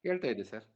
ಕೇಳ್ತಾ ಇದೆ ಸರ್.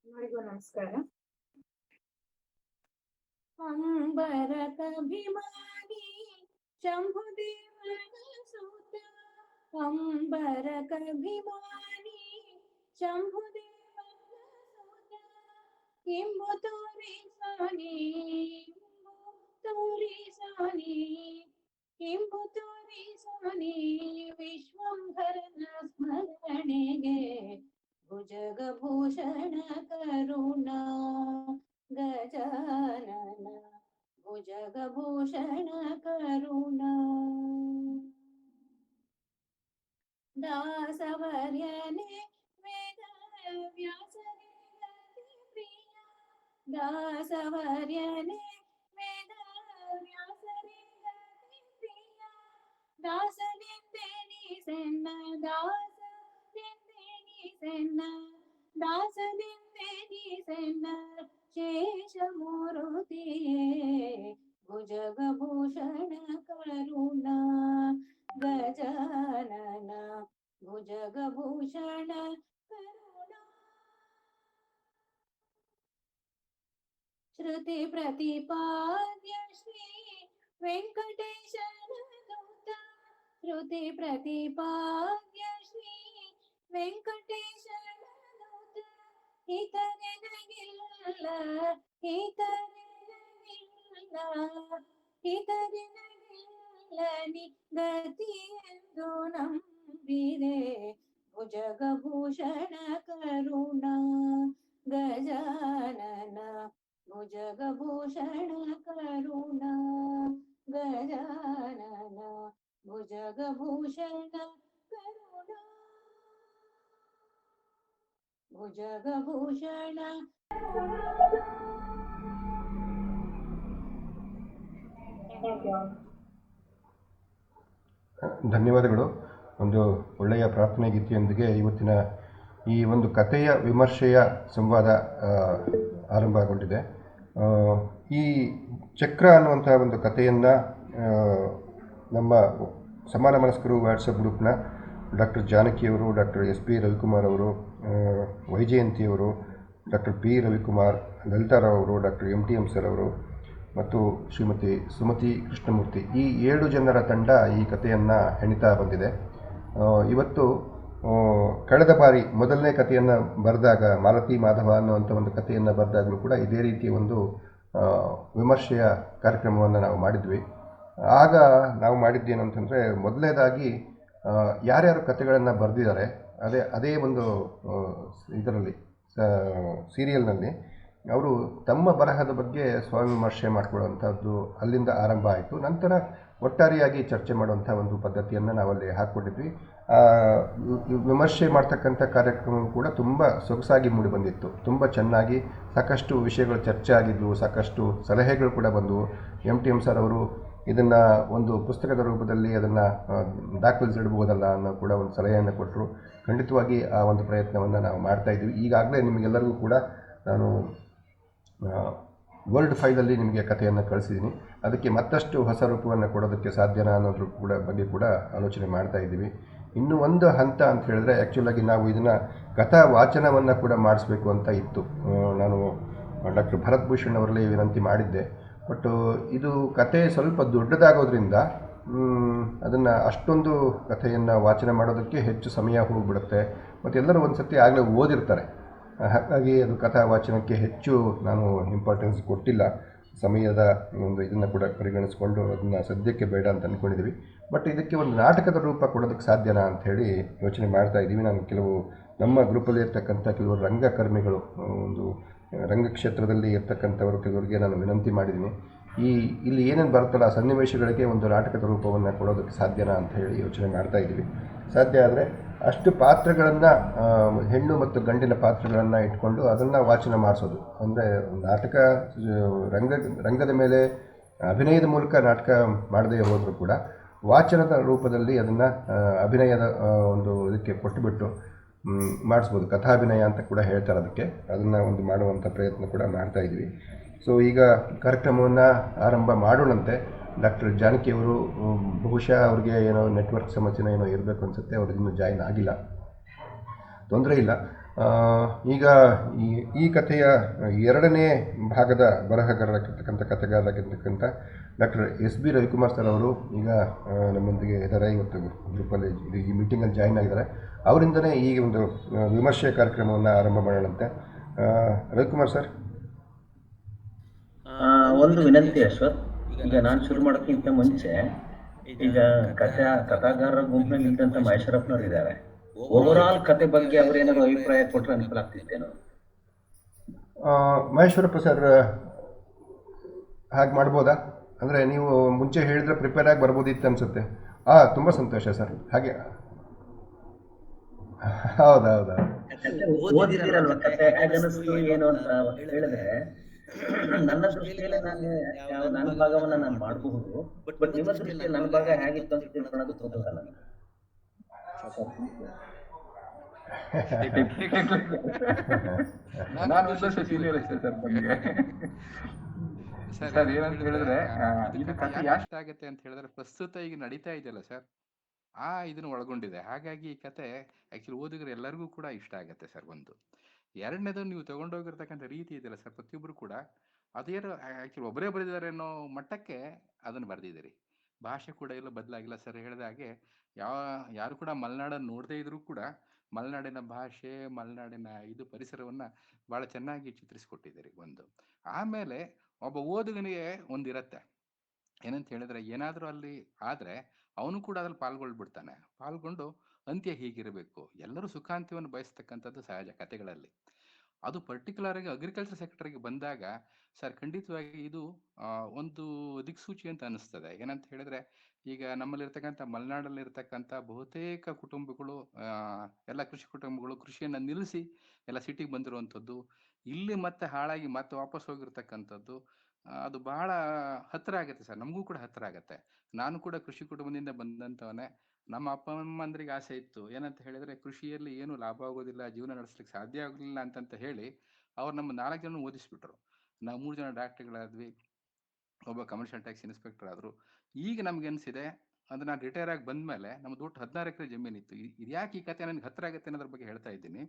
ಎಲ್ಲರಿಗೂ ನಮಸ್ಕಾರ. ಅಂಬರಕಭಿಮಾನಿ ಶಂಭುದೇವನ ಸೂತ, ಅಂಬರಕಭಿಮಾನಿ ಶಂಭುದೇವನ ಸೂತ, ಇಂಬು ತೋರಿಸಾನಿ, ಇಂಬು ತೋರಿಸಾನಿ, ಇಂಬು ತೋರಿಸಾನಿ ವಿಶ್ವಂಭರನ ಸ್ಮರಣೆಗೆ ಭುಜಗಭೂಷಣ ಕರುಣಾ ಗಜಾನನ, ಭುಜಗಭೂಷಣ ಕರುಣಾ. ದಾಸವರ್ಯನೇ ವೇದ ವ್ಯಾಸರೇ ಗತಿ ಪ್ರಿಯ, ದಾಸವರ್ಯನೇ ವೇದ ವ್ಯಾಸರೇ ಗತಿ ಪ್ರಿಯ, ದಾಸನೆಂದೆನಿ ಸೆನ್ನ ದಾಸನೆಂದೆನಿ ಸೆನ್ನ ದಾಸನೆಂದೆನಿ ಸೆನ್ನ ಶೇಷಮೂರುತಿಯೇ ಭುಜಗಭೂಷಣ ಕರುಣಾ ಗಜಾನನ ಭುಜಗಭೂಷಣ ಕರುಣಾ ಶ್ರುತಿ ಪ್ರತಿಪಾದ್ಯ ಶ್ರೀ ವೆಂಕಟೇಶನ ದೂತ ಶ್ರುತಿ ಪ್ರತಿಪಾದ್ಯ ಶ್ರೀ ವೆಂಕಟೇಶನ ದೂತ ಇತರೆನಗಿಲ್ಲ ಇತರೆನಗಿಲ್ಲ ಇತರೆನಗಿಲ್ಲ ನಿ ಗತಿಯೆಂದು ನಂಬಿದೆ ಭುಜಗಭೂಷಣ ಕರುಣಾ ಗಜಾನನ ಭುಜಗಭೂಷಣ ಕರುಣಾ ಗಜಾನನ ಭುಜಗಭೂಷಣ ಕರುಣಾ ಭುಜಗಭೂಷಣ. ಧನ್ಯವಾದಗಳು. ಒಂದು ಒಳ್ಳೆಯ ಪ್ರಾರ್ಥನೆ ಗೀತೆಯೊಂದಿಗೆ ಇವತ್ತಿನ ಈ ಒಂದು ಕಥೆಯ ವಿಮರ್ಶೆಯ ಸಂವಾದ ಆರಂಭಗೊಂಡಿದೆ. ಈ ಚಕ್ರ ಅನ್ನುವಂಥ ಒಂದು ಕಥೆಯನ್ನು ನಮ್ಮ ಸಮಾನ ಮನಸ್ಕರು ವಾಟ್ಸಪ್ ಗ್ರೂಪ್ನ ಡಾಕ್ಟರ್ ಜಾನಕಿಯವರು, ಡಾಕ್ಟರ್ SP ರವಿಕುಮಾರ್ ಅವರು, ವೈಜಯಂತಿಯವರು, ಡಾಕ್ಟರ್ P ರವಿಕುಮಾರ್, ಲಲಿತಾರಾವ್ ಅವರು, ಡಾಕ್ಟರ್ MTM ಸರ್ ಅವರು ಮತ್ತು ಶ್ರೀಮತಿ ಸುಮತಿ ಕೃಷ್ಣಮೂರ್ತಿ, ಈ 7 ಜನರ ತಂಡ ಈ ಕಥೆಯನ್ನು ಹೆಣಿತಾ ಬಂದಿದೆ. ಇವತ್ತು ಕಳೆದ ಬಾರಿ ಮೊದಲನೇ ಕಥೆಯನ್ನು ಬರೆದಾಗ, ಮಾಲತಿ ಮಾಧವ ಅನ್ನುವಂಥ ಒಂದು ಕಥೆಯನ್ನು ಬರೆದಾಗಲೂ ಕೂಡ ಇದೇ ರೀತಿಯ ಒಂದು ವಿಮರ್ಶೆಯ ಕಾರ್ಯಕ್ರಮವನ್ನು ನಾವು ಮಾಡಿದ್ವಿ. ಆಗ ನಾವು ಮಾಡಿದ್ದೇನು ಅಂತಂದರೆ, ಮೊದಲನೇದಾಗಿ ಯಾರ್ಯಾರು ಕಥೆಗಳನ್ನು ಬರೆದಿದ್ದಾರೆ ಅದೇ ಒಂದು ಇದರಲ್ಲಿ ಸೀರಿಯಲ್ನಲ್ಲಿ ಅವರು ತಮ್ಮ ಬರಹದ ಬಗ್ಗೆ ಸ್ವವಿಮರ್ಶೆ ಮಾಡಿಕೊಳ್ಳುವಂಥದ್ದು ಅಲ್ಲಿಂದ ಆರಂಭ ಆಯಿತು. ನಂತರ ಒಟ್ಟಾರೆಯಾಗಿ ಚರ್ಚೆ ಮಾಡುವಂಥ ಒಂದು ಪದ್ಧತಿಯನ್ನು ನಾವಲ್ಲಿ ಹಾಕ್ಕೊಂಡಿದ್ವಿ. ವಿಮರ್ಶೆ ಮಾಡ್ತಕ್ಕಂಥ ಕಾರ್ಯಕ್ರಮ ಕೂಡ ತುಂಬ ಸೊಗಸಾಗಿ ಮೂಡಿಬಂದಿತ್ತು. ತುಂಬ ಚೆನ್ನಾಗಿ ಸಾಕಷ್ಟು ವಿಷಯಗಳು ಚರ್ಚೆ ಆಗಿದ್ವು, ಸಾಕಷ್ಟು ಸಲಹೆಗಳು ಕೂಡ ಬಂದವು. MTM ಸರ್ ಅವರು ಇದನ್ನು ಒಂದು ಪುಸ್ತಕದ ರೂಪದಲ್ಲಿ ಅದನ್ನು ದಾಖಲಿಸಿಡ್ಬೋದಲ್ಲ ಅನ್ನೋ ಕೂಡ ಒಂದು ಸಲಹೆಯನ್ನು ಕೊಟ್ಟರು. ಖಂಡಿತವಾಗಿ ಆ ಒಂದು ಪ್ರಯತ್ನವನ್ನು ನಾವು ಮಾಡ್ತಾಯಿದ್ವಿ. ಈಗಾಗಲೇ ನಿಮಗೆಲ್ಲರಿಗೂ ಕೂಡ ನಾನು ವರ್ಡ್ ಫೈಲಲ್ಲಿ ನಿಮಗೆ ಕಥೆಯನ್ನು ಕಳಿಸಿದ್ದೀನಿ. ಅದಕ್ಕೆ ಮತ್ತಷ್ಟು ಹೊಸ ರೂಪವನ್ನು ಕೊಡೋದಕ್ಕೆ ಸಾಧ್ಯನಾ ಅನ್ನೋದ್ರ ಬಗ್ಗೆ ಕೂಡ ಆಲೋಚನೆ ಮಾಡ್ತಾ ಇದ್ದೀವಿ. ಇನ್ನೂ ಒಂದು ಹಂತ ಅಂತ ಹೇಳಿದ್ರೆ, ಆ್ಯಕ್ಚುಲಾಗಿ ನಾವು ಇದನ್ನು ಕಥಾ ವಾಚನವನ್ನು ಕೂಡ ಮಾಡಿಸ್ಬೇಕು ಅಂತ ಇತ್ತು. ನಾನು ಡಾಕ್ಟರ್ ಭರತ್ ಭೂಷಣ್ ಅವರಲ್ಲಿ ವಿನಂತಿ ಮಾಡಿದ್ದೆ. ಬಟ್ ಇದು ಕತೆ ಸ್ವಲ್ಪ ದೊಡ್ಡದಾಗೋದ್ರಿಂದ ಅದನ್ನು ಅಷ್ಟೊಂದು ಕಥೆಯನ್ನು ವಾಚನ ಮಾಡೋದಕ್ಕೆ ಹೆಚ್ಚು ಸಮಯ ಹೋಗಿಬಿಡುತ್ತೆ. ಮತ್ತು ಎಲ್ಲರೂ ಒಂದು ಸತಿ ಆಗಲೇ ಓದಿರ್ತಾರೆ. ಹಾಗಾಗಿ ಅದು ಕಥಾ ವಾಚನಕ್ಕೆ ಹೆಚ್ಚು ನಾನು ಇಂಪಾರ್ಟೆನ್ಸ್ ಕೊಟ್ಟಿಲ್ಲ. ಸಮಯದ ಒಂದು ಇದನ್ನು ಕೂಡ ಪರಿಗಣಿಸ್ಕೊಂಡು ಅದನ್ನು ಸದ್ಯಕ್ಕೆ ಬೇಡ ಅಂತ ಅಂದ್ಕೊಂಡಿದ್ದೀವಿ. ಬಟ್ ಇದಕ್ಕೆ ಒಂದು ನಾಟಕದ ರೂಪ ಕೊಡೋದಕ್ಕೆ ಸಾಧ್ಯನಾ ಅಂಥೇಳಿ ಯೋಚನೆ ಮಾಡ್ತಾ ಇದ್ದೀವಿ. ನಾನು ಕೆಲವು ನಮ್ಮ ಗ್ರೂಪಲ್ಲಿ ಇರ್ತಕ್ಕಂಥ ಕೆಲವರು ರಂಗಕರ್ಮಿಗಳು, ಒಂದು ರಂಗಕ್ಷೇತ್ರದಲ್ಲಿ ಇರ್ತಕ್ಕಂಥವರು ಕೆಲವರಿಗೆ ನಾನು ವಿನಂತಿ ಮಾಡಿದ್ದೀನಿ. ಇಲ್ಲಿ ಏನೇನು ಬರುತ್ತಲ್ಲ ಆ ಸನ್ನಿವೇಶಗಳಿಗೆ ಒಂದು ನಾಟಕದ ರೂಪವನ್ನು ಕೊಡೋದಕ್ಕೆ ಸಾಧ್ಯನಾ ಅಂತ ಹೇಳಿ ಯೋಚನೆ ಮಾಡ್ತಾ ಇದ್ದೀವಿ. ಸಾಧ್ಯ ಆದರೆ ಅಷ್ಟು ಪಾತ್ರಗಳನ್ನು, ಹೆಣ್ಣು ಮತ್ತು ಗಂಡಿನ ಪಾತ್ರಗಳನ್ನು ಇಟ್ಕೊಂಡು ಅದನ್ನು ವಾಚನ ಮಾಡಿಸೋದು. ಅಂದರೆ ನಾಟಕ ರಂಗದ ಮೇಲೆ ಅಭಿನಯದ ಮೂಲಕ ನಾಟಕ ಮಾಡದೇ ಹೋದರೂ ಕೂಡ ವಾಚನದ ರೂಪದಲ್ಲಿ ಅದನ್ನು ಅಭಿನಯದ ಒಂದು ಇದಕ್ಕೆ ಕೊಟ್ಟುಬಿಟ್ಟು ಮಾಡಿಸ್ಬೋದು. ಕಥಾಭಿನಯ ಅಂತ ಕೂಡ ಹೇಳ್ತಾರೆ ಅದಕ್ಕೆ. ಅದನ್ನು ಒಂದು ಮಾಡುವಂಥ ಪ್ರಯತ್ನ ಕೂಡ ಮಾಡ್ತಾಯಿದ್ವಿ. ಸೊ ಈಗ ಕಾರ್ಯಕ್ರಮವನ್ನು ಆರಂಭ ಮಾಡೋಣಂತೆ. ಡಾಕ್ಟರ್ ಜಾನಕಿಯವರು ಬಹುಶಃ ಅವ್ರಿಗೆ ಏನೋ ನೆಟ್ವರ್ಕ್ ಸಮಸ್ಯೆನ ಏನೋ ಇರಬೇಕು ಅನಿಸುತ್ತೆ. ಅವ್ರು ಇನ್ನೂ ಜಾಯಿನ್ ಆಗಿಲ್ಲ, ತೊಂದರೆ ಇಲ್ಲ. ಈಗ ಈ ಕಥೆಯ 2ನೇ ಭಾಗದ ಬರಹಗಾರರಾಗಿರ್ತಕ್ಕಂಥ ಕಥೆಗಾರರಾಗಿರ್ತಕ್ಕಂಥ ಡಾಕ್ಟರ್ SP ರವಿಕುಮಾರ್ ಸರ್ ಅವರು ಈಗ ನಮ್ಮೊಂದಿಗೆ ಇದ್ದಾರೆ. ಇವತ್ತು ಗ್ರೂಪಲ್ಲಿ ಈ ಮೀಟಿಂಗಲ್ಲಿ ಜಾಯಿನ್ ಆಗಿದ್ದಾರೆ. ಅವರಿಂದನೇ ಈ ಒಂದು ವಿಮರ್ಶೆ ಕಾರ್ಯಕ್ರಮವನ್ನು ಆರಂಭ ಮಾಡೋಣಂತೆ. ರವಿಕುಮಾರ್ ಸರ್, ಒಂದು ವಿನಂತಿ ಅಶ್ವಥ್. ಈಗ ನಾನು ಶುರು ಮಾಡೋಕ್ಕಿಂತ ಮುಂಚೆ ಈಗ ಕಥಾಗಾರರ ಗುಂಪಿನಲ್ಲಿ ಇದ್ದಂಥ ಮಹೇಶ್ವರಪ್ಪನವ್ರು ಇದ್ದಾರೆ. ಓವರಾಲ್ ಕತೆ ಬಗ್ಗೆ ಅವ್ರೇನಾದ್ರು ಅಭಿಪ್ರಾಯ ಕೊಟ್ಟರೆ ಅನುಕೂಲ ಆಗ್ತಿತ್ತೇನೋ. ಮಹೇಶ್ವರಪ್ಪ ಸರ್ ಹಾಗೆ ಮಾಡ್ಬೋದಾ? ಅಂದರೆ ನೀವು ಮುಂಚೆ ಹೇಳಿದ್ರೆ ಪ್ರಿಪೇರ್ ಆಗಿ ಬರ್ಬೋದಿತ್ತು ಅನಿಸುತ್ತೆ. ತುಂಬ ಸಂತೋಷ ಸರ್. ಹಾಗೆ ಹೌದೌದಾ ಓದಿದಿರಲ್ವ ಕತೆ ಹೇಗನ್ನಿಸ್ತು ಏನು ಅಂತ ಹೇಳಿದ್ರೆ ನನ್ನ ದೃಷ್ಟಿಯಲ್ಲಿ ನಾನು ನನ್ನ ಭಾಗವನ್ನ ನಾನು ಮಾಡಬಹುದು, ಬಟ್ ನಿಮ್ಮ ದೃಷ್ಟಿಯಲ್ಲಿ ನನ್ನ ಭಾಗ ಹೇಗಿತ್ತು ಅಂತ ತಿಳ್ಕೊಳ್ಳೋದು ಕುತೂಹಲ. ನಾನೊಂದು ಸೀನಿಯರ್ ಅಷ್ಟೇ ಸರ್ ನನಗೆ. ಸರ್ ಏನಂತ ಹೇಳಿದ್ರೆ ಇದು ಕಥೆ ಯಾಕೆ ಇಷ್ಟ ಆಗುತ್ತೆ ಅಂತ ಹೇಳಿದ್ರೆ ಪ್ರಸ್ತುತ ಈಗ ನಡೀತಾ ಇದೆಯಲ್ಲ ಸರ್, ಇದನ್ನು ಒಳಗೊಂಡಿದೆ. ಹಾಗಾಗಿ ಈ ಕತೆ ಆಕ್ಚುಲಿ ಓದಿದ್ರೆ ಎಲ್ಲರಿಗೂ ಕೂಡ ಇಷ್ಟ ಆಗುತ್ತೆ ಸರ್. ಒಂದು ಎರಡನೇದು, ನೀವು ತಗೊಂಡೋಗಿರ್ತಕ್ಕಂಥ ರೀತಿ ಇದೆಯಲ್ಲ ಸರ್, ಪ್ರತಿಯೊಬ್ಬರು ಕೂಡ ಅದೇನೋ ಆಕ್ಚುಲಿ ಒಬ್ಬರೇ ಬರೆದಿದ್ದಾರೆ ಅನ್ನೋ ಮಟ್ಟಕ್ಕೆ ಅದನ್ನು ಬರೆದಿದ್ದೀರಿ. ಭಾಷೆ ಕೂಡ ಎಲ್ಲ ಬದಲಾಗಿಲ್ಲ ಸರ್. ಹೇಳಿದ ಹಾಗೆ ಯಾರು ಕೂಡ ಮಲೆನಾಡನ್ನು ನೋಡದೇ ಇದ್ರೂ ಕೂಡ ಮಲೆನಾಡಿನ ಭಾಷೆ, ಮಲೆನಾಡಿನ ಪರಿಸರವನ್ನ ಬಹಳ ಚೆನ್ನಾಗಿ ಚಿತ್ರಿಸಿಕೊಟ್ಟಿದ್ದೀರಿ ಒಂದು. ಆಮೇಲೆ ಒಬ್ಬ ಓದುಗನಿಗೆ ಒಂದಿರತ್ತೆ, ಏನಂತ ಹೇಳಿದ್ರೆ ಏನಾದರೂ ಅಲ್ಲಿ ಆದ್ರೆ ಅವನು ಕೂಡ ಅದ್ರಲ್ಲಿ ಪಾಲ್ಗೊಳ್ಬಿಡ್ತಾನೆ. ಪಾಲ್ಗೊಂಡು ಅಂತ್ಯ ಹೀಗಿರಬೇಕು, ಎಲ್ಲರೂ ಸುಖಾಂತ್ಯವನ್ನು ಬಯಸ್ತಕ್ಕಂಥದ್ದು ಸಹಜ ಕಥೆಗಳಲ್ಲಿ. ಅದು ಪರ್ಟಿಕ್ಯುಲರ್ ಆಗಿ ಅಗ್ರಿಕಲ್ಚರ್ ಸೆಕ್ಟರ್ಗೆ ಬಂದಾಗ ಸರ್ ಖಂಡಿತವಾಗಿ ಇದು ಒಂದು ದಿಕ್ಸೂಚಿ ಅಂತ ಅನಿಸ್ತದೆ. ಏನಂತ ಹೇಳಿದ್ರೆ ಈಗ ನಮ್ಮಲ್ಲಿರ್ತಕ್ಕಂಥ ಮಲೆನಾಡಲ್ಲಿರ್ತಕ್ಕಂಥ ಬಹುತೇಕ ಕುಟುಂಬಗಳು, ಎಲ್ಲ ಕೃಷಿ ಕುಟುಂಬಗಳು ಕೃಷಿಯನ್ನ ನಿಲ್ಲಿಸಿ ಎಲ್ಲ ಸಿಟಿಗೆ ಬಂದಿರುವಂಥದ್ದು, ಇಲ್ಲಿ ಮತ್ತೆ ಹಾಳಾಗಿ ಮತ್ತೆ ವಾಪಸ್ ಹೋಗಿರ್ತಕ್ಕಂಥದ್ದು. ಅದು ಬಹಳ ಹತ್ತಿರ ಆಗುತ್ತೆ ಸರ್, ನಮಗೂ ಕೂಡ ಹತ್ತಿರ ಆಗುತ್ತೆ. ನಾನು ಕೂಡ ಕೃಷಿ ಕುಟುಂಬದಿಂದ ಬಂದಂಥವನೇ. ನಮ್ಮ ಅಪ್ಪ ಅಮ್ಮಂದ್ರಿಗೆ ಆಸೆ ಇತ್ತು, ಏನಂತ ಹೇಳಿದ್ರೆ ಕೃಷಿಯಲ್ಲಿ ಏನು ಲಾಭ ಆಗೋದಿಲ್ಲ, ಜೀವನ ನಡೆಸ್ಲಿಕ್ಕೆ ಸಾಧ್ಯ ಆಗಲಿಲ್ಲ ಅಂತಂತ ಹೇಳಿ ಅವ್ರು ನಮ್ಮ 4 ಜನ ಓದಿಸ್ಬಿಟ್ರು. ನಾವು 3 ಜನ ಡಾಕ್ಟರ್ಗಳಾದ್ವಿ, ಒಬ್ಬ ಕಮರ್ಷಿಯಲ್ ಟ್ಯಾಕ್ಸ್ ಇನ್ಸ್ಪೆಕ್ಟರ್ ಆದ್ರು. ಈಗ ನಮ್ಗೆ ಅನ್ಸಿದೆ, ಅಂದ್ರೆ ನಾನು ರಿಟೈರ್ ಆಗಿ ಬಂದ್ಮೇಲೆ ನಮ್ದು ಒಟ್ಟು 16 ಎಕರೆ ಜಮೀನಿತ್ತು. ಇದ್ಯಾಕೆ ಈ ಕತೆ ನನಗೆ ಹತ್ತಿರ ಆಗುತ್ತೆ ಅನ್ನೋದ್ರ ಬಗ್ಗೆ ಹೇಳ್ತಾ ಇದ್ದೀನಿ.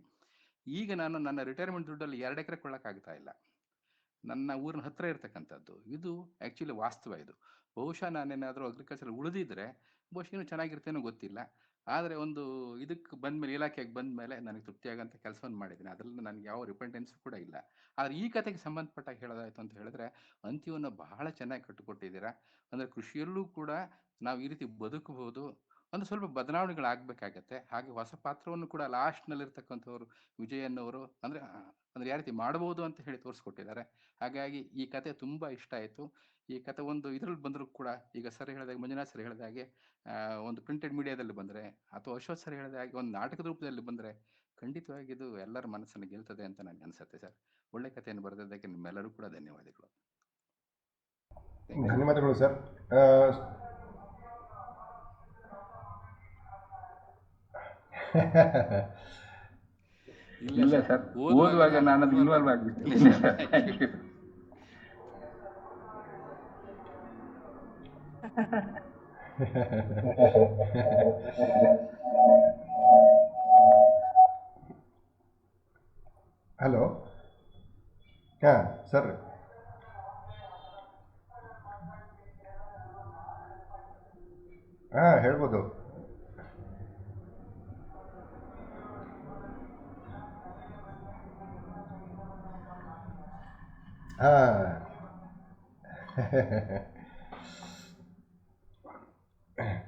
ಈಗ ನಾನು ನನ್ನ ರಿಟೈರ್ಮೆಂಟ್ ದುಡ್ಡಲ್ಲಿ 2 ಎಕರೆ ಕೊಳ್ಳಕ್ಕಾಗ್ತಾ ಇಲ್ಲ. ನನ್ನ ಊರಿನ ಹತ್ರ ಇರ್ತಕ್ಕಂಥದ್ದು ಇದು ಆಕ್ಚುಲಿ ವಾಸ್ತವ. ಇದು ಬಹುಶಃ ನಾನೇನಾದರೂ ಅಗ್ರಿಕಲ್ಚರ್ ಉಳಿದಿದ್ರೆ ಬಹುಶಃ ಇನ್ನೂ ಚೆನ್ನಾಗಿರ್ತೇನೋ ಗೊತ್ತಿಲ್ಲ. ಆದರೆ ಒಂದು ಇದಕ್ಕೆ ಬಂದ್ಮೇಲೆ, ಇಲಾಖೆಗೆ ಬಂದ್ಮೇಲೆ ನನಗೆ ತೃಪ್ತಿಯಾಗಂಥ ಕೆಲಸವನ್ನು ಮಾಡಿದ್ದೀನಿ. ಅದರಲ್ಲಿ ನನಗೆ ಯಾವ ರಿಪೆಂಟೆನ್ಸ್ ಕೂಡ ಇಲ್ಲ. ಆದರೆ ಈ ಕತೆಗೆ ಸಂಬಂಧಪಟ್ಟಾಗ ಹೇಳೋದಾಯ್ತು ಅಂತ ಹೇಳಿದ್ರೆ ಅಂತ್ಯವನ್ನು ಬಹಳ ಚೆನ್ನಾಗಿ ಕಟ್ಟಿಕೊಟ್ಟಿದ್ದೀರಾ. ಅಂದರೆ ಕೃಷಿಯಲ್ಲೂ ಕೂಡ ನಾವು ಈ ರೀತಿ ಬದುಕಬಹುದು, ಒಂದು ಸ್ವಲ್ಪ ಬದಲಾವಣೆಗಳಾಗಬೇಕಾಗತ್ತೆ. ಹಾಗೆ ಹೊಸ ಪಾತ್ರವನ್ನು ಕೂಡ ಲಾಸ್ಟ್ನಲ್ಲಿರ್ತಕ್ಕಂಥವ್ರು ವಿಜಯನ್ನವರು ಅಂದರೆ ಅಂದ್ರೆ ಯಾವ ರೀತಿ ಮಾಡಬಹುದು ಅಂತ ಹೇಳಿ ತೋರಿಸ್ಕೊಟ್ಟಿದ್ದಾರೆ. ಹಾಗಾಗಿ ಈ ಕತೆ ತುಂಬಾ ಇಷ್ಟ ಆಯಿತು. ಈ ಕತೆ ಒಂದು ಇದ್ರಲ್ಲಿ ಬಂದರೂ ಕೂಡ, ಈಗ ಸರ್ ಹೇಳಿದಾಗೆ, ಮಂಜುನಾಥ್ ಸರ್ ಹೇಳಿದ ಹಾಗೆ ಒಂದು ಪ್ರಿಂಟೆಡ್ ಮೀಡಿಯಾದಲ್ಲಿ ಬಂದರೆ ಅಥವಾ ಅಶ್ವಥ್ ಸರ್ ಹೇಳಿದ ಹಾಗೆ ಒಂದು ನಾಟಕದ ರೂಪದಲ್ಲಿ ಬಂದರೆ ಖಂಡಿತವಾಗಿ ಇದು ಎಲ್ಲರ ಮನಸ್ಸನ್ನು ಗೆಲ್ತದೆ ಅಂತ ನನಗೆ ಅನ್ಸುತ್ತೆ ಸರ್. ಒಳ್ಳೆ ಕಥೆಯನ್ನು ಬರೆದಿದ್ದಕ್ಕೆ ನಿಮ್ಮೆಲ್ಲರೂ ಕೂಡ ಧನ್ಯವಾದಗಳು. ಧನ್ಯವಾದಗಳು ಸರ್. ಇಲ್ಲ ಸರ್, ಓದುವಾಗ ನಾನು ಅದು ಇನ್ವಾಲ್ವ್ ಆಗ್ಬಿಟ್ಟಿದ್ದೀನಿ ಸರ್. ಹಲೋ, ಹಾಂ ಸರ್. ಹಾಂ, ಹೇಳ್ಬೋದು. ಹಾಂ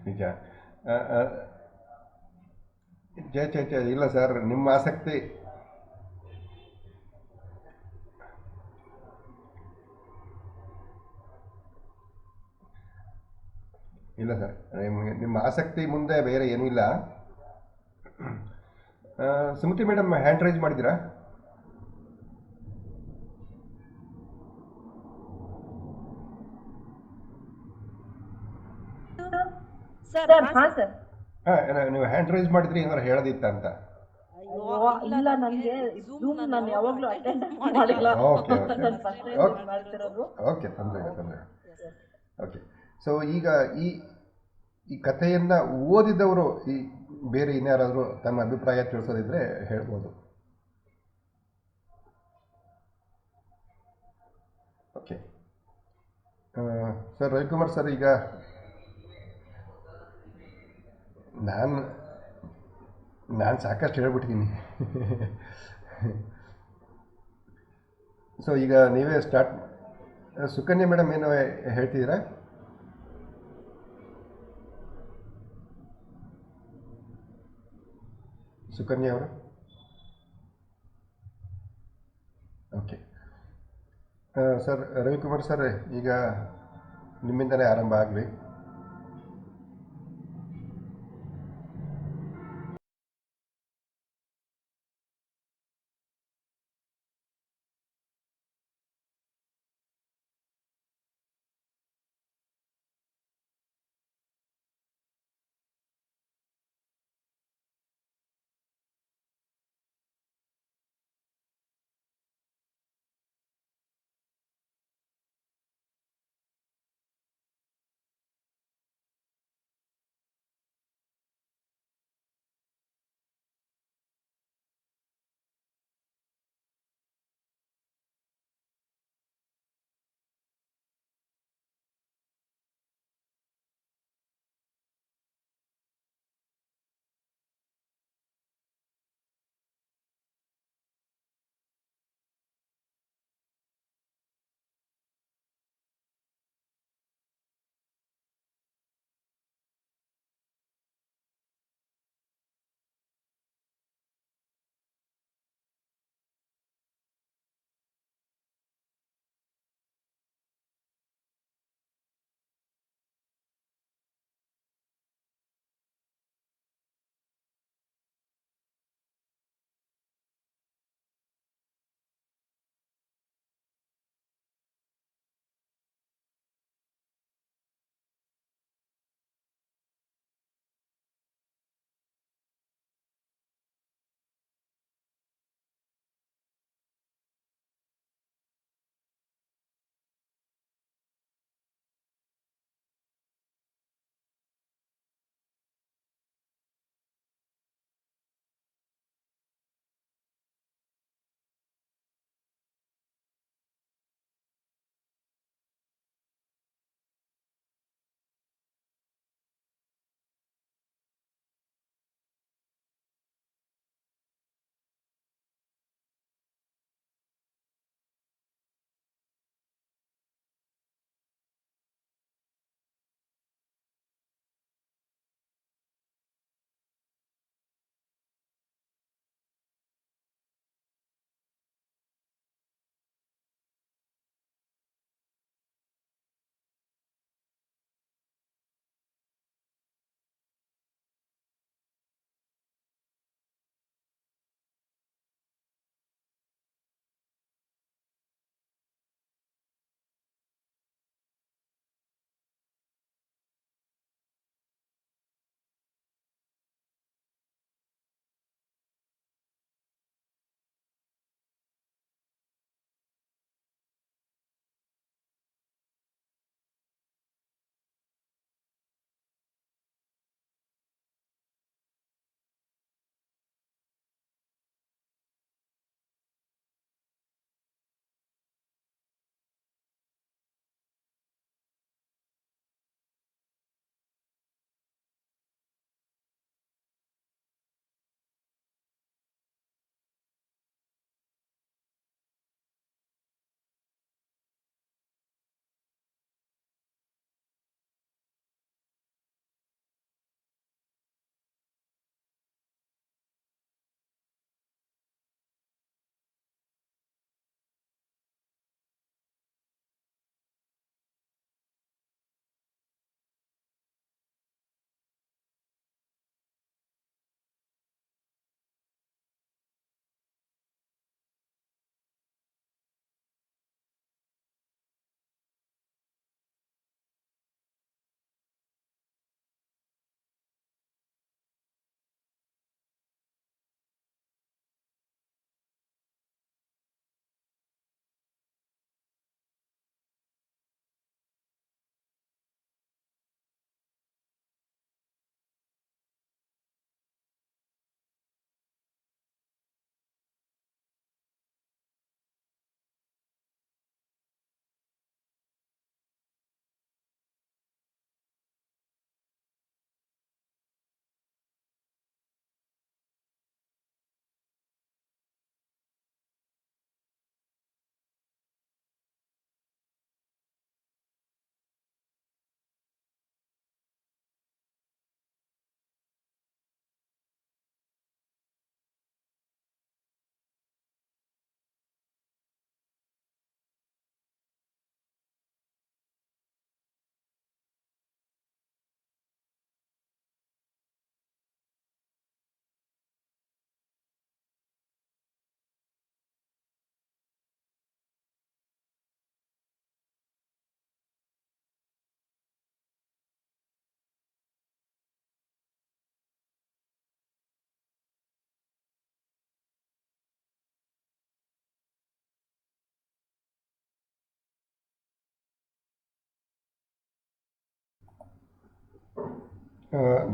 ನಿಜ. ಇಲ್ಲ ಸರ್, ನಿಮ್ಮ ಆಸಕ್ತಿ ಇಲ್ಲ ಸರ್, ನಿಮ್ಮ ಆಸಕ್ತಿ ಮುಂದೆ ಬೇರೆ ಏನೂ ಇಲ್ಲ. ಸುಮತಿ ಮೇಡಮ್ ಹ್ಯಾಂಡ್ ರೈಸ್ ಮಾಡಿದ್ದೀರಾ? ಸರ್ ಹಾ ಸರ್. ನೀವು ಹ್ಯಾಂಡ್ ರೈಸ್ ಮಾಡಿದ್ರಿ, ಏನಾರು ಹೇಳೋದಿತ್ತ ಅಂತ? ಇಲ್ಲ, ನನಗೆ ಝೂಮ್ ನಾನು ಯಾವಾಗಲೂ ಅಟೆಂಡ್ ಮಾಡಿಲ್ಲ. ಓಕೆ ಮಾಡ್ತಿರೋದು. ಓಕೆ, ತೊಂದರೆ ಓಕೆ. ಸೊ ಈಗ ಈ ಕಥೆಯನ್ನು ಓದಿದವರು ಈ ಬೇರೆ ಇನ್ಯಾರಾದರೂ ತಮ್ಮ ಅಭಿಪ್ರಾಯ ತಿಳಿಸೋದಿದ್ರೆ ಹೇಳ್ಬೋದು. ಓಕೆ ಸರ್, ರವಿಕುಮಾರ್ ಸರ್, ಈಗ ನಾನು ಸಾಕಷ್ಟು ಹೇಳ್ಬಿಟ್ಟಿದ್ದೀನಿ. ಸೊ ಈಗ ನೀವೇ ಸ್ಟಾರ್ಟ್. ಸುಕನ್ಯಾ ಮೇಡಮ್ ಏನೋ ಹೇಳ್ತಿದ್ದೀರಾ? ಸುಕನ್ಯಾ ಅವರು? ಓಕೆ ಸರ್, ರವಿಕುಮಾರ್ ಸರ್, ಈಗ ನಿಮ್ಮಿಂದಲೇ ಆರಂಭ ಆಗಲಿ.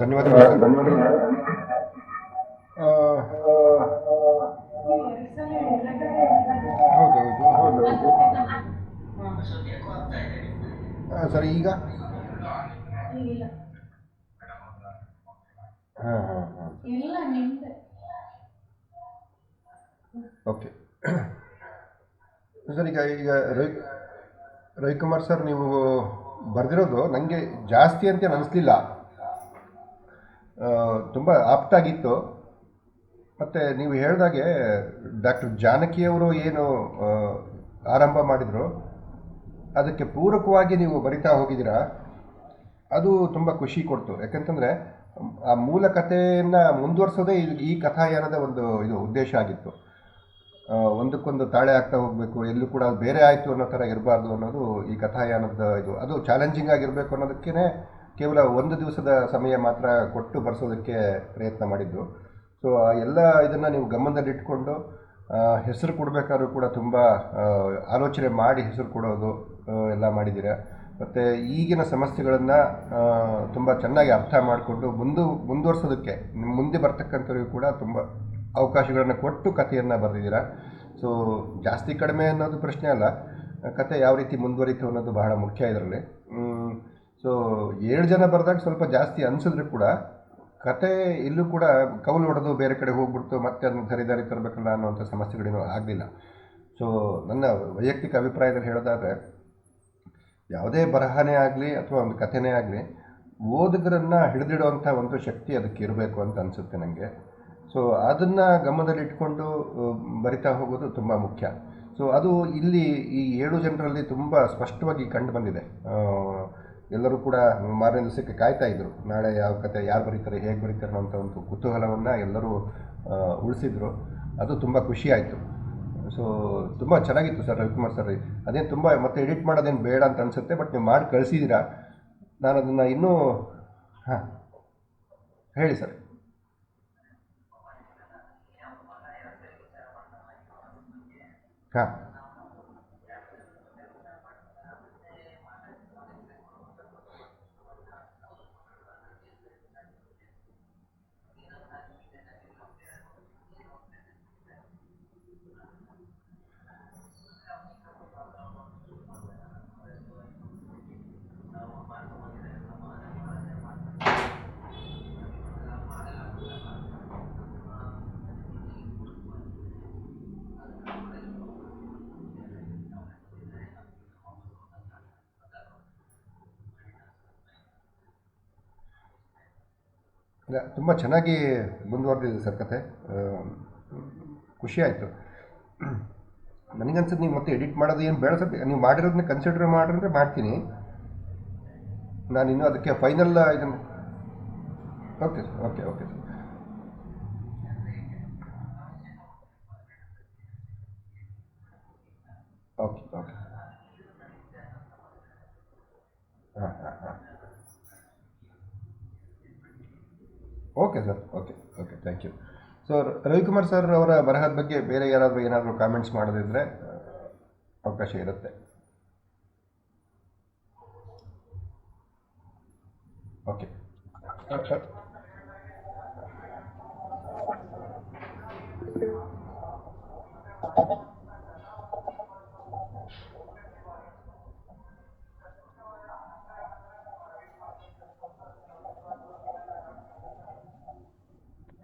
ಧನ್ಯವಾದಗಳು ಸರ್. ಆ, ಹೌದು ಸರ್ ಈಗ ಹಾಂ ಹಾಂ ಹಾಂ ಓಕೆ ಸರ್. ಈಗ ಈಗ ರವಿಕುಮಾರ್ ಸರ್, ನೀವು ಬರೆದಿರೋದು ನನಗೆ ಜಾಸ್ತಿ ಅಂತ ಅನಿಸ್ಲಿಲ್ಲ, ತುಂಬ ಆಪ್ಟಾಗಿತ್ತು. ಮತ್ತು ನೀವು ಹೇಳಿದಾಗೆ ಡಾಕ್ಟರ್ ಜಾನಕಿಯವರು ಏನು ಆರಂಭ ಮಾಡಿದರು ಅದಕ್ಕೆ ಪೂರಕವಾಗಿ ನೀವು ಬರಿತಾ ಹೋಗಿದ್ದೀರಾ. ಅದು ತುಂಬ ಖುಷಿ ಕೊಡ್ತು. ಯಾಕಂತಂದರೆ ಆ ಮೂಲ ಕಥೆಯನ್ನು ಮುಂದುವರಿಸೋದೇ ಈ ಕಥಾಯಾನದ ಒಂದು ಉದ್ದೇಶ ಆಗಿತ್ತು. ಒಂದಕ್ಕೊಂದು ತಾಳೆ ಆಗ್ತಾ ಹೋಗಬೇಕು, ಎಲ್ಲೂ ಕೂಡ ಅದು ಬೇರೆ ಆಯಿತು ಅನ್ನೋ ಥರ ಇರಬಾರ್ದು ಅನ್ನೋದು ಈ ಕಥಾಯಾನದ ಅದು ಚಾಲೆಂಜಿಂಗ್ ಆಗಿರಬೇಕು ಅನ್ನೋದಕ್ಕೇ ಕೇವಲ ಒಂದು ದಿವಸದ ಸಮಯ ಮಾತ್ರ ಕೊಟ್ಟು ಬರೆಸೋದಕ್ಕೆ ಪ್ರಯತ್ನ ಮಾಡಿದ್ದು. ಸೊ ಆ ಎಲ್ಲ ಇದನ್ನು ನೀವು ಗಮನದಲ್ಲಿಟ್ಕೊಂಡು ಹೆಸರು ಕೊಡಬೇಕಾದ್ರೂ ಕೂಡ ತುಂಬ ಆಲೋಚನೆ ಮಾಡಿ ಹೆಸರು ಕೊಡೋದು ಎಲ್ಲ ಮಾಡಿದ್ದೀರ. ಮತ್ತು ಈಗಿನ ಸಮಸ್ಯೆಗಳನ್ನು ತುಂಬ ಚೆನ್ನಾಗಿ ಅರ್ಥ ಮಾಡಿಕೊಂಡು ಮುಂದುವರ್ಸೋದಕ್ಕೆ ಮುಂದೆ ಬರ್ತಕ್ಕಂಥವ್ರಿಗೂ ಕೂಡ ತುಂಬ ಅವಕಾಶಗಳನ್ನು ಕೊಟ್ಟು ಕಥೆಯನ್ನು ಬರೆದಿದ್ದೀರಾ. ಸೊ ಜಾಸ್ತಿ ಕಡಿಮೆ ಅನ್ನೋದು ಪ್ರಶ್ನೆ ಅಲ್ಲ, ಕತೆ ಯಾವ ರೀತಿ ಮುಂದುವರಿತು ಅನ್ನೋದು ಬಹಳ ಮುಖ್ಯ ಇದರಲ್ಲಿ. ಸೊ 7 ಜನ ಬರೆದಾಗ ಸ್ವಲ್ಪ ಜಾಸ್ತಿ ಅನಿಸಿದ್ರು ಕೂಡ ಕತೆ ಇಲ್ಲೂ ಕೂಡ ಕೌಲು ಹೊಡೆದು ಬೇರೆ ಕಡೆ ಹೋಗ್ಬಿಡ್ತು, ಮತ್ತೆ ಅದನ್ನು ಸರಿದಾರಿ ತರಬೇಕಲ್ಲ ಅನ್ನೋಂಥ ಸಮಸ್ಯೆಗಳೇನೂ ಆಗಲಿಲ್ಲ. ಸೊ ನನ್ನ ವೈಯಕ್ತಿಕ ಅಭಿಪ್ರಾಯದಲ್ಲಿ ಹೇಳೋದಾದರೆ, ಯಾವುದೇ ಬರಹನೇ ಆಗಲಿ ಅಥವಾ ಒಂದು ಕಥೆನೇ ಆಗಲಿ ಓದುಗರನ್ನು ಹಿಡಿದಿಡುವಂಥ ಒಂದು ಶಕ್ತಿ ಅದಕ್ಕೆ ಇರಬೇಕು ಅಂತ ಅನಿಸುತ್ತೆ ನನಗೆ. ಸೊ ಅದನ್ನು ಗಮನದಲ್ಲಿಟ್ಕೊಂಡು ಬರಿತಾ ಹೋಗೋದು ತುಂಬ ಮುಖ್ಯ. ಸೊ ಅದು ಇಲ್ಲಿ ಈ 7 ಜನರಲ್ಲಿ ತುಂಬ ಸ್ಪಷ್ಟವಾಗಿ ಕಂಡು ಬಂದಿದೆ. ಎಲ್ಲರೂ ಕೂಡ ಮಾರನೇ ದಿವಸಕ್ಕೆ ಕಾಯ್ತಾ ಇದ್ದರು, ನಾಳೆ ಯಾವ ಕತೆ ಯಾರು ಬರೀತಾರೆ, ಹೇಗೆ ಬರೀತಾರೆ ಅನ್ನೋಂಥ ಒಂದು ಕುತೂಹಲವನ್ನು ಎಲ್ಲರೂ ಉಳಿಸಿದ್ರು. ಅದು ತುಂಬ ಖುಷಿಯಾಯಿತು. ಸೊ ತುಂಬ ಚೆನ್ನಾಗಿತ್ತು ಸರ್ ರವಿಕುಮಾರ್ ಸರ್. ಅದೇನು ತುಂಬ ಮತ್ತೆ ಎಡಿಟ್ ಮಾಡೋದೇನು ಬೇಡ ಅಂತ ಅನಿಸುತ್ತೆ, ಬಟ್ ನೀವು ಮಾಡಿ ಕಳಿಸಿದ್ದೀರಾ. ನಾನು ಅದನ್ನು ಇನ್ನೂ ಹಾಂ ಹೇಳಿ ಸರ್. ಹಾಂ ಇಲ್ಲ, ತುಂಬ ಚೆನ್ನಾಗಿ ಮುಂದುವರೆದಿದೆ ಸರ್ ಕತೆ. ಖುಷಿಯಾಯಿತು. ನನಗನ್ಸುತ್ತೆ ನೀವು ಮತ್ತೆ ಎಡಿಟ್ ಮಾಡೋದು ಏನು ಬೇಡ ಸರ್, ನೀವು ಮಾಡಿರೋದನ್ನ ಕನ್ಸಿಡರ್ ಮಾಡಿದ್ರೆ ಮಾಡ್ತೀನಿ. ನಾನು ಇನ್ನೂ ಅದಕ್ಕೆ ಫೈನಲ್ ಇದನ್ನು okay sir. Okay sir. Okay ಹಾಂ okay sir. Okay thank you. So Ravikumar sir ಅವರ ಬರಹದ ಬಗ್ಗೆ ಬೇರೆ ಏನಾದರೂ ಕಾಮೆಂಟ್ಸ್ ಮಾಡೋದಿದ್ರೆ ಅವಕಾಶ ಇರುತ್ತೆ. Okay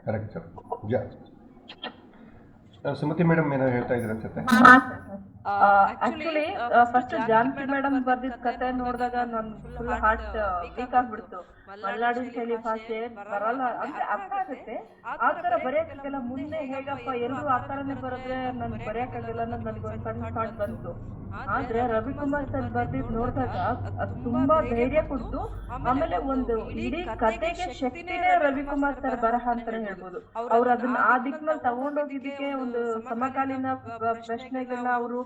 correct sir. Sumathi madam ಏನೋ ಹೇಳ್ತಾ ಇದ್ರು ಅನ್ಸುತ್ತೆ. ಆಕ್ಚುಲಿ ಫಸ್ಟ್ ಜಾನಕಿ ಮೇಡಮ್ ಬರ್ದಿದ್ ಕತೆ ನೋಡಿದಾಗ ನನ್ ಫುಲ್ ಹಾರ್ಟ್ ವೀಕ್ ಆಗ್ಬಿಡ್ತು. ಮಲೆನಾಡಿನ ಶೈಲಿ ಭಾಷೆ ಬರಲ್ಲ ಅಂದ್ರೆ ಅರ್ಥ ಆಗುತ್ತೆ, ಆತರ ಬರೆಯಕ್ಕಾಗಲ್ಲ. ಮುಂದೆ ಹೇಗಪ್ಪ ಎಲ್ರು ಆತರನೇ ಬರೆದ್ರೆ ನನ್ ಬರೆಯಕ್ಕಾಗಲ್ಲ ಅನ್ನೋದು ನನ್ಗೊಂದ್ ಸಣ್ಣ ಥಾಟ್ ಬಂತು. ಆದ್ರೆ ರವಿಕುಮಾರ್ ಸರ್ ಬರ್ದಿದ್ ನೋಡಿದಾಗ ಅದು ತುಂಬಾ ಧೈರ್ಯ ಕೊಟ್ಟು, ಆಮೇಲೆ ಒಂದು ಇಡೀ ಕತೆಗೆ ಶಕ್ತಿನೇ ರವಿಕುಮಾರ್ ಸರ್ ಬರಹ ಅಂತಾನೆ ಹೇಳ್ಬೋದು. ಅವ್ರು ಅದನ್ನ ಆ ದಿಕ್ಕಿನಲ್ಲಿ ತಗೊಂಡೋಗಿದ್ದಕ್ಕೆ, ಒಂದು ಸಮಕಾಲೀನ ಪ್ರಶ್ನೆಗಳನ್ನ ಅವರು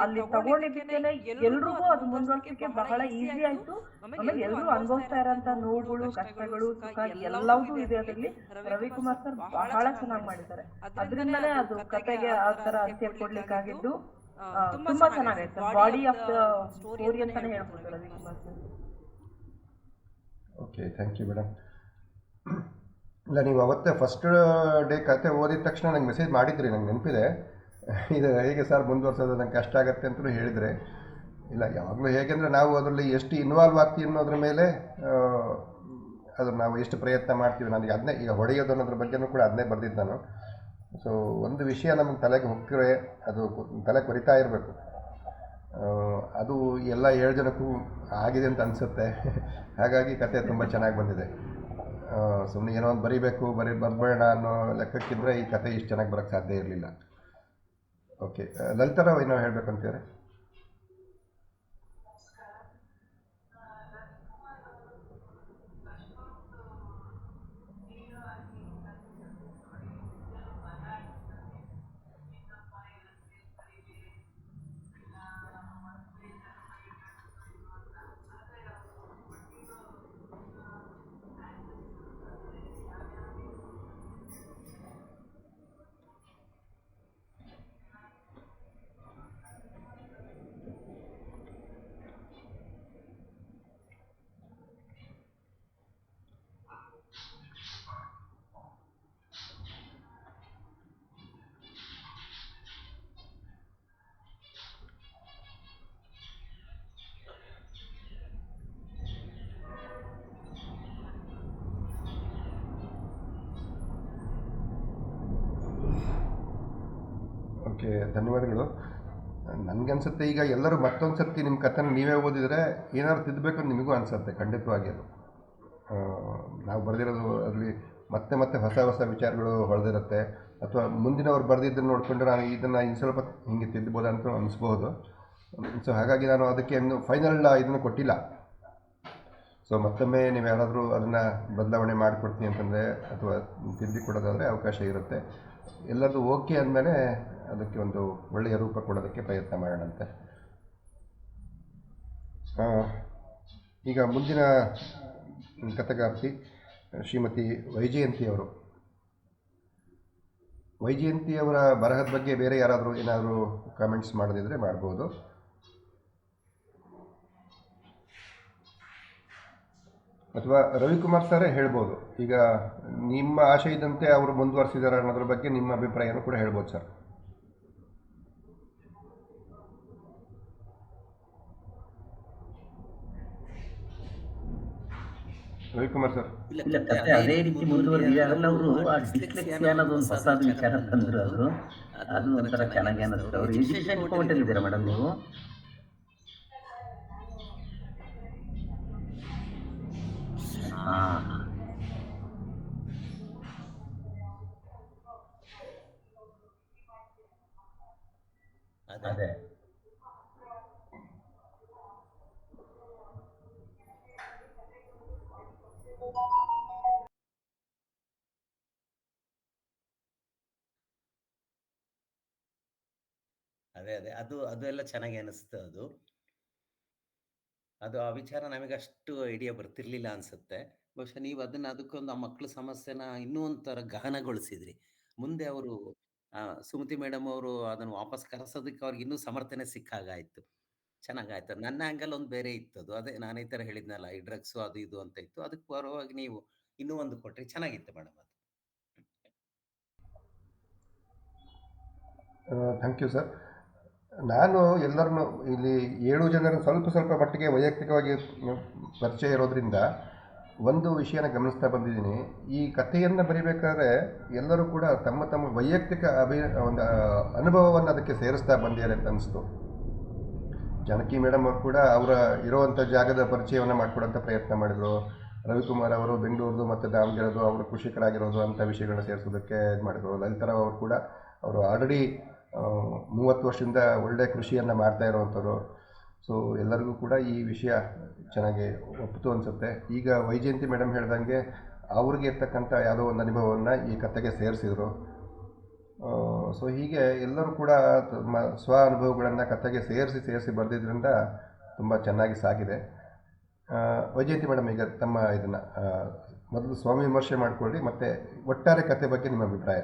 ಅಲ್ಲಿ ತಗೊಂಡಿದ್ದಕ್ಕೇನೆ ಎಲ್ರಿಗೂ ಅದು ಮುಂದುವರ್ಸಕ್ಕೆ ಬಹಳ ಈಸಿ ಆಯ್ತು. ಆಮೇಲೆ ಎಲ್ರು ಅನುಭವಿಸ್ತಾ ಇರೋಂತ ನೋವುಗಳು, ಕಷ್ಟಗಳು, ಸುಖ ಎಲ್ಲವೂ ಇದೆ ಅದರಲ್ಲಿ. ರವಿಕುಮಾರ್ ಸರ್ ಬಹಳ ಚೆನ್ನಾಗಿ ಮಾಡಿದ್ದಾರೆ. ಅದರಿಂದನೇ ಅದು ಕತೆಗೆ ಆ ತರ ಅಂತ್ಯ ಕೊಡ್ಲಿಕ್ಕಾಗಿದ್ದು ತುಂಬಾ ಚೆನ್ನಾಗೈತೆ. ಬಾಡಿ ಆಫ್ ದ ಸ್ಟೋರಿ ಅಂತಾನೆ ಹೇಳ್ಬೋದು Ravikumar sir. Okay thank you madam. ಇಲ್ಲ, ನೀವು ಅವತ್ತೇ ಫಸ್ಟ್ ಡೇ ಕತೆ ಓದಿದ ತಕ್ಷಣ ನಂಗೆ ಮೆಸೇಜ್ ಮಾಡಿದ್ರಿ, ನಂಗೆ ನೆನಪಿದೆ. ಇದು ಹೇಗೆ ಸರ್ ಮುಂದುವರ್ಸೋದು, ನಂಗೆ ಕಷ್ಟ ಆಗುತ್ತೆ ಅಂತಲೂ ಹೇಳಿದರೆ. ಇಲ್ಲ, ಯಾವಾಗಲೂ ಹೇಗೆಂದರೆ ನಾವು ಅದರಲ್ಲಿ ಎಷ್ಟು ಇನ್ವಾಲ್ವ್ ಆಗ್ತೀವಿ ಅನ್ನೋದ್ರ ಮೇಲೆ ಅದು ನಾವು ಎಷ್ಟು ಪ್ರಯತ್ನ ಮಾಡ್ತೀವಿ. ನನಗೆ ಅದನ್ನೇ ಈಗ ಹೊಡೆಯೋದು ಅನ್ನೋದ್ರ ಬಗ್ಗೆನೂ ಕೂಡ ಅದನ್ನೇ ಬರೆದಿದ್ದು ನಾನು. ಸೊ ಒಂದು ವಿಷಯ ನಮಗೆ ತಲೆಗೆ ಹೋಗ್ತಿರೆ ಅದು ತಲೆ ಕೊರಿತಾ ಇರಬೇಕು. ಅದು ಎಲ್ಲ 7 ಜನಕ್ಕೂ ಆಗಿದೆ ಅಂತ ಅನಿಸುತ್ತೆ. ಹಾಗಾಗಿ ಕತೆ ತುಂಬ ಚೆನ್ನಾಗಿ ಬಂದಿದೆ. ಸುಮ್ಮನೆ ಏನೋ ಒಂದು ಬರಿಬೇಕು, ಬರಬೇಡ ಅನ್ನೋ ಲೆಕ್ಕಕ್ಕಿದ್ರೆ ಈ ಕತೆ ಇಷ್ಟು ಚೆನ್ನಾಗಿ ಬರೋಕ್ಕೆ ಸಾಧ್ಯ ಇರಲಿಲ್ಲ. ಓಕೆ, ಲಲಿತಾರಾವ್ ಏನೋ ಹೇಳ್ಬೇಕಂತೀರಿ? ಓಕೆ, ಧನ್ಯವಾದಗಳು. ನನಗನ್ಸುತ್ತೆ ಈಗ ಎಲ್ಲರೂ ಮತ್ತೊಂದು ಸರ್ತಿ ನಿಮ್ಮ ಕಥೆನ ನೀವೇ ಓದಿದರೆ ಏನಾದ್ರು ತಿದ್ದಬೇಕು ಅಂತ ನಿಮಗೂ ಅನಿಸುತ್ತೆ ಖಂಡಿತವಾಗಿ. ಅದು ನಾವು ಬರೆದಿರೋದು ಅದರಲ್ಲಿ ಮತ್ತೆ ಮತ್ತೆ ಹೊಸ ಹೊಸ ವಿಚಾರಗಳು ಹೊಳೆದಿರುತ್ತೆ. ಅಥವಾ ಮುಂದಿನವ್ರು ಬರೆದಿದ್ದನ್ನು ನೋಡಿಕೊಂಡ್ರೆ ನಾನು ಇದನ್ನು ಇನ್ನು ಸ್ವಲ್ಪ ಹಿಂಗೆ ತಿದ್ಬೋದು ಅಂತ ಅನಿಸ್ಬೋದು. ಸೊ ಹಾಗಾಗಿ ನಾನು ಅದಕ್ಕೆ ಒಂದು ಫೈನಲ್ ಇದನ್ನು ಕೊಟ್ಟಿಲ್ಲ. ಸೊ ಮತ್ತೊಮ್ಮೆ ನೀವು ಯಾರಾದರೂ ಅದನ್ನು ಬದಲಾವಣೆ ಮಾಡಿಕೊಡ್ತೀನಿ ಅಂತಂದರೆ ಅಥವಾ ತಿದ್ದಿ ಕೊಡೋದಾದರೆ ಅವಕಾಶ ಇರುತ್ತೆ. ಎಲ್ಲದೂ ಓಕೆ ಅಂದಮೇಲೆ ಅದಕ್ಕೆ ಒಂದು ಒಳ್ಳೆಯ ರೂಪ ಕೊಡೋದಕ್ಕೆ ಪ್ರಯತ್ನ ಮಾಡೋಣಂತೆ. ಈಗ ಮುಂದಿನ ಕಥೆಗಾರ್ತಿ ಶ್ರೀಮತಿ ವೈಜಯಂತಿಯವರು. ವೈಜಯಂತಿಯವರ ಬರಹದ ಬಗ್ಗೆ ಬೇರೆ ಯಾರಾದರೂ ಏನಾದರೂ ಕಾಮೆಂಟ್ಸ್ ಮಾಡೋದಿದ್ರೆ ಮಾಡ್ಬೋದು. ಅಥವಾ ರವಿಕುಮಾರ್ ಸರೇ ಹೇಳ್ಬೋದು. ಈಗ ನಿಮ್ಮ ಆಶೆ ಇದ್ದಂತೆ ಅವರು ಮುಂದುವರಿಸಿದ್ದಾರೆ ಅನ್ನೋದ್ರ ಬಗ್ಗೆ ನಿಮ್ಮ ಅಭಿಪ್ರಾಯನೂ ಕೂಡ ಹೇಳ್ಬೋದು ಸರ್. ರವಿಕುಮಾರ್ ಸರ್. ಇಲ್ಲ, ಕತೆ ಅದೇ ರೀತಿ ಮುಂದುವರೆದಿದೆ. ಅದ್ರಲ್ಲಿ ಅವರು ಆ ಡಿಸ್ಲೆಕ್ಸಿಯಾ ಅನ್ನೋದು ಒಂದು ಹೊಸದು ವಿಚಾರ ತಂದ್ರು. ಅದು ಒಂಥರ ಚೆನ್ನಾಗಿ ಅನ್ನಿಸ್ತು. ಅವರು ಎಜುಕೇಶನ್ ಡಿಪಾರ್ಟ್ಮೆಂಟ್ ಇದ್ದೀರಾ ಮೇಡಮ್ ನೀವು? ಹಾ, ಅದೇ ಅದೇ ಅದೇ ಅದು ಅದು ಎಲ್ಲ ಚೆನ್ನಾಗಿ ಅನಿಸ್ತು. ಅದು ಆ ವಿಚಾರ ನಮಗಷ್ಟು ಐಡಿಯಾ ಬರ್ತಿರ್ಲಿಲ್ಲ ಅನ್ಸುತ್ತೆ. ಬಹುಶಃ ನೀವು ಅದಕ್ಕೊಂದು ಆ ಮಕ್ಕಳ ಸಮಸ್ಯೆನ ಇನ್ನೂ ಒಂಥರ ಗಹನಗೊಳಿಸಿದ್ರಿ. ಮುಂದೆ ಅವರು ಸುಮತಿ ಮೇಡಮ್ ಅವರು ಅದನ್ನು ವಾಪಸ್ ಕರೆಸೋದಕ್ಕೆ ಅವ್ರಿಗೆ ಇನ್ನೂ ಸಮರ್ಥನೆ ಸಿಕ್ಕಾಗಾಯ್ತು. ಚೆನ್ನಾಗಾಯ್ತು. ನನ್ನ ಆ್ಯಂಗಲ್ ಒಂದು ಬೇರೆ ಇತ್ತದು. ಅದೇ ನಾನು ಈ ಥರ ಹೇಳಿದ್ನಲ್ಲ, ಈ ಡ್ರಗ್ಸು ಅದು ಇದು ಅಂತ ಇತ್ತು. ಅದಕ್ಕೆ ಪರವಾಗಿ ನೀವು ಇನ್ನೂ ಒಂದು ಕೊಟ್ರಿ. ಚೆನ್ನಾಗಿತ್ತು ಮೇಡಮ್ ಅದು. Thank you sir. ನಾನು ಎಲ್ಲರನ್ನು ಇಲ್ಲಿ 7 ಜನರನ್ನು ಸ್ವಲ್ಪ ಮಟ್ಟಿಗೆ ವೈಯಕ್ತಿಕವಾಗಿ ಪರಿಚಯ ಇರೋದ್ರಿಂದ ಒಂದು ವಿಷಯನ ಗಮನಿಸ್ತಾ ಬಂದಿದ್ದೀನಿ. ಈ ಕಥೆಯನ್ನು ಬರಿಬೇಕಾದ್ರೆ ಎಲ್ಲರೂ ಕೂಡ ತಮ್ಮ ತಮ್ಮ ವೈಯಕ್ತಿಕ ಒಂದು ಅನುಭವವನ್ನು ಅದಕ್ಕೆ ಸೇರಿಸ್ತಾ ಬಂದಿದ್ದಾರೆ ಅಂತ ಅನಿಸ್ತು. ಜಾನಕಿ ಮೇಡಮ್ ಅವರು ಕೂಡ ಅವರ ಇರೋವಂಥ ಜಾಗದ ಪರಿಚಯವನ್ನು ಮಾಡಿಕೊಡೋಂಥ ಪ್ರಯತ್ನ ಮಾಡಿದರು. ರವಿಕುಮಾರ್ ಅವರು ಬೆಂಗಳೂರು ಮತ್ತು ದಾವಣಗೆರೆದು ಅವರು ಕೃಷಿಕರಾಗಿರೋದು ಅಂಥ ವಿಷಯಗಳನ್ನ ಸೇರಿಸೋದಕ್ಕೆ ಇದು ಮಾಡಿದರು. ಲಲಿತಾರಾವ್ ಅವರು ಕೂಡ ಅವರು ಆಲ್ರೆಡಿ 30 ವರ್ಷದಿಂದ ಒಳ್ಳೆಯ ಕೃಷಿಯನ್ನು ಮಾಡ್ತಾ ಇರೋವಂಥವ್ರು. ಸೊ ಎಲ್ಲರಿಗೂ ಕೂಡ ಈ ವಿಷಯ ಚೆನ್ನಾಗಿ ಒಪ್ಪಿತು ಅನಿಸುತ್ತೆ. ಈಗ ವೈಜಯಂತಿ ಮೇಡಮ್ ಹೇಳ್ದಂಗೆ ಅವ್ರಿಗೆ ಇರ್ತಕ್ಕಂಥ ಯಾವುದೋ ಒಂದು ಅನುಭವವನ್ನು ಈ ಕಥೆಗೆ ಸೇರಿಸಿದರು. ಸೊ ಹೀಗೆ ಎಲ್ಲರೂ ಕೂಡ ತಮ್ಮ ಸ್ವ ಅನುಭವಗಳನ್ನು ಕಥೆಗೆ ಸೇರಿಸಿ ಬರೆದಿದ್ದರಿಂದ ತುಂಬ ಚೆನ್ನಾಗಿ ಸಾಗಿದೆ. ವೈಜಯಂತಿ ಮೇಡಮ್, ಈಗ ತಮ್ಮ ಇದನ್ನು ಮೊದಲು ಸ್ವಾಮಿ ವಿಮರ್ಶೆ ಮಾಡಿಕೊಳ್ಳಿ, ಮತ್ತು ಒಟ್ಟಾರೆ ಕಥೆ ಬಗ್ಗೆ ನಿಮ್ಮ ಅಭಿಪ್ರಾಯ.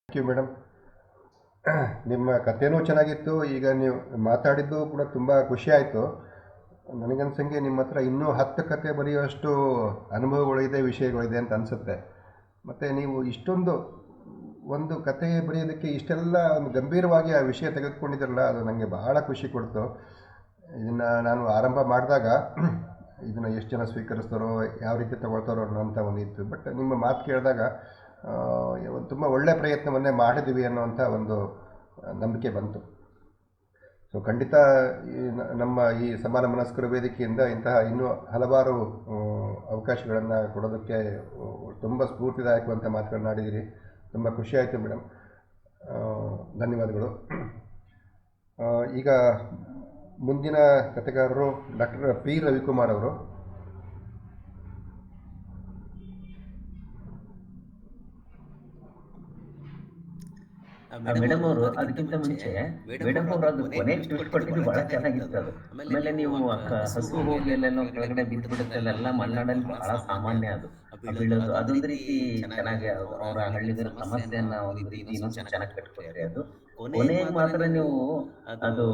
Thank you madam. ನಿಮ್ಮ ಕಥೆನೂ ಚೆನ್ನಾಗಿತ್ತು. ಈಗ ನೀವು ಮಾತಾಡಿದ್ದು ಕೂಡ ತುಂಬ ಖುಷಿ ಆಯಿತು. ನನಗನ್ಸಂಗೆ ನಿಮ್ಮ ಹತ್ರ ಇನ್ನೂ 10 ಕತೆ ಬರೆಯುವಷ್ಟು ಅನುಭವಗಳಿದೆ, ವಿಷಯಗಳಿದೆ ಅಂತ ಅನಿಸುತ್ತೆ. ಮತ್ತು ನೀವು ಇಷ್ಟೊಂದು ಒಂದು ಕತೆ ಬರೆಯೋದಕ್ಕೆ ಇಷ್ಟೆಲ್ಲ ಒಂದು ಗಂಭೀರವಾಗಿ ಆ ವಿಷಯ ತೆಗೆದುಕೊಂಡಿದ್ರಲ್ಲ, ಅದು ನನಗೆ ಬಹಳ ಖುಷಿ ಕೊಡ್ತು. ಇದನ್ನು ನಾನು ಆರಂಭ ಮಾಡಿದಾಗ ಇದನ್ನು ಎಷ್ಟು ಜನ ಸ್ವೀಕರಿಸ್ತಾರೋ, ಯಾವ ರೀತಿ ತಗೊಳ್ತಾರೋ ಅನ್ನೋಂಥ ಒಂದು ಇತ್ತು. ಬಟ್ ನಿಮ್ಮ ಮಾತು ಕೇಳಿದಾಗ ತುಂಬ ಒಳ್ಳೆಯ ಪ್ರಯತ್ನವನ್ನೇ ಮಾಡಿದ್ದೀವಿ ಅನ್ನೋವಂಥ ಒಂದು ನಂಬಿಕೆ ಬಂತು. ಸೊ ಖಂಡಿತ ನಮ್ಮ ಈ ಸಮಾನ ಮನಸ್ಕರ ವೇದಿಕೆಯಿಂದ ಇಂತಹ ಇನ್ನೂ ಹಲವಾರು ಅವಕಾಶಗಳನ್ನು ಕೊಡೋದಕ್ಕೆ ತುಂಬ ಸ್ಫೂರ್ತಿದಾಯಕವಂಥ ಮಾತುಗಳನ್ನ ಆಡಿದ್ದೀರಿ. ತುಂಬ ಖುಷಿಯಾಯಿತು ಮೇಡಮ್. ಧನ್ಯವಾದಗಳು. ಈಗ ಮುಂದಿನ ಕಥೆಗಾರರು ಡಾಕ್ಟರ್ ಪಿ ರವಿಕುಮಾರ್ ಅವರು. ಮೇಡಮ್ ಅವರು ಅದಕ್ಕಿಂತ ಮುಂಚೆ ಮೇಡಮ್ ಅವರು ಅದು ಕೊನೆ ಟ್ವಿಸ್ಟ್ ಕೊಟ್ಟಿದ್ದು ಬಹಳ ಚೆನ್ನಾಗಿತ್ತು. ಅದು ಆಮೇಲೆ ನೀವು ಹಸು ಹೋಗಿ ಎಲ್ಲೆಲ್ಲೋ ಕೆಳಗಡೆ ಬಿದ್ದು ಬಿಡುತ್ತೆ, ಅಲ್ಲೆಲ್ಲ ಮಲೆನಾಡಲ್ಲಿ ಬಹಳ ಸಾಮಾನ್ಯ ಅದು ಬೀಳೋದು. ಅದೊಂದು ರೀತಿ ಚೆನ್ನಾಗಿ ಅವರ ಹಳ್ಳಿಗರ ಸಮಸ್ಯೆಯನ್ನ ಒಂದು ರೀತಿ ಇನ್ನೊಂದು ಚೆನ್ನಾಗಿ ಕಟ್ಕೊಟ್ರಿ. ಅದು ಕೊನೆಗೆ ಮಾತ್ರ ನೀವು ಅದು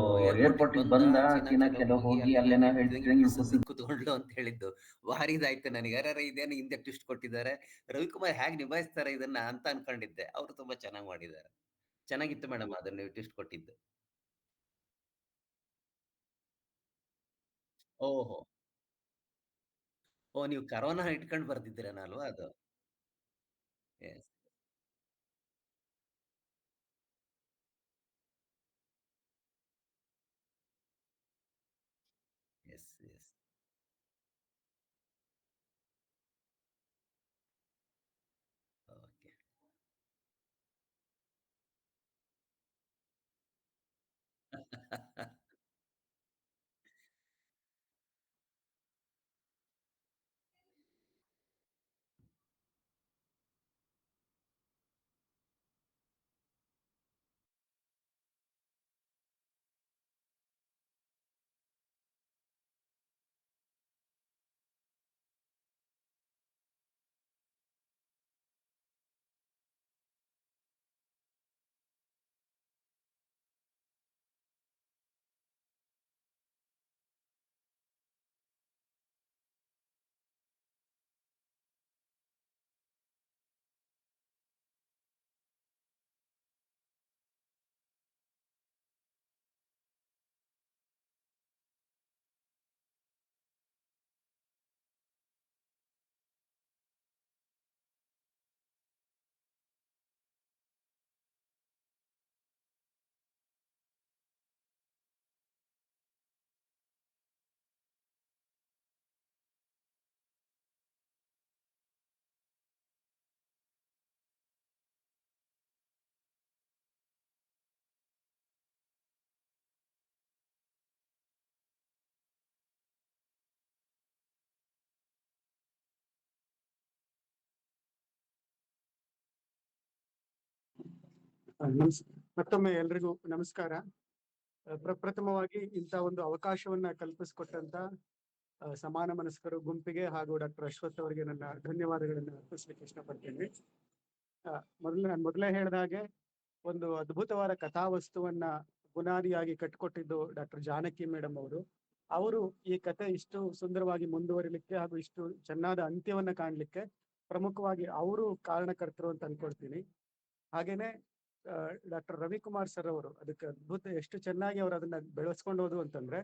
ಏರ್ಪೋರ್ಟ್ ಬಂದ ಚೀನಾಕ್ಕೆಲ್ಲ ಹೋಗಿ ಅಲ್ಲೇನೋ ಹೇಳ್ತಿದ್ರೆ ನೀವು ಕುತ್ಕೊಂಡ್ಲು ಅಂತ ಹೇಳಿದ್ದು ಭಾರಿ ಇದಾಯ್ತು ನನಗೆ. ಯಾರ ಇದೇನು ಹಿಂದೆ ಟ್ವಿಸ್ಟ್ ಕೊಟ್ಟಿದ್ದಾರೆ, ರವಿಕುಮಾರ್ ಹೇಗೆ ನಿಭಾಯಿಸ್ತಾರೆ ಇದನ್ನ ಅಂತ ಅನ್ಕೊಂಡಿದ್ದೆ. ಅವರು ತುಂಬಾ ಚೆನ್ನಾಗಿ ಮಾಡಿದ್ದಾರೆ. ಚೆನ್ನಾಗಿತ್ತು ಮೇಡಮ್ ಅದನ್ನ ನೀವು ಟ್ವಿಸ್ಟ್ ಕೊಟ್ಟಿದ್ದು. ಓಹೋ! ಓಹ್! ನೀವು ಕರೋನಾ ಇಟ್ಕೊಂಡು ಬರ್ದಿದ್ದೀರೇನೋ ಅಲ್ವಾ ಅದು? ಯೆಸ್. Yes, Yes. ಓಕೆ. ಮತ್ತೊಮ್ಮೆ ಎಲ್ರಿಗೂ ನಮಸ್ಕಾರ. ಪ್ರಪ್ರಥಮವಾಗಿ ಇಂಥ ಒಂದು ಅವಕಾಶವನ್ನ ಕಲ್ಪಿಸಿಕೊಟ್ಟಂತ ಸಮಾನ ಮನಸ್ಕರು ಗುಂಪಿಗೆ ಹಾಗೂ ಡಾಕ್ಟರ್ ಅಶ್ವಥ್ ಅವರಿಗೆ ನನ್ನ ಧನ್ಯವಾದಗಳನ್ನು ಅರ್ಪಿಸ್ಲಿಕ್ಕೆ ಇಷ್ಟಪಡ್ತೇನೆ. ನಾನು ಮೊದಲೇ ಹೇಳಿದ ಹಾಗೆ ಒಂದು ಅದ್ಭುತವಾದ ಕಥಾವಸ್ತುವನ್ನ ಬುನಾದಿಯಾಗಿ ಕಟ್ಟಿಕೊಟ್ಟಿದ್ದು ಡಾಕ್ಟರ್ ಜಾನಕಿ ಮೇಡಮ್ ಅವರು. ಅವರು ಈ ಕತೆ ಇಷ್ಟು ಸುಂದರವಾಗಿ ಮುಂದುವರಿಲಿಕ್ಕೆ ಹಾಗೂ ಇಷ್ಟು ಚೆನ್ನಾದ ಅಂತ್ಯವನ್ನ ಕಾಣ್ಲಿಕ್ಕೆ ಪ್ರಮುಖವಾಗಿ ಅವರು ಕಾರಣಕರ್ತರು ಅಂತ ಅನ್ಕೊಳ್ತೀನಿ. ಹಾಗೇನೆ ಡಾಕ್ಟರ್ ರವಿಕುಮಾರ್ ಸರ್ ಅವರು ಅದಕ್ಕೆ ಅದ್ಭುತ, ಎಷ್ಟು ಚೆನ್ನಾಗಿ ಅವರು ಅದನ್ನ ಬೆಳೆಸ್ಕೊಂಡು ಹೋದ್ರು ಅಂತಂದ್ರೆ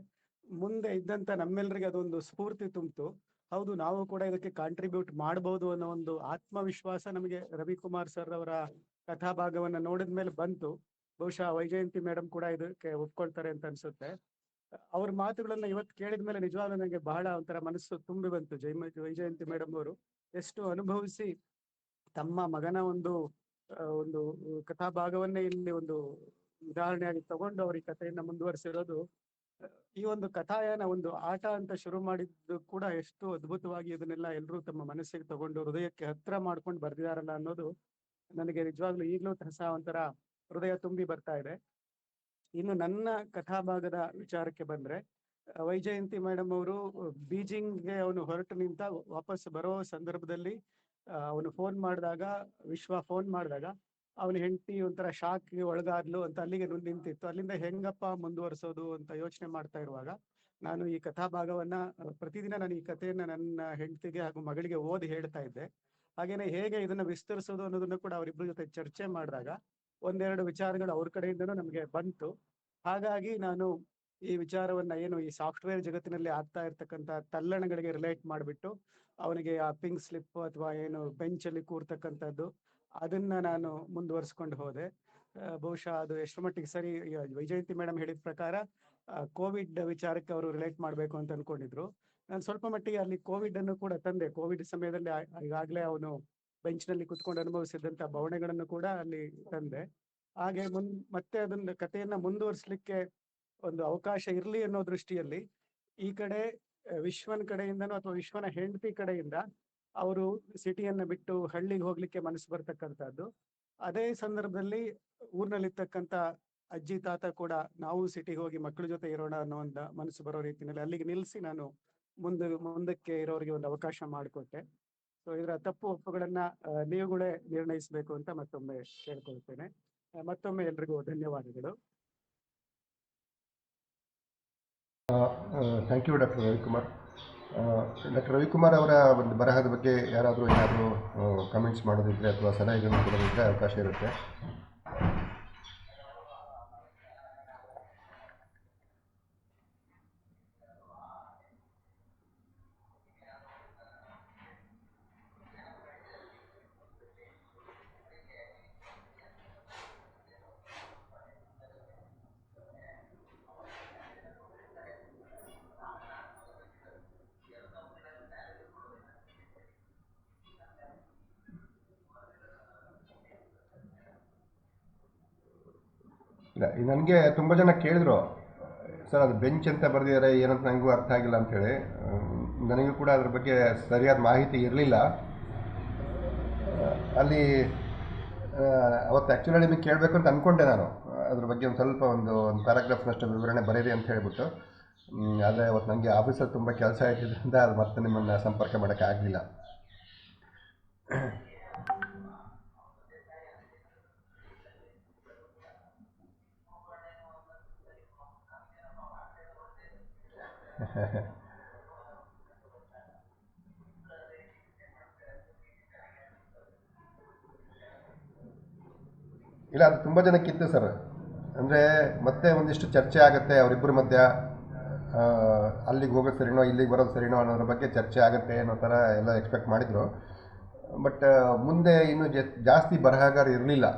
ಮುಂದೆ ಇದ್ದಂತ ನಮ್ಮೆಲ್ಲರಿಗೆ ಅದೊಂದು ಸ್ಫೂರ್ತಿ ತುಂಬಿತು. ಹೌದು, ನಾವು ಕೂಡ ಇದಕ್ಕೆ ಕಾಂಟ್ರಿಬ್ಯೂಟ್ ಮಾಡಬಹುದು ಅನ್ನೋ ಒಂದು ಆತ್ಮವಿಶ್ವಾಸ ನಮಗೆ ರವಿಕುಮಾರ್ ಸರ್ ಅವರ ಕಥಾಭಾಗವನ್ನ ನೋಡಿದ ಮೇಲೆ ಬಂತು. ಬಹುಶಃ ವೈಜಯಂತಿ ಮೇಡಮ್ ಕೂಡ ಇದಕ್ಕೆ ಒಪ್ಕೊಳ್ತಾರೆ ಅಂತ ಅನ್ಸುತ್ತೆ. ಅವ್ರ ಮಾತುಗಳನ್ನ ಇವತ್ತು ಕೇಳಿದ ಮೇಲೆ ನಿಜವಾಗ್ಲೂ ನನಗೆ ಬಹಳ ಒಂಥರ ಮನಸ್ಸು ತುಂಬಿ ಬಂತು. ವೈಜಯಂತಿ ಮೇಡಮ್ ಅವರು ಎಷ್ಟು ಅನುಭವಿಸಿ ತಮ್ಮ ಮಗನ ಒಂದು ಒಂದು ಕಥಾಭಾಗವನ್ನೇ ಇಲ್ಲಿ ಒಂದು ಉದಾಹರಣೆಯಾಗಿ ತಗೊಂಡು ಅವ್ರ ಈ ಕಥೆಯನ್ನ ಮುಂದುವರಿಸಿರೋದು. ಈ ಒಂದು ಕಥಾಯನ ಒಂದು ಆಟ ಅಂತ ಶುರು ಮಾಡಿದ್ದು ಕೂಡ ಎಷ್ಟು ಅದ್ಭುತವಾಗಿ ಇದನ್ನೆಲ್ಲ ಎಲ್ಲರೂ ತಮ್ಮ ಮನಸ್ಸಿಗೆ ತಗೊಂಡು ಹೃದಯಕ್ಕೆ ಹತ್ರ ಮಾಡ್ಕೊಂಡು ಬರ್ದಿದಾರಲ್ಲ ಅನ್ನೋದು ನನಗೆ ನಿಜವಾಗ್ಲೂ ಈಗಲೂ ಸಹ ಒಂಥರ ಹೃದಯ ತುಂಬಿ ಬರ್ತಾ ಇದೆ. ಇನ್ನು ನನ್ನ ಕಥಾಭಾಗದ ವಿಚಾರಕ್ಕೆ ಬಂದ್ರೆ, ವೈಜಯಂತಿ ಮೇಡಮ್ ಅವರು ಬೀಜಿಂಗ್ಗೆ ಅವನು ಹೊರಟು ನಿಂತ ವಾಪಸ್ ಬರೋ ಸಂದರ್ಭದಲ್ಲಿ ಅವನು ಫೋನ್ ಮಾಡಿದಾಗ, ವಿಶ್ವ ಫೋನ್ ಮಾಡಿದಾಗ ಅವನ ಹೆಂಡತಿ ಒಂಥರ ಶಾಕ್ಗೆ ಒಳಗಾದ್ಲು ಅಂತ ಅಲ್ಲಿಗೆ ನಿಂತಿತ್ತು. ಅಲ್ಲಿಂದ ಹೆಂಗಪ್ಪ ಮುಂದುವರಿಸೋದು ಅಂತ ಯೋಚನೆ ಮಾಡ್ತಾ ಇರುವಾಗ ನಾನು ಈ ಕಥಾಭಾಗವನ್ನ ಪ್ರತಿದಿನ ನಾನು ಈ ಕಥೆಯನ್ನ ನನ್ನ ಹೆಂಡತಿಗೆ ಹಾಗೂ ಮಗಳಿಗೆ ಓದಿ ಹೇಳ್ತಾ ಇದ್ದೆ. ಹಾಗೇನೆ ಹೇಗೆ ಇದನ್ನ ವಿಸ್ತರಿಸೋದು ಅನ್ನೋದನ್ನು ಕೂಡ ಅವರಿಬ್ಬರ ಜೊತೆ ಚರ್ಚೆ ಮಾಡಿದಾಗ ಒಂದೆರಡು ವಿಚಾರಗಳು ಅವ್ರ ಕಡೆಯಿಂದನೂ ನಮಗೆ ಬಂತು. ಹಾಗಾಗಿ ನಾನು ಈ ವಿಚಾರವನ್ನ ಏನು ಈ ಸಾಫ್ಟ್ವೇರ್ ಜಗತ್ತಿನಲ್ಲಿ ಆಗ್ತಾ ಇರ್ತಕ್ಕಂಥ ತಲ್ಲಣಗಳಿಗೆ ರಿಲೇಟ್ ಮಾಡಿಬಿಟ್ಟು ಅವನಿಗೆ ಆ ಪಿಂಕ್ ಸ್ಲಿಪ್ ಅಥವಾ ಏನು ಬೆಂಚಲ್ಲಿ ಕೂರ್ತಕ್ಕಂಥದ್ದು ಅದನ್ನ ನಾನು ಮುಂದುವರಿಸ್ಕೊಂಡು ಹೋದೆ. ಬಹುಶಃ ಅದು ಎಷ್ಟು ಮಟ್ಟಿಗೆ ಸರಿ, ವೈಜಯಂತಿ ಮೇಡಮ್ ಹೇಳಿದ ಪ್ರಕಾರ ಕೋವಿಡ್ ವಿಚಾರಕ್ಕೆ ಅವರು ರಿಲೇಟ್ ಮಾಡಬೇಕು ಅಂತ ಅನ್ಕೊಂಡಿದ್ರು. ನಾನು ಸ್ವಲ್ಪ ಮಟ್ಟಿಗೆ ಅಲ್ಲಿ ಕೋವಿಡ್ ಅನ್ನು ಕೂಡ ತಂದೆ. ಕೋವಿಡ್ ಸಮಯದಲ್ಲಿ ಈಗಾಗಲೇ ಅವನು ಬೆಂಚ್ನಲ್ಲಿ ಕುತ್ಕೊಂಡು ಅನುಭವಿಸಿದಂತ ಬವಣೆಗಳನ್ನು ಕೂಡ ಅಲ್ಲಿ ತಂದೆ. ಹಾಗೆ ಮತ್ತೆ ಅದನ್ನ ಕಥೆಯನ್ನ ಮುಂದುವರಿಸಲಿಕ್ಕೆ ಒಂದು ಅವಕಾಶ ಇರಲಿ ಅನ್ನೋ ದೃಷ್ಟಿಯಲ್ಲಿ ಈ ಕಡೆ ವಿಶ್ವನ ಕಡೆಯಿಂದನೂ ಅಥವಾ ವಿಶ್ವನ ಹೆಂಡತಿ ಕಡೆಯಿಂದ ಅವರು ಸಿಟಿಯನ್ನ ಬಿಟ್ಟು ಹಳ್ಳಿಗೆ ಹೋಗ್ಲಿಕ್ಕೆ ಮನಸ್ಸು ಬರ್ತಕ್ಕಂಥದ್ದು. ಅದೇ ಸಂದರ್ಭದಲ್ಲಿ ಊರಿನಲ್ಲಿರ್ತಕ್ಕಂಥ ಅಜ್ಜಿ ತಾತ ಕೂಡ ನಾವು ಸಿಟಿಗೆ ಹೋಗಿ ಮಕ್ಕಳ ಜೊತೆ ಇರೋಣ ಅನ್ನೋ ಒಂದು ಮನಸ್ಸು ಬರೋ ರೀತಿಯಲ್ಲಿ ಅಲ್ಲಿಗೆ ನಿಲ್ಲಿಸಿ ನಾನು ಮುಂದಕ್ಕೆ ಇರೋರಿಗೆ ಒಂದು ಅವಕಾಶ ಮಾಡಿಕೊಟ್ಟೆ. ಸೊ ಇದರ ತಪ್ಪು ಒಪ್ಪುಗಳನ್ನ ನೀವುಗಳೇ ನಿರ್ಣಯಿಸಬೇಕು ಅಂತ ಮತ್ತೊಮ್ಮೆ ಕೇಳ್ಕೊಳ್ತೇನೆ. ಮತ್ತೊಮ್ಮೆ ಎಲ್ರಿಗೂ ಧನ್ಯವಾದಗಳು. Thank you doctor Ravikumar. Doctor Ravikumar ಅವರ ಒಂದು ಬರಹದ ಬಗ್ಗೆ ಏನಾದರೂ ಕಮೆಂಟ್ಸ್ ಮಾಡೋದಿದ್ರೆ ಅಥವಾ ಸಲಹೆಗಳನ್ನು ಕೊಡೋದಿದ್ರೆ ಅವಕಾಶ ಇರುತ್ತೆ. ಇಲ್ಲ, ನನಗೆ ತುಂಬ ಜನ ಕೇಳಿದ್ರು, ಸರ್ ಅದು ಬೆಂಚ್ ಅಂತ ಬರೆದಿದ್ದಾರೆ ಏನಂತ ನನಗೂ ಅರ್ಥ ಆಗಿಲ್ಲ ಅಂಥೇಳಿ. ನನಗೂ ಕೂಡ ಅದ್ರ ಬಗ್ಗೆ ಸರಿಯಾದ ಮಾಹಿತಿ ಇರಲಿಲ್ಲ. ಅಲ್ಲಿ ಅವತ್ತು ಆ್ಯಕ್ಚುಲಿ ನಿಮಗೆ ಕೇಳಬೇಕು ಅಂತ ಅಂದ್ಕೊಂಡೆ ನಾನು. ಅದ್ರ ಬಗ್ಗೆ ಒಂದು ಪ್ಯಾರಾಗ್ರಾಫ್ನಷ್ಟು ವಿವರಣೆ ಬರೀರಿ ಅಂತ ಹೇಳಿಬಿಟ್ಟು. ಆದರೆ ಅವತ್ತು ನನಗೆ ಆಫೀಸಲ್ಲಿ ತುಂಬ ಕೆಲಸ ಇಟ್ಟಿದ್ದರಿಂದ ಅದು ಮತ್ತೆ ನಿಮ್ಮನ್ನು ಸಂಪರ್ಕ ಮಾಡೋಕ್ಕಾಗಲಿಲ್ಲ. ಇಲ್ಲ, ಅದು ತುಂಬ ಜನಕ್ಕಿತ್ತು ಸರ್. ಅಂದರೆ ಮತ್ತೆ ಒಂದಿಷ್ಟು ಚರ್ಚೆ ಆಗುತ್ತೆ ಅವರಿಬ್ಬರ ಮಧ್ಯ. ಅಲ್ಲಿಗೆ ಹೋಗೋದು ಸರಿನೋ ಇಲ್ಲಿಗೆ ಬರೋದು ಸರಿನೋ ಅನ್ನೋದ್ರ ಬಗ್ಗೆ ಚರ್ಚೆ ಆಗುತ್ತೆ ಅನ್ನೋ ಥರ ಎಲ್ಲ ಎಕ್ಸ್ಪೆಕ್ಟ್ ಮಾಡಿದರು. ಬಟ್ ಮುಂದೆ ಇನ್ನೂ ಜಾಸ್ತಿ ಬರಹಗಾರ ಇರಲಿಲ್ಲ.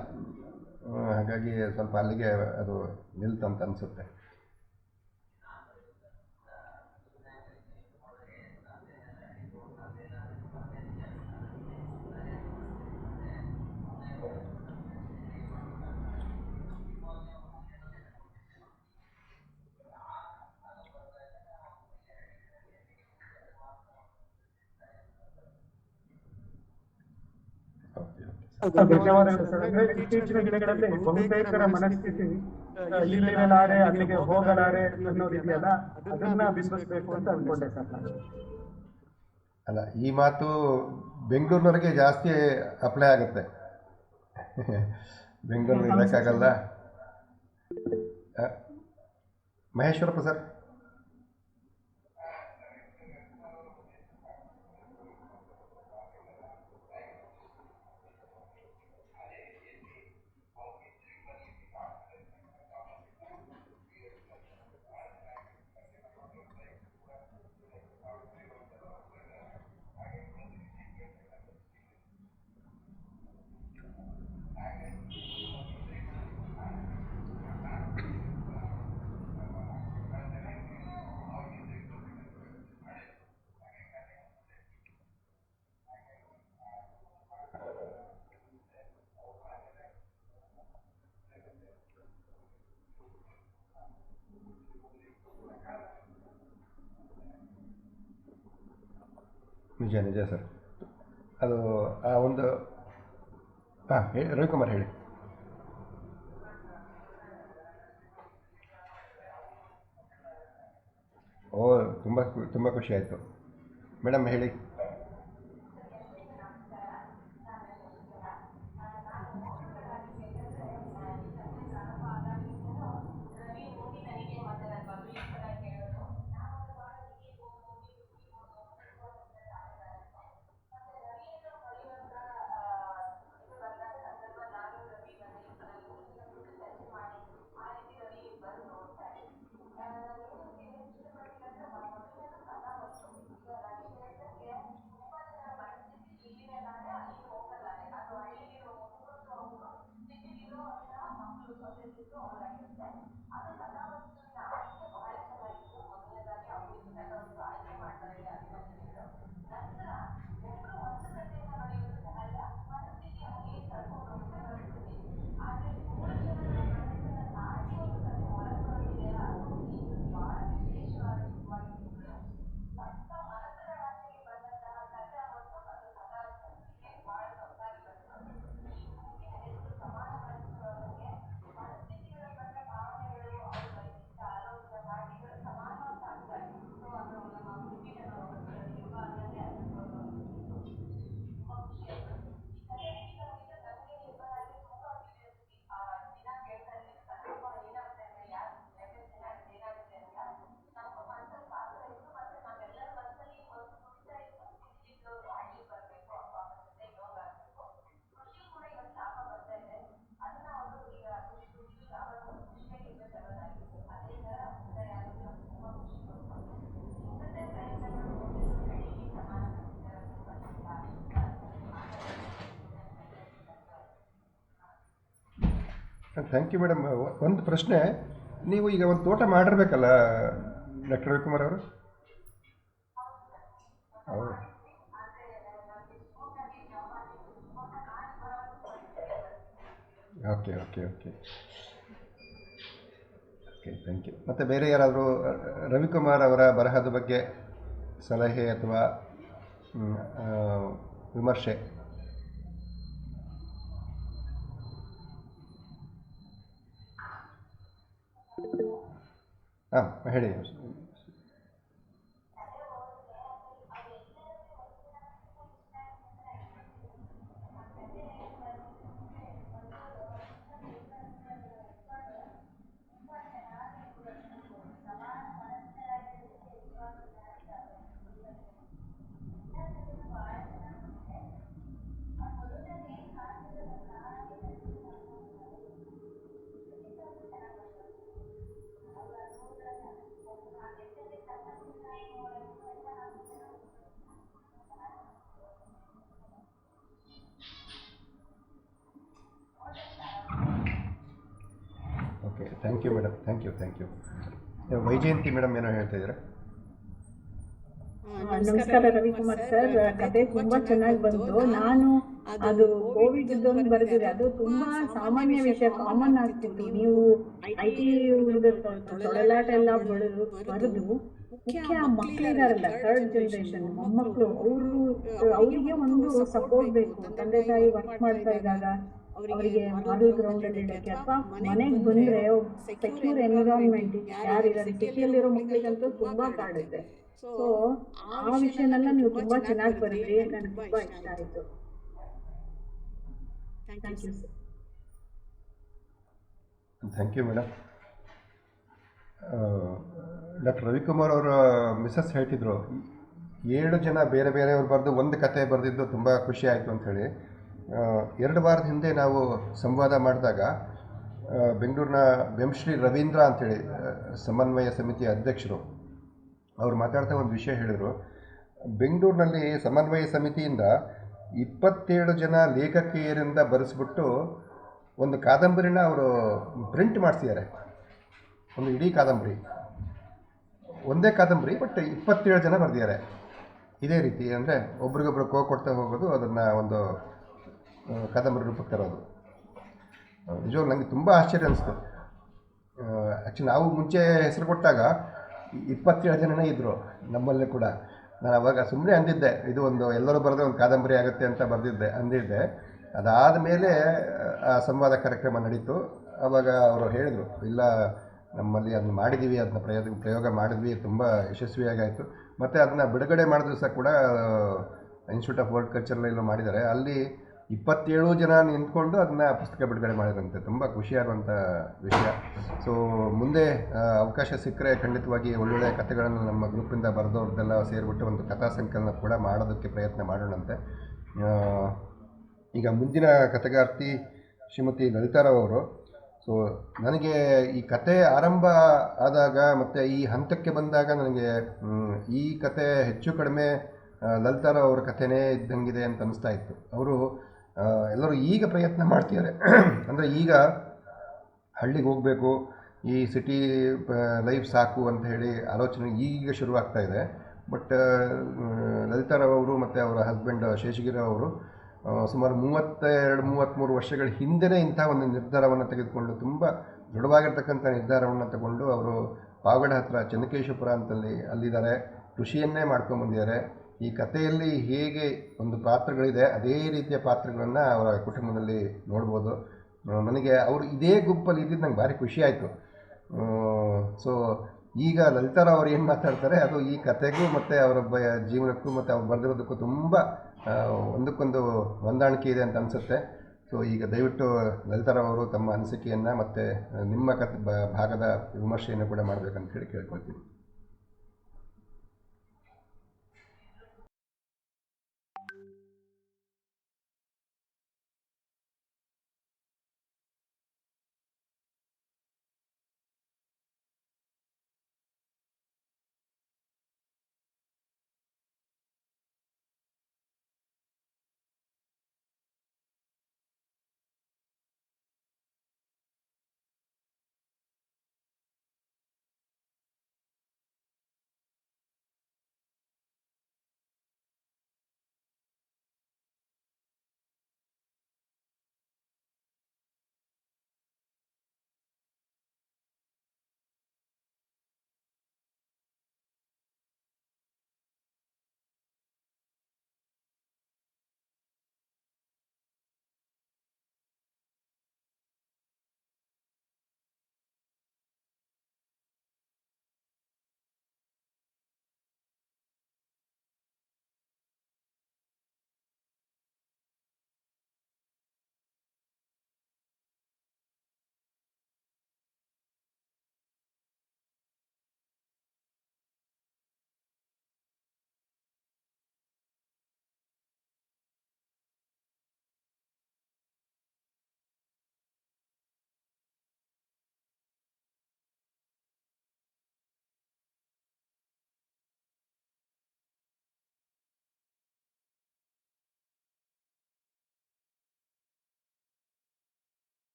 ಹಾಗಾಗಿ ಸ್ವಲ್ಪ ಅಲ್ಲಿಗೆ ಅದು ನಿಲ್ತಂತ ಅನಿಸುತ್ತೆ. ಧನ್ಯವಾದಗಳು ಸರ್. ಅಂದ್ರೆ ಇತ್ತೀಚಿನ ದಿನಗಳಲ್ಲಿ ಬಹುತೇಕರ ಮನಸ್ಥಿತಿ ಇಲ್ಲಿರಲಾರೆ ಅಲ್ಲಿಗೆ ಹೋಗಲಾರೆ ಅನ್ನೋದಿದೆಯಲ್ಲ, ಅದನ್ನ ಬಿಂಬಿಸ್ಬೇಕು ಅಂತ ಅನ್ಕೊಂಡೆ ಸರ್ ನಾನು. ಅಲ್ಲ, ಈ ಮಾತು ಬೆಂಗಳೂರಿನವರಿಗೆ ಜಾಸ್ತಿ ಅಪ್ಲೈ ಆಗುತ್ತೆ. ಬೆಂಗಳೂರಿಗೆ ಇರೋಕ್ಕಾಗಲ್ಲ. ಮಹೇಶ್ವರಪ್ಪ ಸರ್. ನಿಜ ಸರ್. ಅದು ಆ ಒಂದು ರವಿಕುಮಾರ್ ಹೇಳಿ. ಓ, ತುಂಬ ಖುಷಿ ಆಯಿತು ಮೇಡಮ್, ಹೇಳಿ. Thank you madam. ಒಂದು ಪ್ರಶ್ನೆ, ನೀವು ಈಗ ಒಂದು ತೋಟ ಮಾಡಿರ್ಬೇಕಲ್ಲ ಡಾಕ್ಟರ್ ರವಿಕುಮಾರ್ ಅವರು? ಹೌದು. Okay okay okay okay, thank you. ಮತ್ತು ಬೇರೆ ಯಾರಾದರೂ ರವಿಕುಮಾರ್ ಅವರ ಬರಹದ ಬಗ್ಗೆ ಸಲಹೆ ಅಥವಾ ವಿಮರ್ಶೆ? ಹಾಂ, ಹೇಳಿ. Okay, thank you madam, thank you, thank you. Vyjayanthi madam ಏನೋ ಹೇಳ್ತಾ ಇದ್ದೀರಾ? ನಮಸ್ಕಾರ ರವಿಕುಮಾರ್ ಸರ್, ಕತೆ ತುಂಬಾ ಚೆನ್ನಾಗಿ ಬಂತು. ನಾನು ಅದು ಕೋವಿಡ್ ಇದ್ದೊಂದು ಬರೆದಿದೆ, ಅದು ತುಂಬಾ ಸಾಮಾನ್ಯ ವಿಷಯ, ಕಾಮನ್ ಆಗ್ತಿತ್ತು. ನೀವು IT ತೊಳಲಾಟ ಎಲ್ಲ ಬರೆದು ಮುಖ್ಯ ಮಕ್ಕಳಿದಾರಲ್ಲ, 3rd ಜನರೇಷನ್ ಮೊಮ್ಮಕ್ಕಳು, ಅವರಿಗೆ ಒಂದು ಸಪೋರ್ಟ್ ಬೇಕು. ತಂದೆ ತಾಯಿ ವರ್ಕ್ ಮಾಡ್ತಾ ಇದ್ದಾಗ ಅವರಿಗೆ ಮಾಡೆಲ್ ಗ್ರೌಂಡ್ ಅಲ್ಲಿ ಇಡಕ್ಕೆ, ಅಥವಾ ಮನೆಗೆ ಬಂದ್ರೆ ಸೆಕ್ಯೂರ್ ಎನ್ವಿರಾನ್ಮೆಂಟ್ ಯಾರಿದ್ದಾರೆ, ಸಿಟಿಯಲ್ಲಿರೋ ಮಕ್ಕಳಿಗಂತೂ ತುಂಬಾ ಕಾಡುತ್ತೆ. ಸೊ ಆ ವಿಷಯನೆಲ್ಲ ನೀವು ತುಂಬಾ ಚೆನ್ನಾಗಿ ಬರೀರಿ, ನನಗೆ ತುಂಬಾ ಇಷ್ಟ ಆಯಿತು. Thank you sir. Thank you madam. Doctor Ravikumar ಅವರ ಮಿಸಸ್ ಹೇಳ್ತಿದ್ರು, 7 ಜನ ಬೇರೆ ಬೇರೆಯವ್ರು ಬರೆದು ಒಂದು ಕತೆ ಬರೆದಿದ್ದು ತುಂಬ ಖುಷಿ ಆಯಿತು ಅಂಥೇಳಿ. 2 ವಾರದ ಹಿಂದೆ ನಾವು ಸಂವಾದ ಮಾಡಿದಾಗ ಬೆಂಗಳೂರಿನ ವೆಂಶ್ರೀ ರವೀಂದ್ರ ಅಂಥೇಳಿ ಸಮನ್ವಯ ಸಮಿತಿಯ ಅಧ್ಯಕ್ಷರು, ಅವರು ಮಾತಾಡ್ತಾ ಒಂದು ವಿಷಯ ಹೇಳಿದರು. ಬೆಂಗಳೂರಿನಲ್ಲಿ ಸಮನ್ವಯ ಸಮಿತಿಯಿಂದ 27 ಜನ ಲೇಖಕಿಯರಿಂದ ಬರೆಸ್ಬಿಟ್ಟು ಒಂದು ಕಾದಂಬರಿನ ಅವರು ಪ್ರಿಂಟ್ ಮಾಡಿಸಿದ್ದಾರೆ. ಒಂದು ಇಡೀ ಕಾದಂಬರಿ, ಒಂದೇ ಕಾದಂಬರಿ, ಬಟ್ 27 ಜನ ಬರೆದಿದ್ದಾರೆ. ಇದೇ ರೀತಿ ಅಂದರೆ ಒಬ್ರಿಗೊಬ್ರು ಕೊಡ್ತಾ ಹೋಗೋದು, ಅದನ್ನು ಒಂದು ಕಾದಂಬರಿ ರೂಪಕ್ಕೆ ತರೋದು. ನಿಜವಾಗ್ಲೂ ನನಗೆ ತುಂಬ ಆಶ್ಚರ್ಯ ಅನಿಸ್ತು. ಆ್ಯಕ್ಚುಲಿ ನಾವು ಮುಂಚೆ ಹೆಸರು ಕೊಟ್ಟಾಗ 27 ಜನನೇ ಇದ್ದರು ನಮ್ಮಲ್ಲೇ ಕೂಡ. ನಾನು ಅವಾಗ ಸುಮ್ಮನೆ ಅಂದಿದ್ದೆ, ಇದು ಒಂದು ಎಲ್ಲರೂ ಬರೆದ್ರೆ ಒಂದು ಕಾದಂಬರಿ ಆಗುತ್ತೆ ಅಂತ ಅಂದಿದ್ದೆ. ಅದಾದ ಮೇಲೆ ಆ ಸಂವಾದ ಕಾರ್ಯಕ್ರಮ ನಡೀತು. ಆವಾಗ ಅವರು ಹೇಳಿದರು, ಇಲ್ಲ ನಮ್ಮಲ್ಲಿ ಅದನ್ನ ಮಾಡಿದ್ದೀವಿ, ಅದನ್ನ ಪ್ರಯೋಗ ಮಾಡಿದ್ವಿ, ತುಂಬ ಯಶಸ್ವಿಯಾಗಾಯಿತು. ಮತ್ತು ಅದನ್ನು ಬಿಡುಗಡೆ ಮಾಡಿದ ದಿವಸ ಕೂಡ ಇನ್ಸ್ಟಿಟ್ಯೂಟ್ ಆಫ್ ವರ್ಲ್ಡ್ ಕಲ್ಚರಲ್ಲೂ ಮಾಡಿದ್ದಾರೆ. ಅಲ್ಲಿ 27 ಜನ ನಿಂತ್ಕೊಂಡು ಅದನ್ನು ಪುಸ್ತಕ ಬಿಡುಗಡೆ ಮಾಡಿದಂತೆ. ತುಂಬ ಖುಷಿಯಾಗುವಂಥ ವಿಷಯ. ಸೊ ಮುಂದೆ ಅವಕಾಶ ಸಿಕ್ಕರೆ ಖಂಡಿತವಾಗಿ ಒಳ್ಳೊಳ್ಳೆಯ ಕಥೆಗಳನ್ನು ನಮ್ಮ ಗ್ರೂಪಿಂದ ಬರೆದವ್ರದ್ದೆಲ್ಲ ಸೇರಿಬಿಟ್ಟು ಒಂದು ಕಥಾ ಸಂಕಲನ ಕೂಡ ಮಾಡೋದಕ್ಕೆ ಪ್ರಯತ್ನ ಮಾಡೋಣಂತೆ. ಈಗ ಮುಂದಿನ ಕಥೆಗಾರ್ತಿ ಶ್ರೀಮತಿ ಲಲಿತಾರಾವ್ ಅವರು. ಸೊ ನನಗೆ ಈ ಕತೆ ಆರಂಭ ಆದಾಗ ಮತ್ತು ಈ ಹಂತಕ್ಕೆ ಬಂದಾಗ ನನಗೆ ಈ ಕತೆ ಹೆಚ್ಚು ಕಡಿಮೆ ಲಲಿತಾರಾವ್ ಅವರ ಕಥೆನೇ ಇದ್ದಂಗಿದೆ ಅಂತ ಅನಿಸ್ತಾ ಇತ್ತು. ಅವರು ಎಲ್ಲರೂ ಈಗ ಪ್ರಯತ್ನ ಮಾಡ್ತಿದ್ದಾರೆ. ಅಂದರೆ ಈಗ ಹಳ್ಳಿಗೆ ಹೋಗಬೇಕು, ಈ ಸಿಟಿ ಲೈಫ್ ಸಾಕು ಅಂತ ಹೇಳಿ ಆಲೋಚನೆ ಈಗ ಶುರುವಾಗ್ತಾ ಇದೆ. ಬಟ್ ಲಲಿತಾರಾವ್ ಅವರು ಮತ್ತು ಅವರ ಹಸ್ಬೆಂಡ್ ಶೇಷಗಿರಿರಾವ್ ಅವರು ಸುಮಾರು 32-33 ವರ್ಷಗಳ ಹಿಂದೆಯೇ ಇಂಥ ಒಂದು ನಿರ್ಧಾರವನ್ನು ತೆಗೆದುಕೊಂಡು, ತುಂಬ ದೃಢವಾಗಿರ್ತಕ್ಕಂಥ ನಿರ್ಧಾರವನ್ನು ತಗೊಂಡು ಅವರು ಪಾವಗಡ ಹತ್ರ ಚೆನ್ನಕೇಶಪುರ ಅಂತಲ್ಲಿ ಅಲ್ಲಿದ್ದಾರೆ, ಕೃಷಿಯನ್ನೇ ಮಾಡ್ಕೊಂಬಂದಿದ್ದಾರೆ. ಈ ಕಥೆಯಲ್ಲಿ ಹೇಗೆ ಒಂದು ಪಾತ್ರಗಳಿದೆ ಅದೇ ರೀತಿಯ ಪಾತ್ರಗಳನ್ನು ಅವರ ಕುಟುಂಬದಲ್ಲಿ ನೋಡ್ಬೋದು. ನನಗೆ ಅವರು ಇದೇ ಗುಂಪಲ್ಲಿ ಇದ್ದಿದ್ದು ನಂಗೆ ಭಾರಿ ಖುಷಿ ಆಯಿತು. ಸೊ ಈಗ ಲಲಿತಾರಾವ್ ಅವ್ರು ಏನು ಮಾತಾಡ್ತಾರೆ ಅದು ಈ ಕಥೆಗೂ ಮತ್ತು ಅವರ ಜೀವನಕ್ಕೂ ಮತ್ತು ಅವ್ರು ಬರೆದಿರೋದಕ್ಕೂ ತುಂಬ ಒಂದಕ್ಕೊಂದು ಹೊಂದಾಣಿಕೆ ಇದೆ ಅಂತ ಅನಿಸುತ್ತೆ. ಸೊ ಈಗ ದಯವಿಟ್ಟು ಲಲಿತಾರಾವ್ ಅವರು ತಮ್ಮ ಅನಿಸಿಕೆಯನ್ನು ಮತ್ತು ನಿಮ್ಮ ಭಾಗದ ವಿಮರ್ಶೆಯನ್ನು ಕೂಡ ಮಾಡಬೇಕಂತ ಹೇಳಿ ಕೇಳ್ಕೊಳ್ತೀನಿ.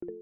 ನಿಜ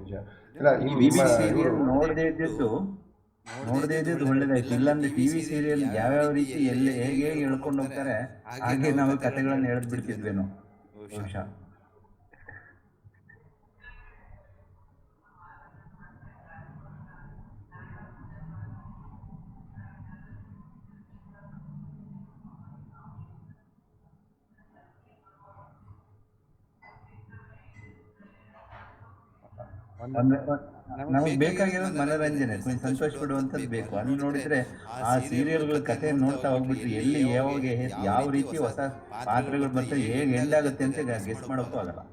ನಿಜ. ಇಲ್ಲ ಟಿವಿ ನಿಮ್ಮ ಇವರು ಸೀರಿಯಲ್ ನೋಡದೇ ಇದ್ದಿದ್ದು ಒಳ್ಳೇದಾಯ್ತು. ಇಲ್ಲಾಂದ್ರೆ ಟಿವಿ ಸೀರಿಯಲ್ ಯಾವ್ಯಾವ ರೀತಿ ಎಲ್ಲಿ ಹೇಗೆ ಹೇಗೆ ಹೇಳ್ಕೊಂಡು ಹೋಗ್ತಾರೆ ಹಾಗೆ ನಾವು ಕಥೆಗಳನ್ನ ಹೇಳ್ದ್ ಬಿಡ್ತಿದ್ವೇನೋ ಬಹುಶಃ. ನಮಗೆ ಬೇಕಾಗಿರೋದು ಮನೋರಂಜನೆ, ಕೊಂಚ ಸಂತೋಷ ಪಡುವಂಥದ್ದು ಬೇಕು. ಅಲ್ಲಿ ನೋಡಿದ್ರೆ ಆ ಸೀರಿಯಲ್ಗಳ ಕಥೆ ನೋಡ್ತಾ ಹೋಗ್ಬಿಟ್ರೆ ಎಲ್ಲಿ ಯಾವಾಗ ಯಾವ ರೀತಿ ಹೊಸ ಪಾತ್ರಗಳು ಬರ್ತವೆ, ಹೇಗೆ ಎಂಡ್ ಆಗುತ್ತೆ ಅಂತ ಗೆಸ್ ಮಾಡೋಕ್ಕೂ ಆಗಲ್ಲ.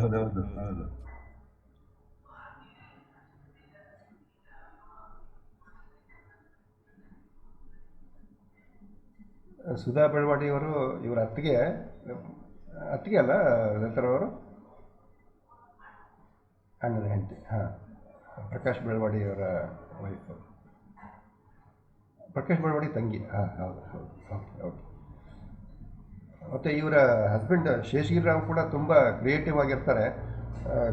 ಹೌದೌದು ಹೌದು. ಸುಧಾ ಬೆಳವಾಡಿಯವರು ಇವರ ಅತ್ತಿಗೆ, ಅತ್ತಿಗೆ ಅಲ್ಲ ಅವರು ಅಣ್ಣನ ಹೆಂಡತಿ. ಹಾಂ, ಪ್ರಕಾಶ್ ಬೆಳವಾಡಿಯವರ ವೈಫು, ಪ್ರಕಾಶ್ ಬೆಳವಾಡಿ ತಂಗಿ. ಹಾಂ ಹೌದು ಹೌದು. Okay okay. ಮತ್ತು ಇವರ ಹಸ್ಬೆಂಡ್ ಶೇಷಗಿರಿರಾವ್ ಕೂಡ ತುಂಬ ಕ್ರಿಯೇಟಿವ್ ಆಗಿರ್ತಾರೆ.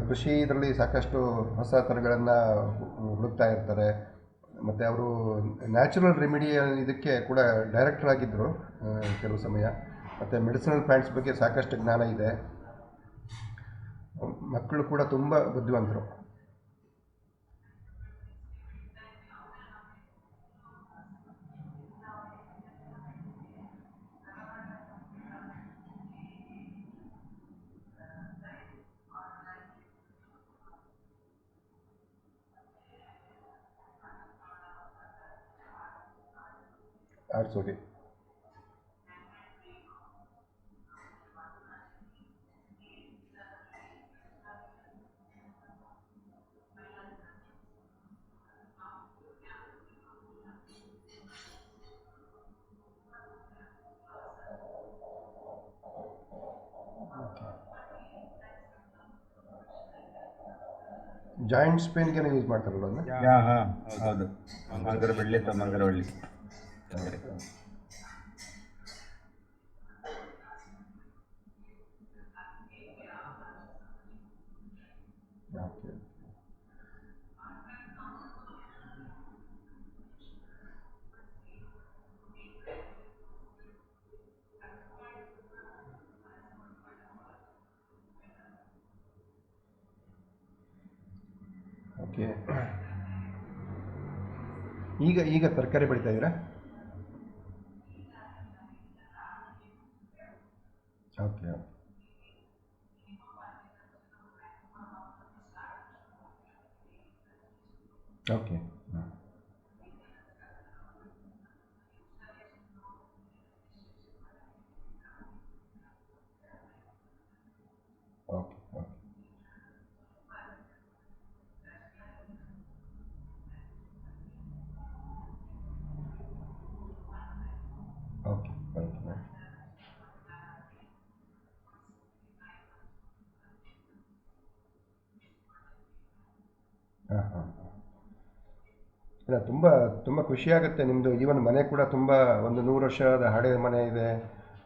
ಕೃಷಿ ಇದರಲ್ಲಿ ಸಾಕಷ್ಟು ಹೊಸ ಥರಗಳನ್ನು ಹುಡುಕ್ತಾ ಇರ್ತಾರೆ. ಮತ್ತು ಅವರು ನ್ಯಾಚುರಲ್ ರೆಮಿಡಿ ಇದಕ್ಕೆ ಕೂಡ ಡೈರೆಕ್ಟರ್ ಆಗಿದ್ದರು ಕೆಲವು ಸಮಯ. ಮತ್ತು ಮೆಡಿಸಿನಲ್ ಪ್ಲಾಂಟ್ಸ್ ಬಗ್ಗೆ ಸಾಕಷ್ಟು ಜ್ಞಾನ ಇದೆ. ಮಕ್ಕಳು ಕೂಡ ತುಂಬ ಬುದ್ಧಿವಂತರು. ಆಡ್ಸೋಗೆ ಜಾಯಿಂಟ್ಸ್ ಪೇನ್ಗೆ ಯೂಸ್ ಮಾಡ್ತಾರಲ್ಲ ಅದನ್ನ. ಹಾ ಹೌದು, ಮಂಗರಬಳ್ಳಿ ಅಥವಾ ಮಂಗರವಳ್ಳಿ. ಓಕೆ. ಓಕೆ, ಈಗ ತರಕಾರಿ ಬೆಳೀತಾ ಇದ್ದೀರಾ? Okay. Okay. Okay. Okay. Okay. Okay. ಹಾಂ ಹಾಂ. ಇಲ್ಲ, ತುಂಬ ಖುಷಿಯಾಗುತ್ತೆ. ನಿಮ್ಮದು ಈವನ್ ಮನೆ ಕೂಡ ತುಂಬ ಒಂದು 100 ವರ್ಷದ ಹಳೆಯ ಮನೆ ಇದೆ,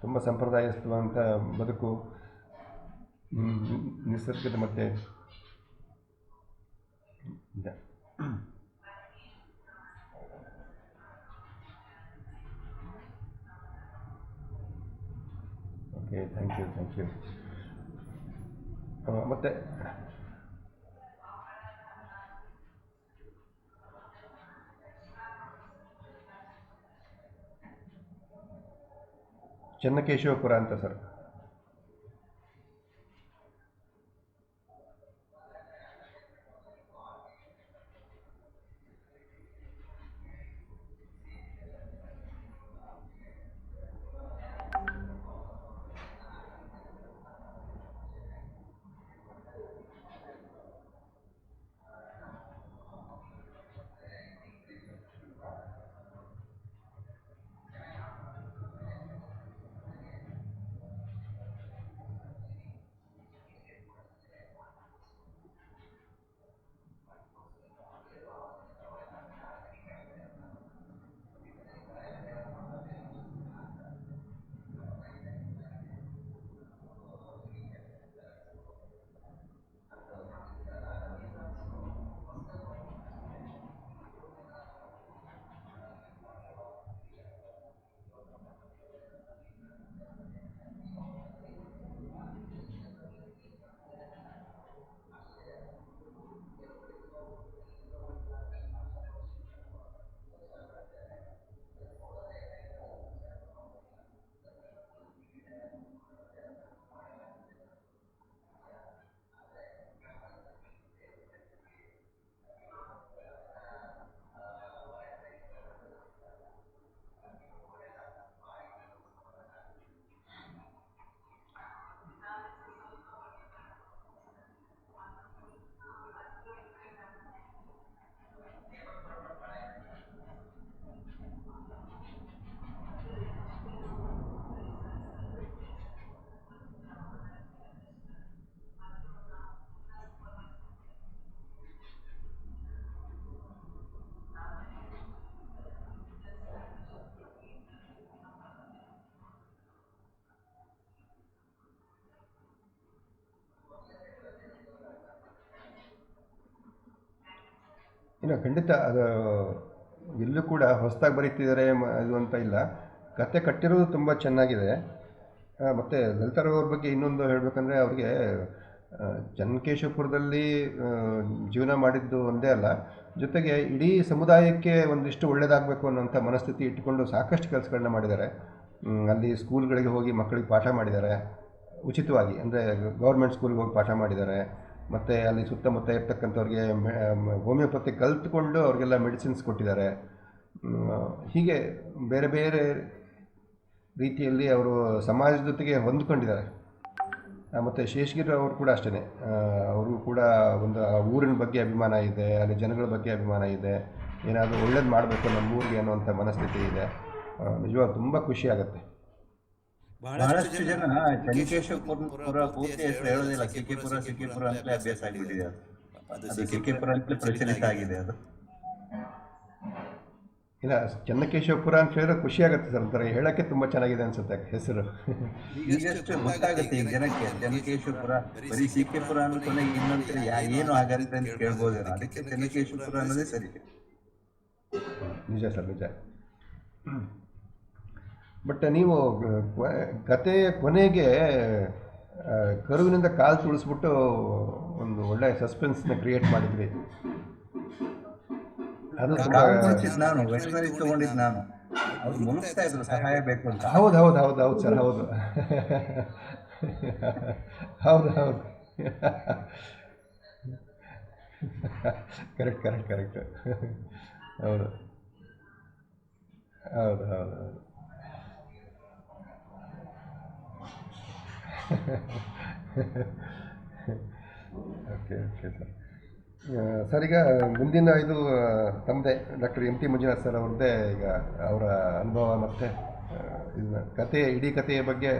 ತುಂಬ ಸಂಪ್ರದಾಯಸ್ಥವಂತ ಬದುಕು, ನಿಸರ್ಗದ ಮತ್ತೆ ಇದೆ. Okay, thank you. ಮತ್ತು ಚೆನ್ನಕೇಶವಪುರ ಅಂತ ಸರ್. ಇನ್ನು ಖಂಡಿತ ಅದು ಎಲ್ಲೂ ಕೂಡ ಹೊಸದಾಗಿ ಬರೀತಿದ್ದಾರೆ ಇದು ಅಂತ ಇಲ್ಲ, ಕತೆ ಕಟ್ಟಿರೋದು ತುಂಬ ಚೆನ್ನಾಗಿದೆ. ಮತ್ತು ಲಲಿತಾರವ್ರ ಬಗ್ಗೆ ಇನ್ನೊಂದು ಹೇಳಬೇಕಂದ್ರೆ, ಅವ್ರಿಗೆ ಚೆನ್ನಕೇಶವಪುರದಲ್ಲಿ ಜೀವನ ಮಾಡಿದ್ದು ಒಂದೇ ಅಲ್ಲ, ಜೊತೆಗೆ ಇಡೀ ಸಮುದಾಯಕ್ಕೆ ಒಂದಿಷ್ಟು ಒಳ್ಳೆಯದಾಗಬೇಕು ಅನ್ನೋಂಥ ಮನಸ್ಥಿತಿ ಇಟ್ಟುಕೊಂಡು ಸಾಕಷ್ಟು ಕೆಲಸಗಳನ್ನ ಮಾಡಿದ್ದಾರೆ. ಅಲ್ಲಿ ಸ್ಕೂಲ್ಗಳಿಗೆ ಹೋಗಿ ಮಕ್ಕಳಿಗೆ ಪಾಠ ಮಾಡಿದ್ದಾರೆ ಉಚಿತವಾಗಿ, ಅಂದರೆ ಗೌರ್ಮೆಂಟ್ ಸ್ಕೂಲ್ಗೆ ಹೋಗಿ ಪಾಠ ಮಾಡಿದ್ದಾರೆ. ಮತ್ತು ಅಲ್ಲಿ ಸುತ್ತಮುತ್ತ ಇರ್ತಕ್ಕಂಥವ್ರಿಗೆ ಹೋಮಿಯೋಪತಿ ಕಲ್ತ್ಕೊಂಡು ಅವ್ರಿಗೆಲ್ಲ ಮೆಡಿಸಿನ್ಸ್ ಕೊಟ್ಟಿದ್ದಾರೆ. ಹೀಗೆ ಬೇರೆ ಬೇರೆ ರೀತಿಯಲ್ಲಿ ಅವರು ಸಮಾಜದ ಜೊತೆಗೆ ಹೊಂದ್ಕೊಂಡಿದ್ದಾರೆ. ಮತ್ತು ಶೇಷಗಿರಿ ಅವರು ಕೂಡ ಅಷ್ಟೇ, ಅವರು ಕೂಡ ಒಂದು ಆ ಊರಿನ ಬಗ್ಗೆ ಅಭಿಮಾನ ಇದೆ, ಅಲ್ಲಿ ಜನಗಳ ಬಗ್ಗೆ ಅಭಿಮಾನ ಇದೆ, ಏನಾದರೂ ಒಳ್ಳೇದು ಮಾಡಬೇಕು ನಮ್ಮ ಊರಿಗೆ ಅನ್ನುವಂಥ ಮನಸ್ಥಿತಿ ಇದೆ. ನಿಜವಾಗಿ ತುಂಬ ಖುಷಿ ಆಗುತ್ತೆ. ಬಹಳಷ್ಟು ಜನ ಚೆನ್ನಕೇಶವಪುರ ಪೂರ್ತಿ ಹೆಸರು ಹೇಳೋದಿಲ್ಲ, ಸಿಕ್ಕಿಪುರ ಅಂತಲೇ ಅಭ್ಯಾಸ ಆಗಿಬಿಟ್ಟಿದೆ. ಅದು ಕೆ.ಕೆ.ಪುರ ಅಂತಲೇ ಪ್ರಚಲಿತ ಆಗಿದೆ ಅದು. ಇಲ್ಲ, ಚೆನ್ನಕೇಶವಪುರ ಅಂತ ಹೇಳಿದ್ರೆ ಖುಷಿ ಆಗುತ್ತೆ ಸರ್, ಒಂಥರ ಹೇಳೋಕ್ಕೆ ತುಂಬ ಚೆನ್ನಾಗಿದೆ ಅನಿಸುತ್ತೆ ಹೆಸರು. ಈಗಷ್ಟು ಗೊತ್ತಾಗುತ್ತೆ ಈಗ ಜನಕ್ಕೆ ಚೆನ್ನಕೇಶವಪುರ, ಬರೀ ಸಿ.ಕೆ.ಪುರ ಅಂದ್ರೆ ಕೊನೆಗೆ ಇನ್ನೊಂದ್ಸರಿ ಏನು ಆಗತ್ತೆ ಅಂತ ಕೇಳ್ಬೋದೇನೋ, ಅದಕ್ಕೆ ಚೆನ್ನಕೇಶವಪುರ ಅನ್ನೋದೇ ಸರಿ. ನಿಜ ಸರ್, ನಿಜ. ಬಟ್ ನೀವು ಕತೆಯ ಕೊನೆಗೆ ಕರುವಿನಿಂದ ಕಾಲು ತುಳಿಸ್ಬಿಟ್ಟು ಒಂದು ಒಳ್ಳೆ ಸಸ್ಪೆನ್ಸ್ನ ಕ್ರಿಯೇಟ್ ಮಾಡಿದ್ರಿ. ಅದು ಕಾಲ್ ಮುಚ್ಚಿದ್ ನಾನು, ವೆಟರ್ನರಿ ತಗೊಂಡಿದ್ದು ನಾನು, ಅವ್ರು ಮುಳುಗ್ತಾ ಇದ್ರು ಸಹಾಯ ಬೇಕು ಅಂತ. ಹೌದು ಹೌದು ಹೌದು ಹೌದು ಸರ್, ಹೌದು ಹೌದು ಹೌದು ಕರೆಕ್ಟ್ ಕರೆಕ್ಟ್ ಕರೆಕ್ಟ್ ಹೌದು ಹೌದು ಹೌದು ಹೌದು ಓಕೆ ಓಕೆ ಸರ್. ಸರ್, ಈಗ ಮುಂದಿನ ಇದು ತಮ್ಮದೇ doctor M T Manjunath sir ಅವ್ರದ್ದೇ ಈಗ ಅವರ ಅನುಭವ ಮತ್ತು ಇದನ್ನ ಕತೆ, ಇಡೀ ಕಥೆಯ ಬಗ್ಗೆ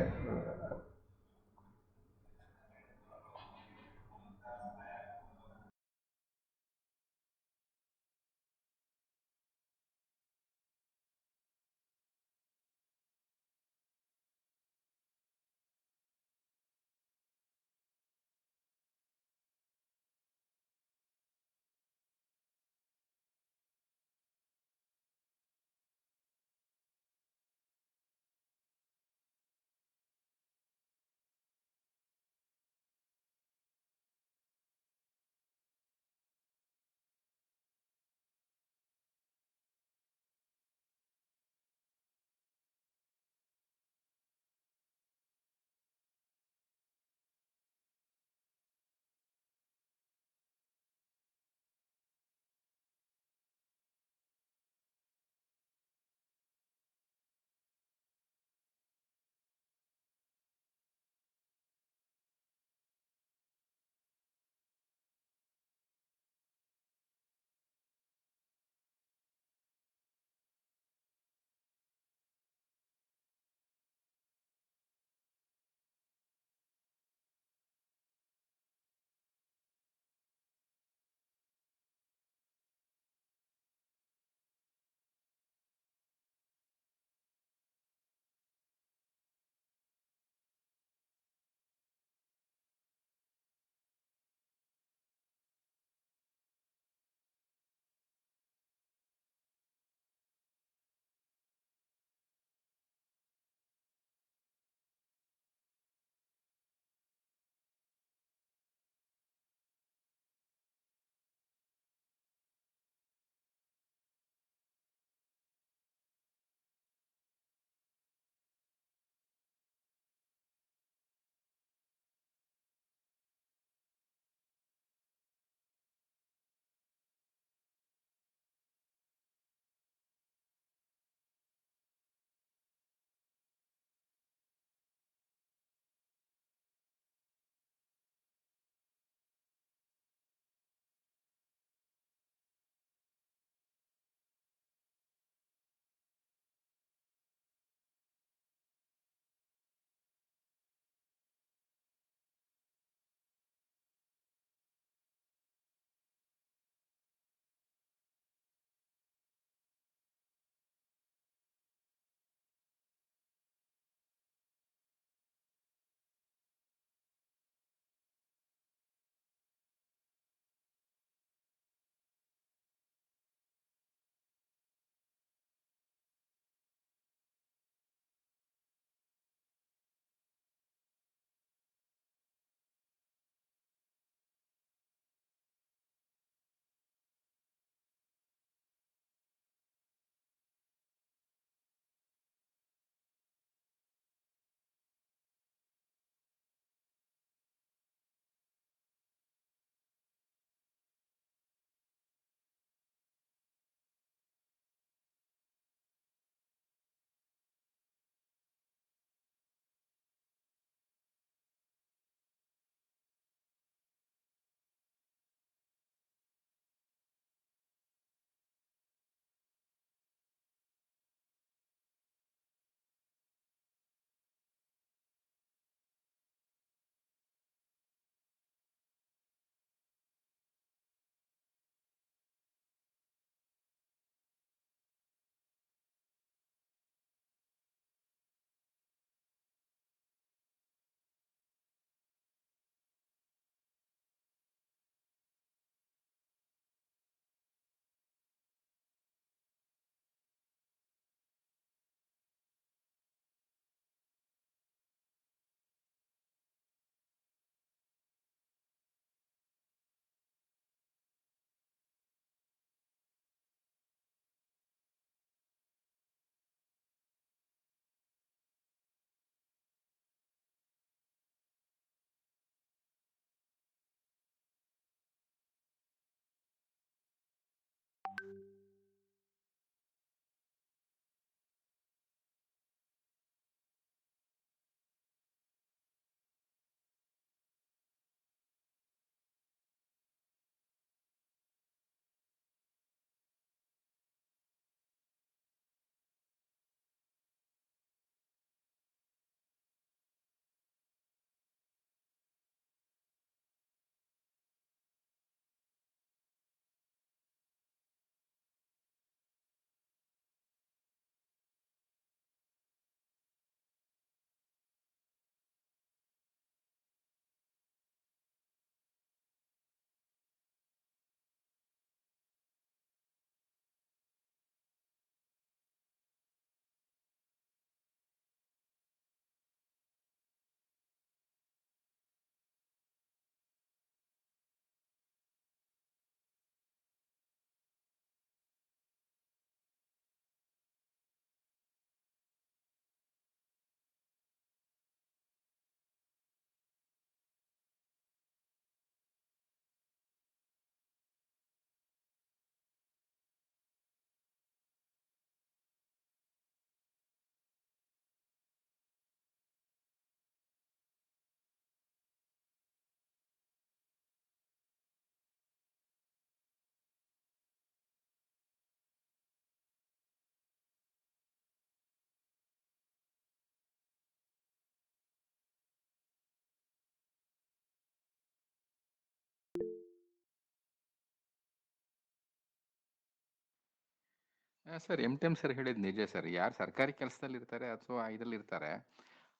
ಸರ್ ಸರ್ ಹೇಳಿದ್ ನಿಜ ಸರ್. ಯಾರು ಸರ್ಕಾರಿ ಕೆಲಸದಲ್ಲಿ ಇರ್ತಾರೆ ಅಥವಾ ಇದ್ರಲ್ಲಿ ಇರ್ತಾರೆ,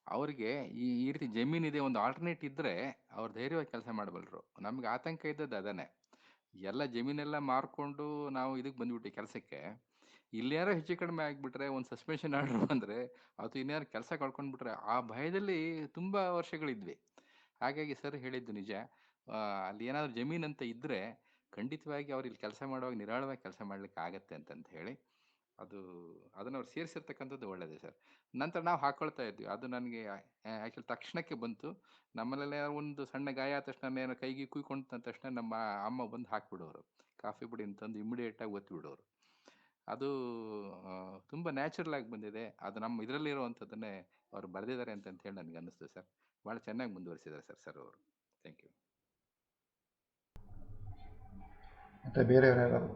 ಅವ್ರಿಗೆ ಈ ರೀತಿ ಜಮೀನಿದೆ ಒಂದು ಆಲ್ಟರ್ನೇಟ್ ಇದ್ರೆ ಅವ್ರು ಧೈರ್ಯವಾಗಿ ಕೆಲಸ ಮಾಡಬಲ್ರು. ನಮ್ಗೆ ಆತಂಕ ಇದ್ದದ್ದು ಅದನ್ನೇ. ಎಲ್ಲ ಜಮೀನೆಲ್ಲ ಮಾರ್ಕೊಂಡು ನಾವು ಇದಕ್ಕೆ ಬಂದ್ಬಿಟ್ಟು ಕೆಲಸಕ್ಕೆ. ಇಲ್ಲೇನಾರು ಹೆಚ್ಚು ಕಡಿಮೆ ಆಗ್ಬಿಟ್ರೆ, ಒಂದು ಸಸ್ಪೆನ್ಷನ್ ಆರ್ಡರ್ ಬಂದ್ರೆ, ಅಥವಾ ಇನ್ಯಾರು ಕೆಲಸ ಕಳ್ಕೊಂಡ್ಬಿಟ್ರೆ, ಆ ಭಯದಲ್ಲಿ ತುಂಬಾ ವರ್ಷಗಳಿದ್ವಿ. ಹಾಗಾಗಿ ಸರ್ ಹೇಳಿದ್ದು ನಿಜ. ಅಲ್ಲಿ ಏನಾದ್ರು ಜಮೀನಂತ ಇದ್ರೆ ಖಂಡಿತವಾಗಿ ಅವ್ರು ಇಲ್ಲಿ ಕೆಲಸ ಮಾಡುವಾಗ ನಿರಾಳವಾಗಿ ಕೆಲಸ ಮಾಡ್ಲಿಕ್ಕೆ ಆಗತ್ತೆ ಅಂತಂತ ಹೇಳಿ ಅದು ಅದನ್ನ ಅವ್ರು ಸೇರಿಸಿರ್ತಕ್ಕಂಥದ್ದು ಒಳ್ಳೇದೇ ಸರ್. ನಂತರ ನಾವು ಹಾಕೊಳ್ತಾ ಇದ್ವಿ. ಅದು ನನಗೆ ಆಕ್ಚುಲಿ ತಕ್ಷಣಕ್ಕೆ ಬಂತು. ನಮ್ಮಲ್ಲೆಲ್ಲ ಒಂದು ಸಣ್ಣ ಗಾಯ ಆದ ತಕ್ಷಣ ಏನೋ ಕೈಗೆ ಕುಯ್ಕೊಂಡ ತಕ್ಷಣ ನಮ್ಮ ಅಮ್ಮ ಬಂದು ಹಾಕ್ಬಿಡೋರು. ಕಾಫಿ ಪುಡಿ ಅಂತಂದು ಇಮಿಡಿಯೇಟ್ ಆಗಿ ಒತ್ತಿ ಬಿಡೋರು. ಅದು ತುಂಬಾ ನ್ಯಾಚುರಲ್ ಆಗಿ ಬಂದಿದೆ. ಅದು ನಮ್ಮ ಇದರಲ್ಲಿರುವಂಥದ್ದನ್ನೇ ಅವ್ರು ಬರೆದಿದ್ದಾರೆ ಅಂತ ಹೇಳಿ ನನಗೆ ಅನ್ನಿಸ್ತು ಸರ್. ಭಾಳ ಚೆನ್ನಾಗಿ ಮುಂದುವರಿಸಿದ್ದಾರೆ ಸರ್ ಅವರು. Thank you. ಮತ್ತು ಬೇರೆಯವರು ಯಾರು?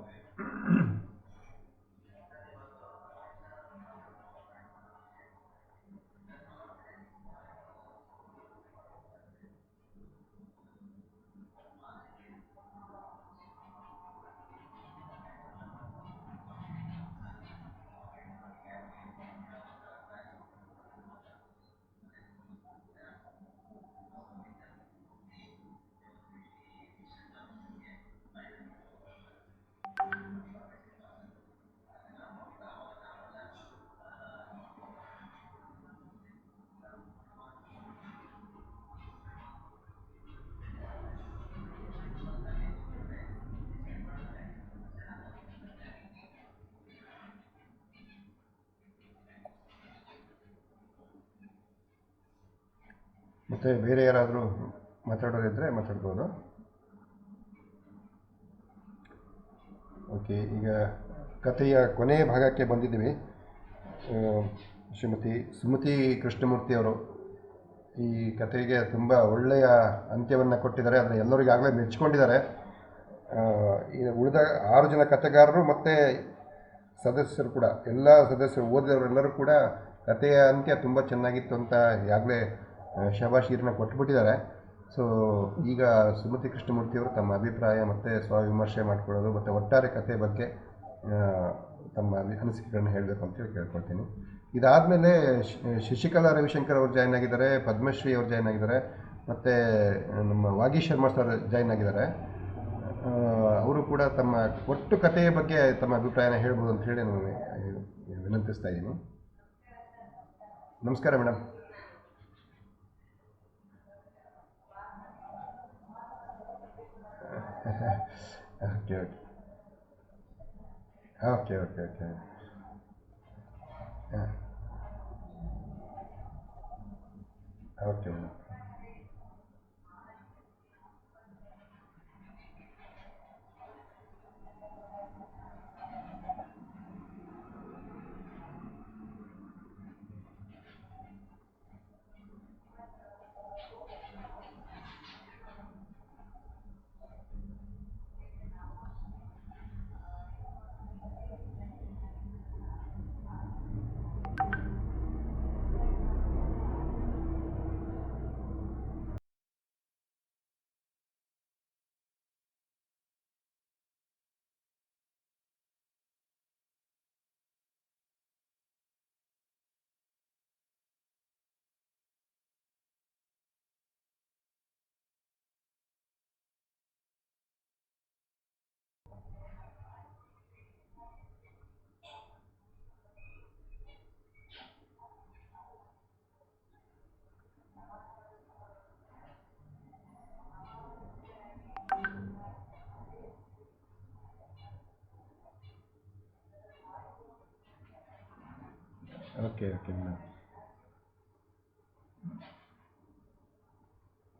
ಮತ್ತು ಬೇರೆ ಯಾರಾದರೂ ಮಾತಾಡೋರಿದ್ದರೆ ಮಾತಾಡ್ಬೋದು. ಓಕೆ, ಈಗ ಕಥೆಯ ಕೊನೆಯ ಭಾಗಕ್ಕೆ ಬಂದಿದ್ದೀವಿ. ಶ್ರೀಮತಿ ಸುಮತಿ ಕೃಷ್ಣಮೂರ್ತಿ ಅವರು ಈ ಕಥೆಗೆ ತುಂಬ ಒಳ್ಳೆಯ ಅಂತ್ಯವನ್ನು ಕೊಟ್ಟಿದ್ದಾರೆ. ಅದನ್ನು ಎಲ್ಲರೂ ಈಗಾಗಲೇ ಮೆಚ್ಚಿಕೊಂಡಿದ್ದಾರೆ. ಈ ಉಳಿದ 6 ಜನ ಕಥೆಗಾರರು ಮತ್ತು ಸದಸ್ಯರು ಕೂಡ, ಎಲ್ಲ ಸದಸ್ಯರು ಓದಿದವರೆಲ್ಲರೂ ಕೂಡ ಕಥೆಯ ಅಂತ್ಯ ತುಂಬ ಚೆನ್ನಾಗಿತ್ತು ಅಂತ ಈಗಾಗಲೇ ಶಬಾಷೀರನ್ನ ಕೊಟ್ಬಿಟ್ಟಿದ್ದಾರೆ. ಸೊ ಈಗ ಸುಮತಿ ಕೃಷ್ಣಮೂರ್ತಿಯವರು ತಮ್ಮ ಅಭಿಪ್ರಾಯ ಮತ್ತು ಸ್ವವಿಮರ್ಶೆ ಮಾಡಿಕೊಳ್ಳೋದು ಮತ್ತು ಒಟ್ಟಾರೆ ಕಥೆ ಬಗ್ಗೆ ತಮ್ಮ ಅನಿಸಿಕೆಗಳನ್ನ ಹೇಳಬೇಕು ಅಂತೇಳಿ ಕೇಳ್ಕೊಳ್ತೀನಿ. ಇದಾದಮೇಲೆ ಶಶಿಕಲಾ ರವಿಶಂಕರ್ ಅವರು ಜಾಯ್ನ್ ಆಗಿದ್ದಾರೆ, ಪದ್ಮಶ್ರೀ ಅವರು ಜಾಯ್ನ್ ಆಗಿದ್ದಾರೆ, ಮತ್ತು ನಮ್ಮ ವಾಗೀಶ್ ಶರ್ಮಾ ಸರ್ ಜಾಯ್ನ್ ಆಗಿದ್ದಾರೆ. ಅವರು ಕೂಡ ತಮ್ಮ ಒಟ್ಟು ಕಥೆಯ ಬಗ್ಗೆ ತಮ್ಮ ಅಭಿಪ್ರಾಯನ ಹೇಳ್ಬೋದು ಅಂತ ಹೇಳಿ ನಾನು ವಿನಂತಿಸ್ತಾ ಇದ್ದೀನಿ. ನಮಸ್ಕಾರ madam. Okay okay okay okay okay ಹಾಂ okay madam. Okay okay madam.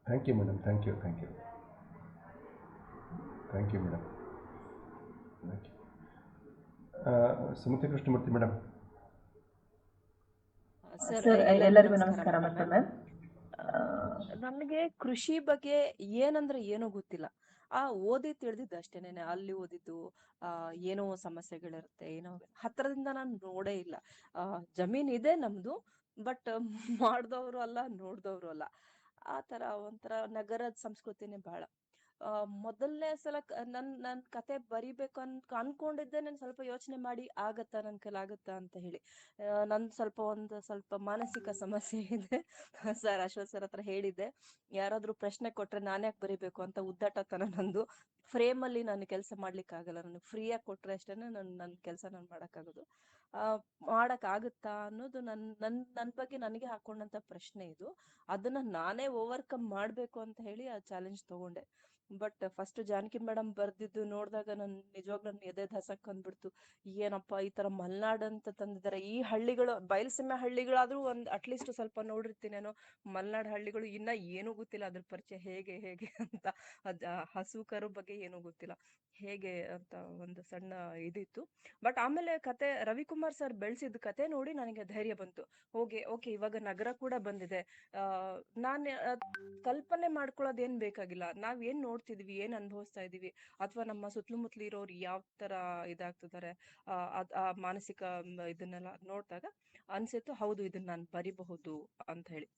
Thank you madam. Thank you thank you thank you madam. Thank you. Sumathi Krishnamurthy madam. Sir ಎಲ್ಲರಿಗೂ ನಮಸ್ಕಾರ ಮತ್ತೊಮ್ಮೆ. ನನಗೆ ಕೃಷಿ ಬಗ್ಗೆ ಏನಂದ್ರೆ ಏನೋ ಗೊತ್ತಿಲ್ಲ. ಓದಿ ತಿಳಿದಿದ್ದು ಅಷ್ಟೇನೆ. ಅಲ್ಲಿ ಓದಿದ್ದು ಏನೋ ಸಮಸ್ಯೆಗಳಿರುತ್ತೆ, ಏನೋ ಹತ್ರದಿಂದ ನಾನು ನೋಡೇ ಇಲ್ಲ. ಜಮೀನ್ ಇದೆ ನಮ್ದು, ಬಟ್ ಮಾಡ್ದವ್ರು ಅಲ್ಲ, ನೋಡ್ದವ್ರು ಅಲ್ಲ. ಆ ತರ ಒಂಥರ ನಗರದ ಸಂಸ್ಕೃತಿನೇ ಬಹಳ. ಮೊದಲನೇ ಸಲ ನನ್ ಕತೆ ಬರಿಬೇಕು ಅನ್ಕೊಂಡಿದ್ದೆ. ನಾನು ಸ್ವಲ್ಪ ಯೋಚನೆ ಮಾಡಿ ಆಗತ್ತಾ ನನ್ ಕೈಲಾಗತ್ತಾ ಅಂತ ಹೇಳಿ. ಸ್ವಲ್ಪ ಮಾನಸಿಕ ಸಮಸ್ಯೆ ಇದೆ. ಸರ್ ಅಶ್ವಥ್ ಸರ್ ಹತ್ರ ಹೇಳಿದ್ದೆ, ಯಾರಾದ್ರೂ ಪ್ರಶ್ನೆ ಕೊಟ್ರೆ ನಾನ್ಯಾಕೆ ಬರಿಬೇಕು ಅಂತ ಉದ್ದಟತನ ನಂದು. ಫ್ರೇಮ್ ಅಲ್ಲಿ ನಾನು ಕೆಲಸ ಮಾಡ್ಲಿಕ್ಕೆ ಆಗಲ್ಲ, ನನಗೆ ಫ್ರೀಯಾಗಿ ಕೊಟ್ರೆ ಅಷ್ಟೇನೆ ನನ್ ಕೆಲಸ ನಾನು ಮಾಡಕ್ಕಾಗೋದು. ಮಾಡಕ್ ಆಗುತ್ತಾ ಅನ್ನೋದು ನನ್ ಬಗ್ಗೆ ನನಗೆ ಹಾಕೊಂಡಂತ ಪ್ರಶ್ನೆ ಇದು. ಅದನ್ನ ನಾನೇ ಓವರ್ಕಮ್ ಮಾಡ್ಬೇಕು ಅಂತ ಹೇಳಿ ಆ ಚಾಲೆಂಜ್ ತಗೊಂಡೆ. ಬಟ್ ಫಸ್ಟ್ ಜಾನಕಿ ಮೇಡಮ್ ಬರ್ದಿದ್ದು ನೋಡಿದಾಗ ನಿಜವಾಗ್ಲೂ ನನ್ ಎದೆ ಧಸಕ್ ಅಂದ್ಬಿಡ್ತು. ಏನಪ್ಪಾ ಈ ತರ ಮಲ್ನಾಡ್ ಅಂತ ತಂದಿದ್ದಾರೆ. ಈ ಹಳ್ಳಿಗಳು ಬಯಲುಸೀಮೆ ಹಳ್ಳಿಗಳಾದ್ರೂ ಅಟ್ಲೀಸ್ಟ್ ಸ್ವಲ್ಪ ನೋಡಿರ್ತೀನೇನೋ, ಮಲ್ನಾಡ್ ಹಳ್ಳಿಗಳು ಇನ್ನ ಏನೂ ಗೊತ್ತಿಲ್ಲ ಅದ್ರ ಪರಿಚಯ ಹೇಗೆ ಹೇಗೆ ಅಂತ. ಹಸು ಕರು ಬಗ್ಗೆ ಏನೂ ಗೊತ್ತಿಲ್ಲ ಹೇಗೆ ಅಂತ ಒಂದು ಸಣ್ಣ ಇದಿತ್ತು. ಬಟ್ ಆಮೇಲೆ ಕತೆ ರವಿಕುಮಾರ್ ಸರ್ ಬೆಳೆಸಿದ ಕತೆ ನೋಡಿ ನನಗೆ ಧೈರ್ಯ ಬಂತು. ಓಕೆ ಇವಾಗ ನಗರ ಕೂಡ ಬಂದಿದೆ. ನಾನ್ ಕಲ್ಪನೆ ಮಾಡ್ಕೊಳ್ಳೋದ್ ಏನ್ ಬೇಕಾಗಿಲ್ಲ. ನಾವ್ ಏನ್ ನೋಡ್ತಿದೀವಿ, ಏನ್ ಅನುಭವಿಸ್ತಾ ಇದೀವಿ, ಅಥವಾ ನಮ್ಮ ಸುತ್ತಮುತ್ತಲು ಇರೋರು ಯಾವ ತರ ಇದಾಗ್ತಿದ್ದಾರೆ, ಆ ಮಾನಸಿಕ ಇದನ್ನೆಲ್ಲ ನೋಡಿದಾಗ ಅನ್ಸಿತ್ತು, ಹೌದು ಇದನ್ನ ನಾನು ಬರಿಬಹುದು ಅಂತ ಹೇಳಿ.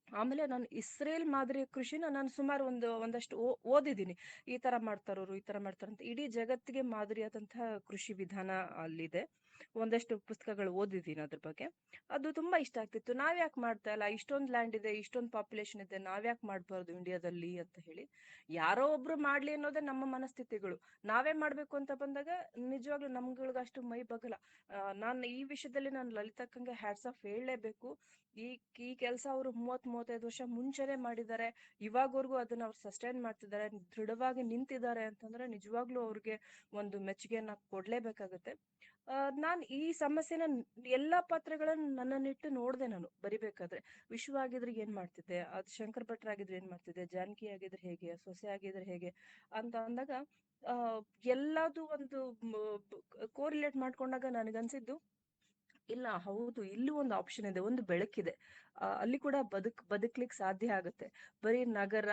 ಆಮೇಲೆ ನಾನು ಇಸ್ರೇಲ್ ಮಾದರಿಯ ಕೃಷಿನ ನಾನು ಸುಮಾರು ಒಂದಷ್ಟು ಓದಿದ್ದೀನಿ. ಈ ತರ ಮಾಡ್ತಾರೋರು, ಈ ತರ ಮಾಡ್ತಾರಂತ. ಇಡೀ ಜಗತ್ತಿಗೆ ಮಾದರಿಯಾದಂತಹ ಕೃಷಿ ವಿಧಾನ ಅಲ್ಲಿದೆ. ಒಂದಷ್ಟು ಪುಸ್ತಕಗಳು ಓದಿದ್ದೀನಿ ಅದ್ರ ಬಗ್ಗೆ. ಅದು ತುಂಬಾ ಇಷ್ಟ ಆಗ್ತಿತ್ತು. ನಾವ್ಯಾಕೆ ಮಾಡ್ತಾ ಇಲ್ಲ, ಇಷ್ಟೊಂದು ಲ್ಯಾಂಡ್ ಇದೆ, ಇಷ್ಟೊಂದು ಪಾಪ್ಯುಲೇಷನ್ ಇದೆ, ನಾವ್ಯಾಕೆ ಮಾಡ್ಬಾರ್ದು ಇಂಡಿಯಾದಲ್ಲಿ ಅಂತ ಹೇಳಿ. ಯಾರೋ ಒಬ್ರು ಮಾಡ್ಲಿ ಅನ್ನೋದೇ ನಮ್ಮ ಮನಸ್ಥಿತಿಗಳು. ನಾವೇ ಮಾಡ್ಬೇಕು ಅಂತ ಬಂದಾಗ ನಿಜವಾಗ್ಲೂ ನಮ್ಗಳ್ಗ ಅಷ್ಟು ಮೈ ಬಗಲ್ಲ. ನಾನು ಈ ವಿಷಯದಲ್ಲಿ ನಾನು ಲಲಿತಕ್ಕಂಗೆ ಹ್ಯಾಟ್ಸ್ ಆಫ್ ಹೇಳಲೇಬೇಕು. ಈ ಕೆಲಸ ಅವರು 30-35 ವರ್ಷ ಮುಂಚೆನೆ ಮಾಡಿದ್ದಾರೆ. ಇವಾಗವರೆಗೂ ಅದನ್ನ ಅವ್ರು ಸಸ್ಟೈನ್ ಮಾಡ್ತಿದ್ದಾರೆ, ದೃಢವಾಗಿ ನಿಂತಿದ್ದಾರೆ ಅಂತಂದ್ರೆ ನಿಜವಾಗ್ಲೂ ಅವ್ರಿಗೆ ಒಂದು ಮೆಚ್ಚುಗೆಯನ್ನ ಕೊಡ್ಲೇಬೇಕಾಗತ್ತೆ. ನಾನ್ ಈ ಸಮಸ್ಯೆನ ಎಲ್ಲಾ ಪಾತ್ರಗಳನ್ನ ನನ್ನನ್ನಿಟ್ಟು ನೋಡ್ದೆ. ನಾನು ಬರಿಬೇಕಾದ್ರೆ ವಿಶ್ವ ಆಗಿದ್ರೆ ಏನ್ ಮಾಡ್ತಿದ್ದೆ, ಅದ್ ಶಂಕರ್ ಭಟ್ರ ಆಗಿದ್ರೆ ಏನ್ ಮಾಡ್ತಿದ್ದೆ, ಜಾನಕಿ ಆಗಿದ್ರೆ ಹೇಗೆ, ಸೊಸೆ ಆಗಿದ್ರೆ ಹೇಗೆ ಅಂತ ಅಂದಾಗ ಎಲ್ಲದು ಒಂದು ಕೋರಿಲೇಟ್ ಮಾಡ್ಕೊಂಡಾಗ ನನಗನ್ಸಿದ್ದು, ಇಲ್ಲ ಹೌದು ಇಲ್ಲೂ ಒಂದು ಆಪ್ಷನ್ ಇದೆ, ಒಂದು ಬೆಳಕಿದೆ. ಅಲ್ಲಿ ಕೂಡ ಬದುಕ್ಲಿಕ್ಕೆ ಸಾಧ್ಯ ಆಗುತ್ತೆ. ಬರೀ ನಗರ,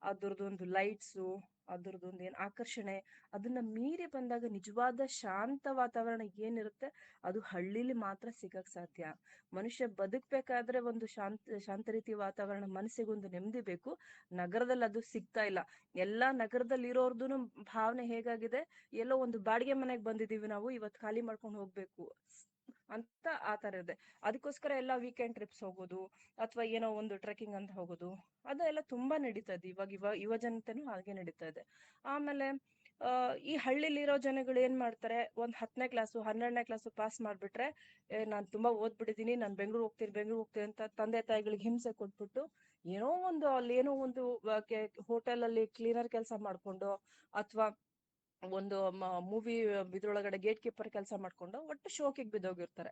ಅದ್ರದ್ದೊಂದು ಲೈಟ್ಸು, ಅದ್ರದ್ದೊಂದು ಏನ್ ಆಕರ್ಷಣೆ, ಅದನ್ನ ಮೀರಿ ಬಂದಾಗ ನಿಜವಾದ ಶಾಂತ ವಾತಾವರಣ ಏನಿರುತ್ತೆ ಅದು ಹಳ್ಳಿಲಿ ಮಾತ್ರ ಸಿಗಕ್ ಸಾಧ್ಯ. ಮನುಷ್ಯ ಬದುಕ್ಬೇಕಾದ್ರೆ ಒಂದು ಶಾಂತ ರೀತಿ ವಾತಾವರಣ, ಮನಸ್ಸಿಗೊಂದು ನೆಮ್ಮದಿ ಬೇಕು. ನಗರದಲ್ಲಿ ಅದು ಸಿಗ್ತಾ ಇಲ್ಲ. ಎಲ್ಲಾ ನಗರದಲ್ಲಿ ಇರೋರ್ದುನು ಭಾವನೆ ಹೇಗಾಗಿದೆ, ಎಲ್ಲೋ ಒಂದು ಬಾಡಿಗೆ ಮನೆಗ್ ಬಂದಿದೀವಿ ನಾವು, ಇವತ್ ಖಾಲಿ ಮಾಡ್ಕೊಂಡು ಹೋಗ್ಬೇಕು ಅಂತ ಆ ತರ ಇದೆ. ಅದಕ್ಕೋಸ್ಕರ ಎಲ್ಲ ವೀಕೆಂಡ್ ಟ್ರಿಪ್ಸ್ ಹೋಗೋದು, ಅಥವಾ ಏನೋ ಒಂದು ಟ್ರೆಕ್ಕಿಂಗ್ ಅಂತ ಹೋಗೋದು, ಅದೆಲ್ಲ ತುಂಬಾ ನಡೀತಾ ಇದೆ ಇವಾಗ ಯುವ ಜನತೆನೂ ಹಾಗೆ ನಡೀತಾ ಇದೆ. ಆಮೇಲೆ ಈ ಹಳ್ಳಿಲಿರೋ ಜನಗಳು ಏನ್ ಮಾಡ್ತಾರೆ, ಒಂದ್ 10ನೇ ಕ್ಲಾಸು 12ನೇ ಕ್ಲಾಸು ಪಾಸ್ ಮಾಡ್ಬಿಟ್ರೆ, ನಾನ್ ತುಂಬಾ ಓದ್ಬಿಟ್ಟಿದೀನಿ, ನಾನ್ ಬೆಂಗ್ಳೂರ್ ಹೋಗ್ತೀನಿ ಅಂತ ತಂದೆ ತಾಯಿಗಳಿಗೆ ಹಿಂಸೆ ಕೊಟ್ಬಿಟ್ಟು ಅಲ್ಲಿ ಏನೋ ಒಂದು ಹೋಟೆಲ್ ಅಲ್ಲಿ ಕ್ಲೀನರ್ ಕೆಲಸ ಮಾಡ್ಕೊಂಡು, ಅಥವಾ ಒಂದು ಮೂವಿ ಇದ್ರೊಳಗಡೆ ಗೇಟ್ ಕೀಪರ್ ಕೆಲಸ ಮಾಡ್ಕೊಂಡು ಒಟ್ಟು ಶೋಕಿಗೆ ಬಿದ್ದೋಗಿರ್ತಾರೆ.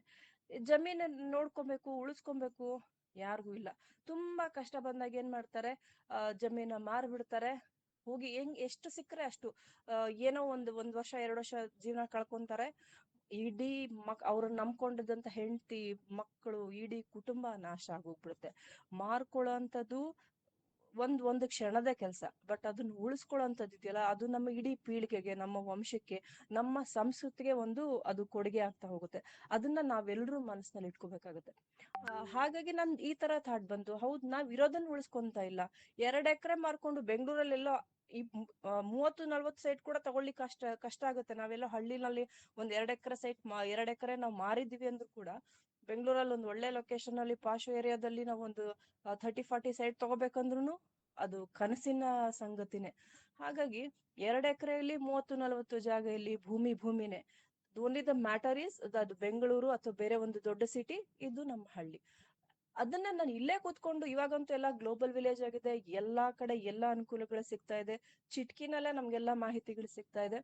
ಜಮೀನ್ ನೋಡ್ಕೊಬೇಕು, ಉಳಿಸ್ಕೊಬೇಕು ಯಾರಿಗೂ ಇಲ್ಲ. ತುಂಬಾ ಕಷ್ಟ ಬಂದಾಗ ಏನ್ ಮಾಡ್ತಾರೆ, ಜಮೀನ ಮಾರ್ಬಿಡ್ತಾರೆ. ಹೋಗಿ ಎಷ್ಟು ಸಿಕ್ಕರೆ ಅಷ್ಟು ಏನೋ ಒಂದ್ ವರ್ಷ 2 ವರ್ಷ ಜೀವನ ಕಳ್ಕೊಂತಾರೆ. ಇಡೀ ಅವ್ರನ್ನ ನಂಬ್ಕೊಂಡಿದ್ದಂತ ಹೆಂಡತಿ ಮಕ್ಕಳು, ಇಡೀ ಕುಟುಂಬ ನಾಶ ಆಗೋಗ್ಬಿಡುತ್ತೆ. ಮಾರ್ಕೊಳ್ಳೋ ಅಂತದ್ದು ಒಂದು ಕ್ಷಣದ ಕೆಲಸ. ಬಟ್ ಅದನ್ನ ಉಳಿಸ್ಕೊಳ್ಳೋಂಥದ್ದು ಇದೆಯಲ್ಲ, ಅದು ನಮ್ಮ ಇಡೀ ಪೀಳಿಗೆಗೆ, ನಮ್ಮ ವಂಶಕ್ಕೆ, ನಮ್ಮ ಸಂಸ್ಕೃತಿಗೆ ಅದು ಕೊಡುಗೆ ಆಗ್ತಾ ಹೋಗುತ್ತೆ. ಅದನ್ನ ನಾವೆಲ್ಲರೂ ಮನಸ್ಸಿನಲ್ಲಿ ಇಟ್ಕೋಬೇಕಾಗುತ್ತೆ. ಹಾಗಾಗಿ ನನ್ ಈ ತರ ಥಾಟ್ ಬಂತು, ಹೌದ್ ನಾವ್ ಇರೋದನ್ನ ಉಳಿಸ್ಕೊಂತ ಇಲ್ಲ. 2 ಎಕರೆ ಮಾರ್ಕೊಂಡು ಬೆಂಗಳೂರಲ್ಲೆಲ್ಲೋ ಈ 30-40 ಸೈಟ್ ಕೂಡ ತಗೊಳ್ಳಿಕ್ ಕಷ್ಟ ಆಗುತ್ತೆ. ನಾವೆಲ್ಲೋ ಹಳ್ಳಿನಲ್ಲಿ ಒಂದ್ 2 ಎಕರೆ ಸೈಟ್ 2 ಎಕರೆ ನಾವ್ ಮಾರಿದೀವಿ ಅಂದ್ರೂ ಕೂಡ ಬೆಂಗಳೂರಲ್ಲಿ ಒಂದ್ ಒಳ್ಳೆ ಲೊಕೇಶನ್ ಅಲ್ಲಿ ಪಾಶ್ ಏರಿಯಾದಲ್ಲಿ ನಾವ್ ಒಂದು 30-40 ಸೈಟ್ ತಗೋಬೇಕಂದ್ರುನು ಅದು ಕನಸಿನ ಸಂಗತಿನೇ. ಹಾಗಾಗಿ 2 ಎಕರೆಯಲ್ಲಿ 30-40 ಜಾಗ ಇಲ್ಲಿ ಭೂಮಿನೇ. ಓನ್ಲಿ ದ ಮ್ಯಾಟರ್ ಈಸ್ ಅದು ಬೆಂಗಳೂರು ಅಥವಾ ಬೇರೆ ಒಂದು ದೊಡ್ಡ ಸಿಟಿ, ಇದು ನಮ್ಮ ಹಳ್ಳಿ. ಅದನ್ನ ನಾನು ಇಲ್ಲೇ ಕೂತ್ಕೊಂಡು, ಇವಾಗಂತೂ ಎಲ್ಲಾ ಗ್ಲೋಬಲ್ ವಿಲೇಜ್ ಆಗಿದೆ, ಎಲ್ಲಾ ಕಡೆ ಎಲ್ಲಾ ಅನುಕೂಲಗಳು ಸಿಗ್ತಾ ಇದೆ, ಚಿಟ್ಕಿನಲ್ಲೇ ನಮ್ಗೆಲ್ಲಾ ಮಾಹಿತಿಗಳು ಸಿಗ್ತಾ ಇದೆ,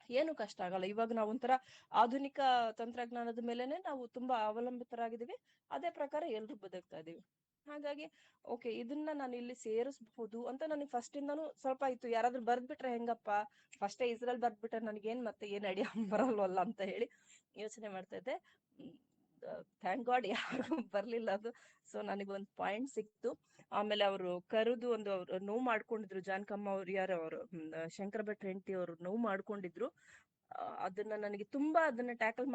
ಏನು ಕಷ್ಟ ಆಗಲ್ಲ. ಇವಾಗ ನಾವು ಒಂಥರ ಆಧುನಿಕ ತಂತ್ರಜ್ಞಾನದ ಮೇಲೆನೆ ನಾವು ತುಂಬಾ ಅವಲಂಬಿತರಾಗಿದ್ದೀವಿ. ಅದೇ ಪ್ರಕಾರ ಎಲ್ರು ಬದುಕ್ತಾ ಇದೀವಿ. ಹಾಗಾಗಿ ಓಕೆ ಇದನ್ನ ನಾನು ಇಲ್ಲಿ ಸೇರಿಸಬಹುದು ಅಂತ ನನಗೆ ಫಸ್ಟ್ ಇಂದಾನು ಸ್ವಲ್ಪ ಇತ್ತು. ಯಾರಾದ್ರೂ ಬರ್ದ್ಬಿಟ್ರೆ ಹೆಂಗಪ್ಪ, ಫಸ್ಟೇ ಇಸ್ರೇಲ್ ಬರ್ದ್ಬಿಟ್ರೆ ನನಗೇನ್ ಮತ್ತೆ ಏನ್ ಐಡಿಯಾ ಬರಲ್ವಲ್ಲ ಅಂತ ಹೇಳಿ ಯೋಚನೆ ಮಾಡ್ತಾ ಇದ್ದೆ. ಥ್ಯಾಂಕ್ ಗಾಡ್ ಯಾರು ಬರ್ಲಿಲ್ಲ ಅದು. ಸೊ ನನಗೊಂದು ಪಾಯಿಂಟ್ ಸಿಕ್ತು. ಆಮೇಲೆ ಅವರು ಕರೆದು ಅವ್ರು ನೋವು ಮಾಡ್ಕೊಂಡಿದ್ರು, ಜಾನಕಮ್ಮ ಅವ್ರು, ಯಾರು ಅವರು ಶಂಕರ ಭಟ್ ಹೆಂಡತಿ ಅವರು ನೋವು ಮಾಡ್ಕೊಂಡಿದ್ರು. ಅದನ್ನ ನನಗೆ ತುಂಬಾ ಅದನ್ನ ಟ್ಯಾಕಲ್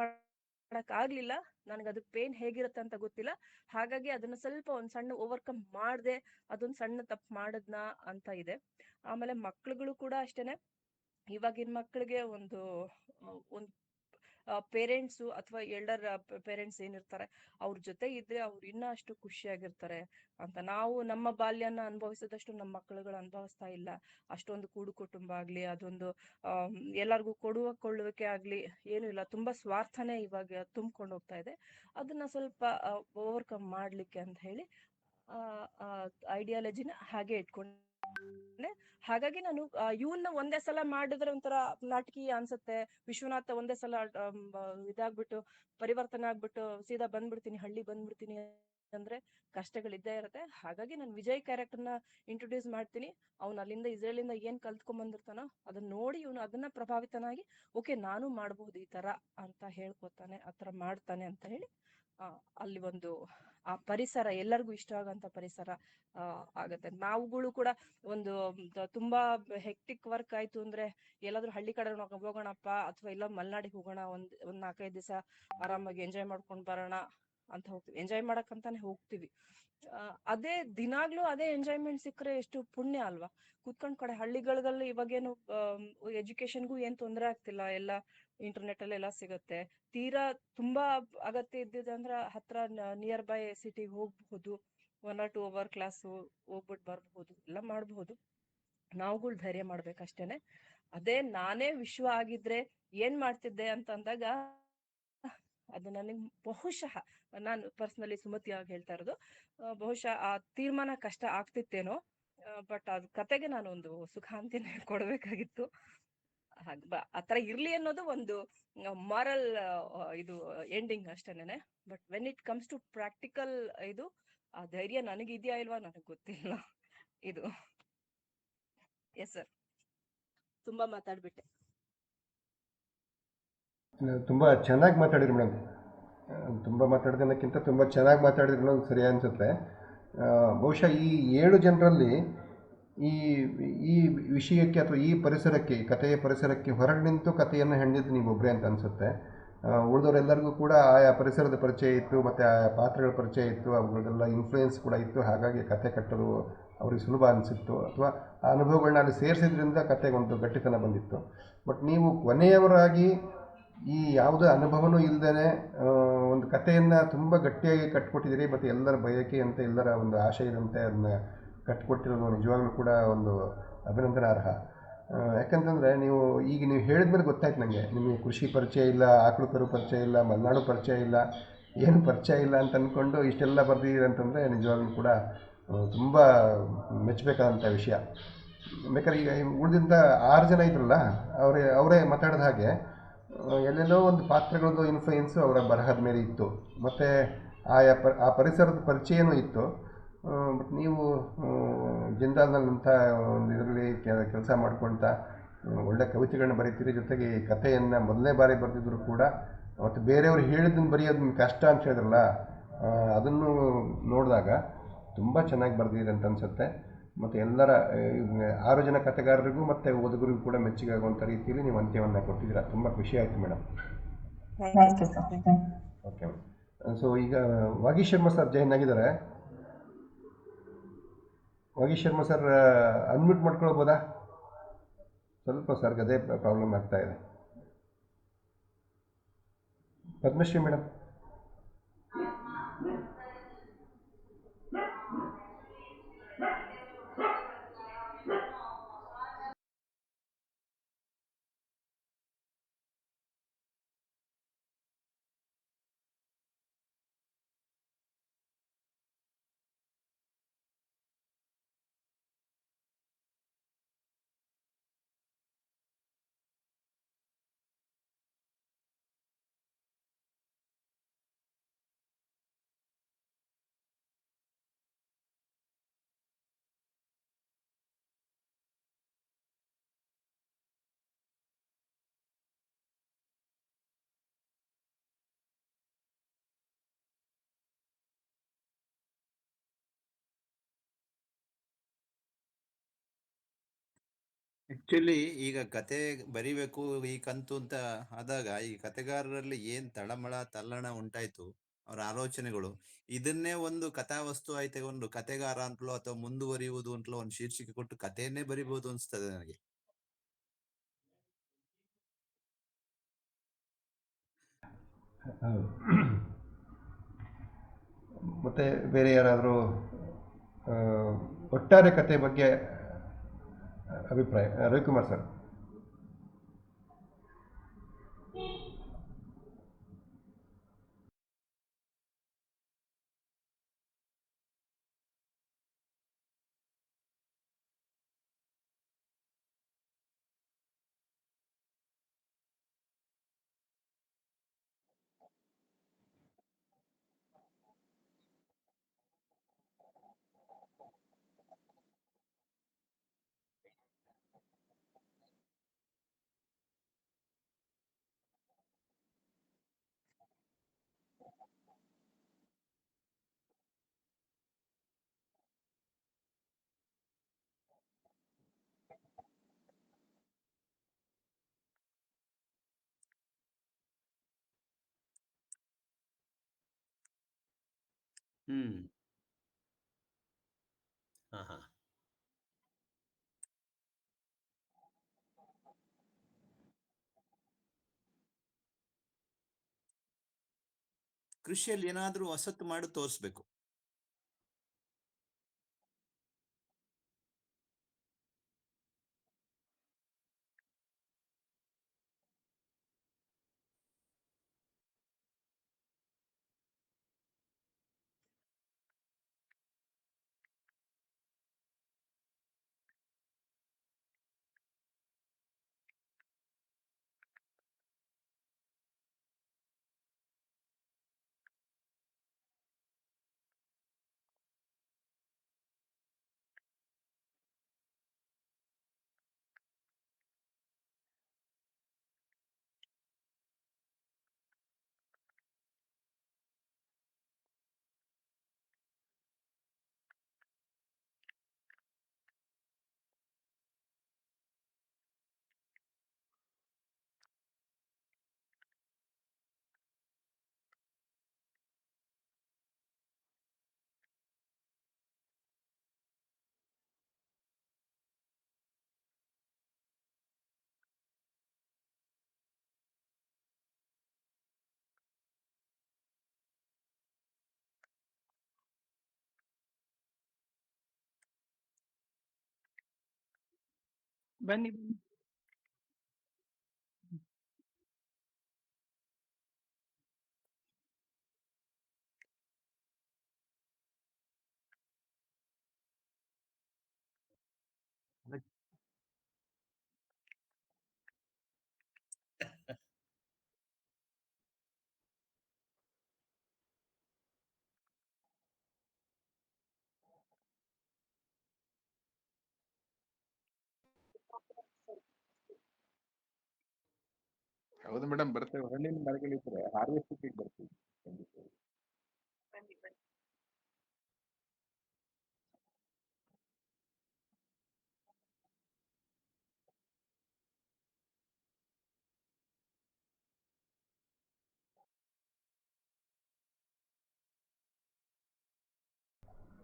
ಆಗ್ಲಿಲ್ಲ. ನನಗೆ ಅದು ಪೇನ್ ಹೇಗಿರುತ್ತೆ ಅಂತ ಗೊತ್ತಿಲ್ಲ. ಹಾಗಾಗಿ ಅದನ್ನ ಸ್ವಲ್ಪ ಒಂದ್ ಸಣ್ಣ ಓವರ್ಕಮ್ ಮಾಡ್ದೆ, ಅದೊಂದ್ ಸಣ್ಣ ತಪ್ಪು ಮಾಡದ್ನ ಅಂತ ಇದೆ. ಆಮೇಲೆ ಮಕ್ಳುಗಳು ಕೂಡ ಅಷ್ಟೇನೆ. ಇವಾಗಿನ ಮಕ್ಳಿಗೆ ಒಂದು ಪೇರೆಂಟ್ಸು ಅಥವಾ ಎಲ್ಡರ್ ಪೇರೆಂಟ್ಸ್ ಏನಿರ್ತಾರೆ ಅವ್ರ ಜೊತೆ ಇದ್ರೆ ಅವ್ರು ಇನ್ನೂ ಅಷ್ಟು ಖುಷಿಯಾಗಿರ್ತಾರೆ ಅಂತ. ನಾವು ನಮ್ಮ ಬಾಲ್ಯನ ಅನುಭವಿಸಿದಷ್ಟು ನಮ್ಮ ಮಕ್ಕಳುಗಳು ಅನುಭವಿಸ್ತಾ ಇಲ್ಲ. ಅಷ್ಟೊಂದು ಕೂಡು ಕುಟುಂಬ ಆಗ್ಲಿ, ಅದೊಂದು ಎಲ್ಲರಿಗೂ ಕೊಳ್ಳುವಿಕೆ ಆಗ್ಲಿ ಏನು ಇಲ್ಲ. ತುಂಬಾ ಸ್ವಾರ್ಥನೇ ಇವಾಗ ತುಂಬ್ಕೊಂಡು ಹೋಗ್ತಾ ಇದೆ. ಅದನ್ನ ಸ್ವಲ್ಪ ಓವರ್ಕಮ್ ಮಾಡ್ಲಿಕ್ಕೆ ಅಂತ ಹೇಳಿ ಐಡಿಯಾಲಜಿನ ಹಾಗೆ ಇಟ್ಕೊಂಡೆ. ಹಾಗಾಗಿ ನಾನು ಇವನ್ನ ಒಂದೇ ಸಲ ಮಾಡಿದ್ರೆ ಒಂಥರ ನಾಟಕೀಯ ಅನ್ಸುತ್ತೆ. ವಿಶ್ವನಾಥ ಒಂದೇ ಸಲ ಇದಾಗ್ಬಿಟ್ಟು ಪರಿವರ್ತನೆ ಆಗ್ಬಿಟ್ಟು ಸೀದಾ ಬಂದ್ಬಿಡ್ತೀನಿ, ಹಳ್ಳಿ ಬಂದ್ಬಿಡ್ತೀನಿ ಅಂದ್ರೆ ಕಷ್ಟಗಳಿದ್ದೇ ಇರುತ್ತೆ. ಹಾಗಾಗಿ ನಾನು ವಿಜಯ್ ಕ್ಯಾರೆಕ್ಟರ್ನ ಇಂಟ್ರೊಡ್ಯೂಸ್ ಮಾಡ್ತೀನಿ. ಅವ್ನು ಅಲ್ಲಿಂದ ಇಸ್ರೇಲಿಂದ ಏನ್ ಕಲ್ತ್ಕೊಂಡ್ ಬಂದಿರ್ತಾನೋ ಅದನ್ನ ನೋಡಿ ಇವನು ಅದನ್ನ ಪ್ರಭಾವಿತನಾಗಿ ಓಕೆ ನಾನು ಮಾಡ್ಬಹುದು ಈ ತರ ಅಂತ ಹೇಳ್ಕೊತಾನೆ, ಆತರ ಮಾಡ್ತಾನೆ ಅಂತ ಹೇಳಿ ಅಲ್ಲಿ ಒಂದು ಆ ಪರಿಸರ ಎಲ್ಲರಿಗೂ ಇಷ್ಟ ಆಗಂತ ಪರಿಸರ ಆಗತ್ತೆ. ನಾವುಗಳು ಕೂಡ ಒಂದು ತುಂಬಾ ಹೆಕ್ಟಿಕ್ ವರ್ಕ್ ಆಯ್ತು ಅಂದ್ರೆ ಎಲ್ಲಾದ್ರೂ ಹಳ್ಳಿ ಕಡೆ ಹೋಗೋಣಪ್ಪ ಅಥವಾ ಇಲ್ಲ ಮಲ್ನಾಡಿಗೆ ಹೋಗೋಣ, ಒಂದ್ 4-5 ದಿವಸ ಆರಾಮಾಗಿ ಎಂಜಾಯ್ ಮಾಡ್ಕೊಂಡ್ ಬರೋಣ ಅಂತ ಹೋಗ್ತೀವಿ. ಎಂಜಾಯ್ ಮಾಡಕ್ಕಂತಾನೆ ಹೋಗ್ತೀವಿ. ಅದೇ ದಿನಾಗ್ಲೂ ಅದೇ ಎಂಜಾಯ್ಮೆಂಟ್ ಸಿಕ್ಕರೆ ಎಷ್ಟು ಪುಣ್ಯ ಅಲ್ವಾ. ಕುತ್ಕೊಂಡ್ ಕಡೆ ಹಳ್ಳಿಗಳಲ್ಲಿ ಇವಾಗೇನು ಎಜುಕೇಶನ್ಗೂ ಏನ್ ತೊಂದರೆ ಆಗ್ತಿಲ್ಲ, ಎಲ್ಲ ಇಂಟರ್ನೆಟ್ ಅಲ್ಲೆಲ್ಲ ಸಿಗತ್ತೆ. ತೀರಾ ತುಂಬಾ ಅಗತ್ಯ ಇದ್ದಿದೆ ಅಂದ್ರೆ ಹತ್ರ ನಿಯರ್ ಬೈ ಸಿಟಿಗೆ ಹೋಗ್ಬಹುದು, 1 or 2 hour ಕ್ಲಾಸ್ ಹೋಗ್ಬಿಟ್ಟು ಬರ್ಬಹುದು, ಎಲ್ಲ ಮಾಡ್ಬಹುದು. ನಾವುಗಳು ಧೈರ್ಯ ಮಾಡ್ಬೇಕಷ್ಟೇನೆ. ಅದೇ ನಾನೇ ವಿಶ್ವ ಆಗಿದ್ರೆ ಏನ್ ಮಾಡ್ತಿದ್ದೆ ಅಂತ ಅಂದಾಗ ಅದು ನನಗೆ ಬಹುಶಃ, ನಾನು ಪರ್ಸನಲಿ ಸುಮತಿಯಾಗಿ ಹೇಳ್ತಾ ಇರೋದು, ಬಹುಶಃ ಆ ತೀರ್ಮಾನ ಕಷ್ಟ ಆಗ್ತಿತ್ತೇನೋ. ಬಟ್ ಅದ್ ಕತೆಗೆ ನಾನು ಒಂದು ಸುಖಾಂತಿನ ಕೊಡ್ಬೇಕಾಗಿತ್ತು. ಆತರ ಇರ್ಲಿ ಅನ್ನೋದು ಒಂದು ಮಾರಲ್ ಇದು ಎಂಡಿಂಗ್ ಅಷ್ಟೇನೆ. But when it comes to practical ಇದು ಆ ಧೈರ್ಯ ನನಗಿದ್ಯಾ ಇಲ್ವಾ ನನಗ್ ಗೊತ್ತಿಲ್ಲ. ಇದು ಎಸ್ ಸರ್, ತುಂಬಾ ಮಾತಾಡ್ಬಿಟ್ಟೆ. ತುಂಬ ಚೆನ್ನಾಗಿ ಮಾತಾಡಿರಿ ಮೇಡಮ್. ತುಂಬ ಮಾತಾಡ್ದನ್ನಕ್ಕಿಂತ ತುಂಬ ಚೆನ್ನಾಗಿ ಮಾತಾಡಿದ್ರು ಅನ್ನೋದು ಸರಿ ಅನಿಸುತ್ತೆ. ಬಹುಶಃ ಈ 7 ಜನರಲ್ಲಿ ಈ ಈ ವಿಷಯಕ್ಕೆ ಅಥವಾ ಈ ಪರಿಸರಕ್ಕೆ, ಕಥೆಯ ಪರಿಸರಕ್ಕೆ ಹೊರಗೆ ನಿಂತು ಕಥೆಯನ್ನು ಹೆಣೆದಿದ್ದು ನೀವು ಒಬ್ಬರೇ ಅಂತ ಅನಿಸುತ್ತೆ. ಉಳಿದವರೆಲ್ಲರಿಗೂ ಕೂಡ ಆಯಾ ಪರಿಸರದ ಪರಿಚಯ ಇತ್ತು, ಮತ್ತು ಆಯಾ ಪಾತ್ರಗಳ ಪರಿಚಯ ಇತ್ತು, ಅವುಗಳನ್ನೆಲ್ಲ ಇನ್ಫ್ಲೂಯೆನ್ಸ್ ಕೂಡ ಇತ್ತು. ಹಾಗಾಗಿ ಕತೆ ಕಟ್ಟೋದು ಅವ್ರಿಗೆ ಸುಲಭ ಅನಿಸಿತ್ತು, ಅಥವಾ ಆ ಅನುಭವಗಳನ್ನ ಅಲ್ಲಿ ಸೇರಿಸಿದ್ರಿಂದ ಕತೆಗೊಂದು ಗಟ್ಟಿತನ ಬಂದಿತ್ತು. ಬಟ್ ನೀವು ಕೊನೆಯವರಾಗಿ ಈ ಯಾವುದೇ ಅನುಭವನೂ ಇಲ್ಲದೇ ಒಂದು ಕಥೆಯನ್ನು ತುಂಬ ಗಟ್ಟಿಯಾಗಿ ಕಟ್ಕೊಟ್ಟಿದ್ದೀರಿ. ಮತ್ತು ಎಲ್ಲರ ಬಯಕೆಯಂತೆ, ಎಲ್ಲರ ಒಂದು ಆಶಯದಂತೆ ಅದನ್ನ ಕಟ್ಕೊಟ್ಟಿರೋದು ನಿಜವಾಗ್ಲೂ ಕೂಡ ಒಂದು ಅಭಿನಂದನಾರ್ಹ. ಯಾಕಂತಂದರೆ ನೀವು ಹೇಳಿದ ಮೇಲೆ ಗೊತ್ತಾಯ್ತು ನನಗೆ, ನಿಮಗೆ ಕೃಷಿ ಪರಿಚಯ ಇಲ್ಲ, ಆಕಳು ಕರು ಪರಿಚಯ ಇಲ್ಲ, ಮಲೆನಾಡು ಪರಿಚಯ ಇಲ್ಲ, ಏನು ಪರಿಚಯ ಇಲ್ಲ ಅಂತ ಅಂದ್ಕೊಂಡು ಇಷ್ಟೆಲ್ಲ ಬರ್ದಿದ್ದೀರಿ ಅಂತಂದರೆ ನಿಜವಾಗ್ಲೂ ಕೂಡ ತುಂಬ ಮೆಚ್ಚಬೇಕಾದಂಥ ವಿಷಯ. ಬೇಕಾದ್ರೆ ಈಗ ಉಳಿದಂಥ 6 ಜನ ಇದ್ರಲ್ಲ, ಅವರೇ ಮಾತಾಡಿದ ಹಾಗೆ ಎಲ್ಲೆಲ್ಲೋ ಒಂದು ಪಾತ್ರಗಳದ್ದು ಇನ್ಫ್ಲೂಯೆನ್ಸು ಅವರ ಬರಹದ ಮೇಲೆ ಇತ್ತು, ಮತ್ತು ಆ ಪರಿಸರದ ಪರಿಚಯನೂ ಇತ್ತು. ಬಟ್ ನೀವು ಜಿಂದಾಲ್ನಂಥ ಒಂದು ಇದರಲ್ಲಿ ಕೆಲಸ ಮಾಡ್ಕೊಳ್ತಾ ಒಳ್ಳೆ ಕವಿತೆಗಳನ್ನ ಬರೀತೀರಿ. ಜೊತೆಗೆ ಈ ಕಥೆಯನ್ನು ಮೊದಲನೇ ಬಾರಿ ಬರೆದಿದ್ರು ಕೂಡ, ಮತ್ತು ಬೇರೆಯವರು ಹೇಳಿದ್ದನ್ನು ಬರೆಯೋದು ಕಷ್ಟ ಅಂತ ಹೇಳಿದ್ರಲ್ಲ, ಅದನ್ನು ನೋಡಿದಾಗ ತುಂಬ ಚೆನ್ನಾಗಿ ಬರೆದಿದೆ ಅಂತ ಅನಿಸುತ್ತೆ. ಮತ್ತು ಎಲ್ಲರ 6 ಜನ ಕಥೆಗಾರರಿಗೂ ಮತ್ತು ಓದುಗರಿಗೂ ಕೂಡ ಮೆಚ್ಚುಗೆ ಆಗುವಂಥ ರೀತಿಯಲ್ಲಿ ನೀವು ಅಂತ್ಯವನ್ನು ಕೊಟ್ಟಿದ್ದೀರಾ. ತುಂಬ ಖುಷಿ ಆಯಿತು ಮೇಡಮ್. Okay madam. ಸೊ ಈಗ ವಾಗೀಶ್ ಶರ್ಮಾ ಸರ್ ಜಾಯಿನ್ ಆಗಿದ್ದಾರೆ. ವಾಗೀಶ್ ಶರ್ಮಾ ಸರ್ ಅನ್ಮ್ಯೂಟ್ ಮಾಡ್ಕೊಳ್ಬೋದಾ? ಸ್ವಲ್ಪ ಸರ್ಗೆ ಅದೇ ಪ್ರಾಬ್ಲಮ್ ಆಗ್ತಾ ಇದೆ. ಪದ್ಮಶ್ರೀ ಮೇಡಮ್. ಆಕ್ಚುಲಿ ಈಗ ಕತೆ ಬರಿಬೇಕು ಈ ಕಂತು ಅಂತ ಆದಾಗ ಈ ಕತೆಗಾರರಲ್ಲಿ ಏನ್ ತಳಮಳ ತಲ್ಲಣ ಉಂಟಾಯ್ತು, ಅವ್ರ ಆಲೋಚನೆಗಳು, ಇದನ್ನೇ ಒಂದು ಕಥಾವಸ್ತು ಆಗಿ ತಗೊಂಡು ಕತೆಗಾರ ಅಂತಲೋ ಅಥವಾ ಮುಂದುವರಿಯುವುದು ಅಂತಲೋ ಒಂದು ಶೀರ್ಷಿಕೆ ಕೊಟ್ಟು ಕಥೆಯನ್ನೇ ಬರಿಬಹುದು ಅನ್ಸ್ತದೆ ನನಗೆ. ಹೌದು. ಮತ್ತು ಬೇರೆ ಯಾರಾದರೂ ಒಟ್ಟಾರೆ ಕತೆ ಬಗ್ಗೆ ಅಭಿಪ್ರಾಯ? ರವಿಕುಮಾರ್ ಸರ್. ಹ್ಮ್. ಹಾ ಹಾ. ಕೃಷಿಯಲ್ಲಿ ಏನಾದ್ರೂ ಹೊಸತು ಮಾಡಿ ತೋರಿಸ್ಬೇಕು. ಬನ್ನಿ. ಹೌದು ಮೇಡಮ್, ಬರ್ತೇವೆ. ಹಣ್ಣಿನ ಮರಗಳಿದ್ರೆ ಹಾರ್ವೆಸ್ಟಿಂಗ್ ಬರ್ತೀವಿ ಖಂಡಿತ.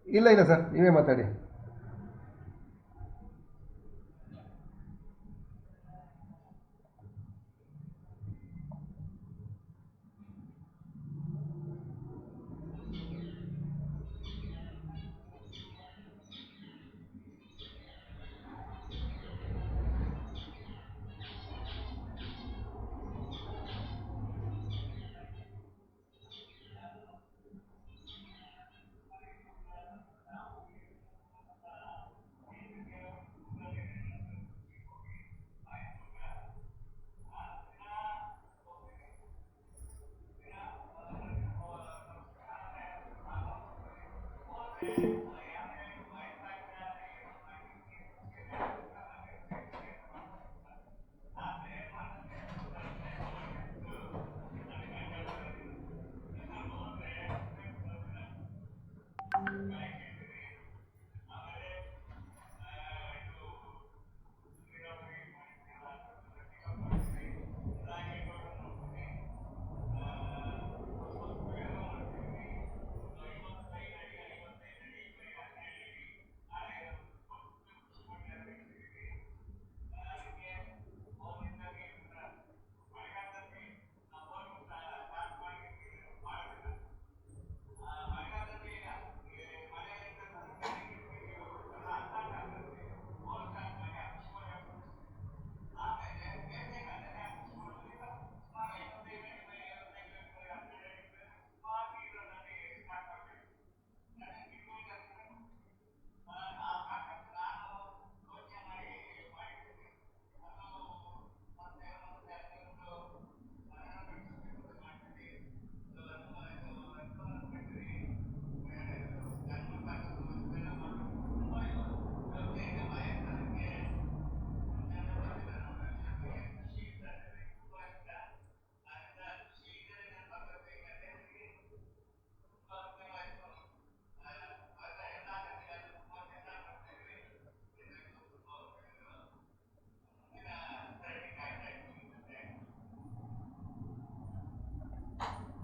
ಇಲ್ಲ ಇಲ್ಲ ಸರ್, ನೀವೇ ಮಾತಾಡಿ.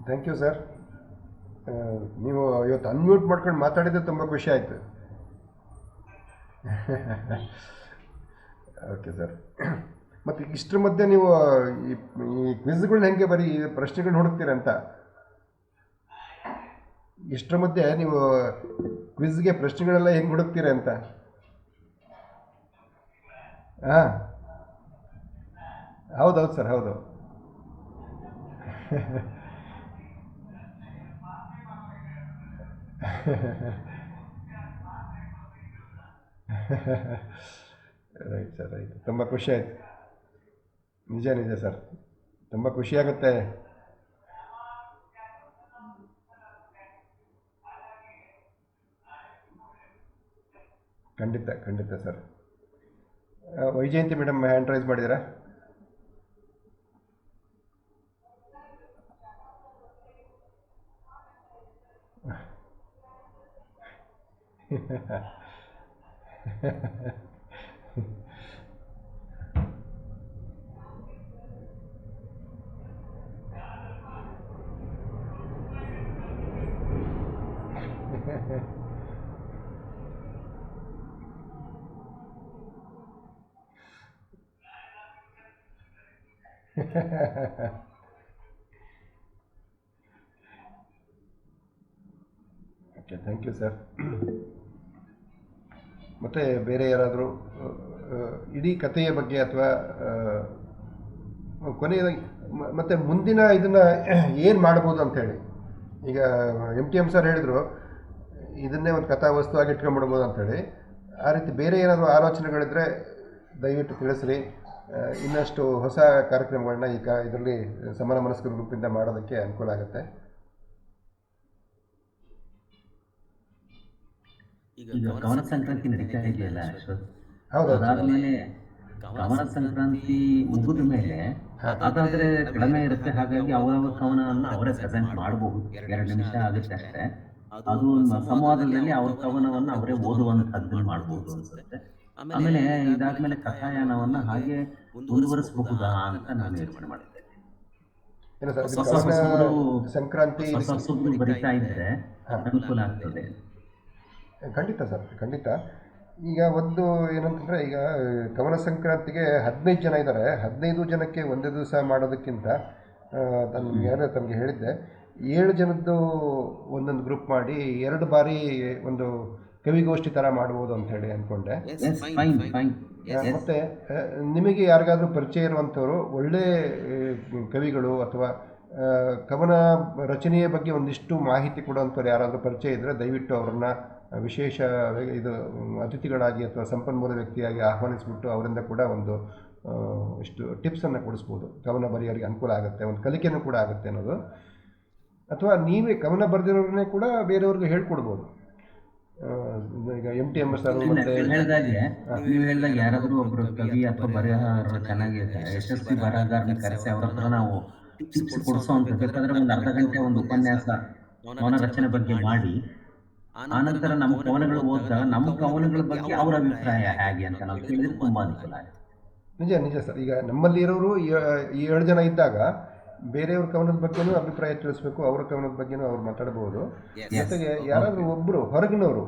Thank you sir. ನೀವು ಇವತ್ತು ಅನ್ಮ್ಯೂಟ್ ಮಾಡ್ಕೊಂಡು ಮಾತಾಡಿದ್ದು ತುಂಬ ಖುಷಿ ಆಯಿತು. Okay sir. ಮತ್ತು ಇಷ್ಟರ ಮಧ್ಯೆ ನೀವು ಈ ಕ್ವಿಜ್ಗಳನ್ನ ಹೆಂಗೆ ಬರೀ ಪ್ರಶ್ನೆಗಳನ್ನ ಹುಡುಕ್ತೀರಂತ, ಇಷ್ಟರ ಮಧ್ಯೆ ನೀವು ಕ್ವಿಜ್ಗೆ ಪ್ರಶ್ನೆಗಳೆಲ್ಲ ಹೆಂಗೆ ಹುಡುಕ್ತೀರ ಅಂತ. ಹಾಂ, ಹೌದೌದು ಸರ್, ಹೌದು. Right sir, right. ತುಂಬ ಖುಷಿ ಆಯಿತು. ನಿಜ ನಿಜ ಸರ್, ತುಂಬ ಖುಷಿಯಾಗುತ್ತೆ. ಖಂಡಿತ ಖಂಡಿತ ಸರ್. ವೈಜಯಂತಿ ಮೇಡಮ್ ಹ್ಯಾಂಡ್ ರೈಸ್ ಮಾಡಿದ್ದೀರಾ? Okay, thank you sir. ಮತ್ತು ಬೇರೆ ಯಾರಾದರೂ ಇಡೀ ಕಥೆಯ ಬಗ್ಗೆ ಅಥವಾ ಕೊನೆಯ ಮತ್ತು ಮುಂದಿನ ಇದನ್ನು ಏನು ಮಾಡ್ಬೋದು ಅಂಥೇಳಿ, ಈಗ MTM ಸರ್ ಹೇಳಿದರು ಇದನ್ನೇ ಒಂದು ಕಥಾವಸ್ತು ಆಗಿ ಇಟ್ಕೊಂಡ್ಬಿಡ್ಬೋದು ಅಂಥೇಳಿ. ಆ ರೀತಿ ಬೇರೆ ಏನಾದರೂ ಆಲೋಚನೆಗಳಿದ್ದರೆ ದಯವಿಟ್ಟು ತಿಳಿಸ್ರಿ. ಇನ್ನಷ್ಟು ಹೊಸ ಕಾರ್ಯಕ್ರಮಗಳನ್ನ ಇದರಲ್ಲಿ ಸಮಾನ ಮನಸ್ಕರ ಗ್ರೂಪಿಂದ ಮಾಡೋದಕ್ಕೆ ಅನುಕೂಲ ಆಗುತ್ತೆ. ಈಗ ಕವನ ಸಂಕ್ರಾಂತಿ ನಡೀತಾ ಇದೆಯಲ್ಲ ಅಶ್ವಥ್, ಹೌದು, ಅದಾದ್ಮೇಲೆ ಕವನ ಸಂಕ್ರಾಂತಿ ಮುಗಿದ ಮೇಲೆ ಅದಾದ್ರೆ ಕಡಿಮೆ ಇರುತ್ತೆ, ಹಾಗಾಗಿ ಅವರವರ ಕವನವನ್ನು ಅವರೇ ಪ್ರೆಸೆಂಟ್ ಮಾಡಬಹುದು. 2 ನಿಮಿಷ ಆಗುತ್ತೆ ಅಷ್ಟೇ. ಅದು ಸಂವಾದದಲ್ಲಿ ಅವ್ರ ಕವನವನ್ನು ಅವರೇ ಓದುವಂತಹದ್ದನ್ನು ಮಾಡಬಹುದು ಅನ್ಸುತ್ತೆ. ಆಮೇಲೆ ಇದಾದ್ಮೇಲೆ ಕಥಾಯಾನವನ್ನ ಹಾಗೆ ಮುಂದುವರಿಸಬಹುದಾ ಅಂತ ನಾನು ಯೋಚನೆ ಮಾಡಿದ್ದೆ. ಏನು ಸರ್, ಹೊಸ ಹೊಸಬ್ರು ಸಂಕ್ರಾಂತಿ ಹೊಸ ಹೊಸಬ್ರು ಬರಿತಾ ಇದ್ರೆ ಅನುಕೂಲ ಆಗ್ತದೆ. ಖಂಡಿತ ಸರ್, ಖಂಡಿತ. ಈಗ ಒಂದು ಏನಂತಂದರೆ, ಈಗ ಕವನ ಸಂಕ್ರಾಂತಿಗೆ 15 ಜನ ಇದ್ದಾರೆ. 15 ಜನಕ್ಕೆ ಒಂದೇ ದಿವಸ ಮಾಡೋದಕ್ಕಿಂತ ತಮಗೆ ಹೇಳಿದ್ದೆ 7 ಜನದ್ದು ಒಂದೊಂದು ಗ್ರೂಪ್ ಮಾಡಿ 2 ಬಾರಿ ಒಂದು ಕವಿಗೋಷ್ಠಿ ಥರ ಮಾಡ್ಬೋದು ಅಂಥೇಳಿ ಅಂದ್ಕೊಂಡೆ. ಮತ್ತು ನಿಮಗೆ ಯಾರಿಗಾದ್ರೂ ಪರಿಚಯ ಇರುವಂಥವ್ರು ಒಳ್ಳೆ ಕವಿಗಳು ಅಥವಾ ಕವನ ರಚನೆಯ ಬಗ್ಗೆ ಒಂದಿಷ್ಟು ಮಾಹಿತಿ ಕೊಡುವಂಥವ್ರು ಯಾರಾದರೂ ಪರಿಚಯ ಇದ್ದರೆ ದಯವಿಟ್ಟು ಅವ್ರನ್ನ ವಿಶೇಷ ಇದು ಅತಿಥಿಗಳಾಗಿ ಅಥವಾ ಸಂಪನ್ಮೂಲ ವ್ಯಕ್ತಿಯಾಗಿ ಆಹ್ವಾನಿಸಿಬಿಟ್ಟು ಅವರಿಂದ ಕೂಡ ಒಂದು ಇಷ್ಟು ಟಿಪ್ಸನ್ನು ಕೊಡಿಸ್ಬೋದು. ಕವನ ಬರೆಯೋರಿಗೆ ಅನುಕೂಲ ಆಗುತ್ತೆ, ಒಂದು ಕಲಿಕೆನೂ ಕೂಡ ಆಗುತ್ತೆ ಅನ್ನೋದು. ಅಥವಾ ನೀವೇ ಕವನ ಬರೆದಿರೋರನ್ನೇ ಕೂಡ ಬೇರೆಯವ್ರಿಗೆ ಹೇಳ್ಕೊಡ್ಬೋದು. ಈಗ MTM ಸರ್ ಮತ್ತೆ ಹೇಳಿದಾಗೆ ನೀವು ಹೇಳಿದಾಗ ಯಾರಾದರೂ ಒಬ್ರು ಕವಿ ಅಥವಾ ಬರಹಗಾರರು ಚೆನ್ನಾಗಿ ಯಶಸ್ವಿ ಬರಹಗಾರನ ಕರೆಸಿ ಅವ್ರ ಹತ್ರ ನಾವು ಟಿಪ್ಸ್ ಕೊಡಿಸೋವಂಥದ್ದು. ಬೇಕಾದ್ರೆ ಒಂದು ಅರ್ಧ ಗಂಟೆ ಒಂದು ಉಪನ್ಯಾಸ ಕವನ ರಚನೆ ಬಗ್ಗೆ ಮಾಡಿ, ಆನಂತರ ನಮ್ಮ ಕವನಗಳು ಓದಿದಾಗ ನಮ್ಮ ಕವನಗಳ ಬಗ್ಗೆ ಅವರ ಅಭಿಪ್ರಾಯ ಹೇಗೆ ಅಂತ ನಾವು ಕೇಳಿದ್ರೆ ತುಂಬಾ ಅನುಕೂಲ ಆಗುತ್ತೆ. ನಿಜ ನಿಜ ಸರ್. ಈಗ ನಮ್ಮಲ್ಲಿ ಇರೋರು 7 ಜನ ಇದ್ದಾಗ ಬೇರೆಯವ್ರ ಕವನದ ಬಗ್ಗೆನೂ ಅಭಿಪ್ರಾಯ ತಿಳಿಸ್ಬೇಕು, ಅವರ ಕವನದ ಬಗ್ಗೆನೂ ಅವ್ರು ಮಾತಾಡ್ಬೋದು. ಜೊತೆಗೆ ಯಾರಾದರೂ ಒಬ್ಬರು ಹೊರಗಿನವರು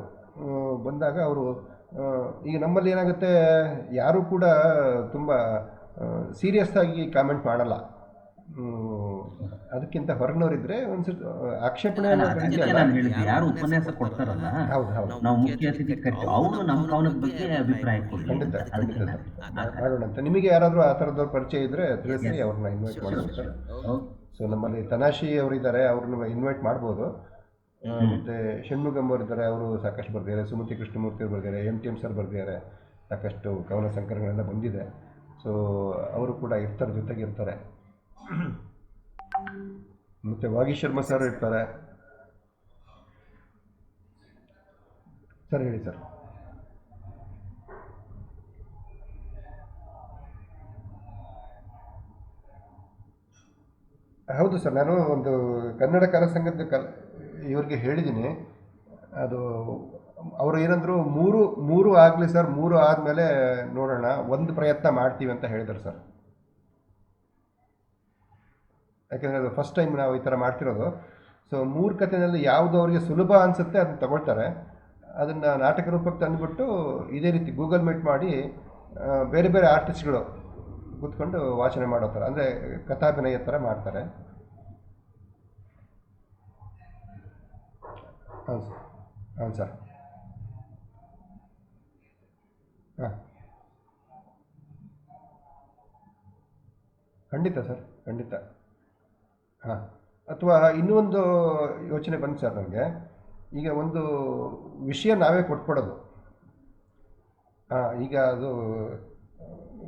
ಬಂದಾಗ ಅವರು, ಈಗ ನಮ್ಮಲ್ಲಿ ಏನಾಗುತ್ತೆ, ಯಾರೂ ಕೂಡ ತುಂಬ ಸೀರಿಯಸ್ ಆಗಿ ಕಾಮೆಂಟ್ ಮಾಡಲ್ಲ. ಅದಕ್ಕಿಂತ ಹೊರಗಿನವರಿದ್ರೆ ಒಂದ್ಸತಿ ಆಕ್ಷೇಪಣೆ ಯಾರು ಉಪನ್ಯಾಸ ಕೊಡ್ತಾರಲ್ಲ, ನಾವು ಮುಖ್ಯ ಅತಿಥಿ ಕರೆದು ಅವರು ನಮ್ಮ ಕವನದ ಬಗ್ಗೆ ಅಭಿಪ್ರಾಯ ಖಂಡಿತ ಖಂಡಿತ ಮಾಡೋಣ ಅಂತ. ನಿಮಗೆ ಯಾರಾದರೂ ಆ ಥರದವ್ರ ಪರಿಚಯ ಇದ್ದರೆ ತಿಳಿಸಿ, ಅವ್ರನ್ನ ಇನ್ವೈಟ್ ಮಾಡ್ಬೋದು ಸರ್. ಸೊ ನಮ್ಮಲ್ಲಿ ತನಾಶಿ ಅವರಿದ್ದಾರೆ, ಅವ್ರನ್ನ ಇನ್ವೈಟ್ ಮಾಡ್ಬೋದು. ಮತ್ತು ಷಣ್ಮುಗಮ್ ಅವರಿದ್ದಾರೆ, ಅವರು ಸಾಕಷ್ಟು ಬರ್ದಿದ್ದಾರೆ. ಸುಮತಿ ಕೃಷ್ಣಮೂರ್ತಿ ಅವರು ಬರ್ದಿದ್ದಾರೆ. MTM ಸರ್ ಬರ್ದಿದ್ದಾರೆ. ಸಾಕಷ್ಟು ಕವನ ಸಂಕಲನಗಳೆಲ್ಲ ಬಂದಿದೆ. ಸೊ ಅವರು ಕೂಡ ಇರ್ತಾರೆ, ಜೊತೆಗೆ ಇರ್ತಾರೆ. ಮತ್ತು ವಾಗೀಶ್ ಶರ್ಮಾ ಸರ್ ಇರ್ತಾರೆ. ಸರ್ ಹೇಳಿ ಸರ್. ಹೌದು ಸರ್, ನಾನು ಒಂದು ಕನ್ನಡ ಕಲಾ ಸಂಘದ ಇವ್ರಿಗೆ ಹೇಳಿದ್ದೀನಿ. ಅದು ಅವರು ಏನಂದ್ರು, ಮೂರು ಆಗಲಿ ಸರ್, 3 ಆದಮೇಲೆ ನೋಡೋಣ, ಒಂದು ಪ್ರಯತ್ನ ಮಾಡ್ತೀವಿ ಅಂತ ಹೇಳಿದರು ಸರ್. ಯಾಕೆಂದರೆ ಅದು ಫಸ್ಟ್ ಟೈಮ್ ನಾವು ಈ ಥರ ಮಾಡ್ತಿರೋದು. ಸೊ 3 ಕಥೆನಲ್ಲಿ ಯಾವುದು ಅವರಿಗೆ ಸುಲಭ ಅನಿಸುತ್ತೆ ಅದನ್ನು ತಗೊಳ್ತಾರೆ. ಅದನ್ನು ನಾಟಕ ರೂಪಕ್ಕೆ ತಂದುಬಿಟ್ಟು ಇದೇ ರೀತಿ ಗೂಗಲ್ ಮೀಟ್ ಮಾಡಿ ಬೇರೆ ಬೇರೆ ಆರ್ಟಿಸ್ಟ್ಗಳು ಕೂತ್ಕೊಂಡು ವಾಚನ ಮಾಡೋ ಥರ, ಅಂದರೆ ಕಥಾಭಿನಯ ಥರ ಮಾಡ್ತಾರೆ. ಹಾಂ ಸರ್. ಹಾಂ ಸರ್. ಹಾಂ, ಖಂಡಿತ ಸರ್, ಖಂಡಿತ. ಹಾಂ, ಅಥವಾ ಇನ್ನೂ ಒಂದು ಯೋಚನೆ ಬಂತು ಸರ್ ನನಗೆ. ಈಗ ಒಂದು ವಿಷಯ ನಾವೇ ಕೊಟ್ಬಿಡೋದು. ಈಗ ಅದು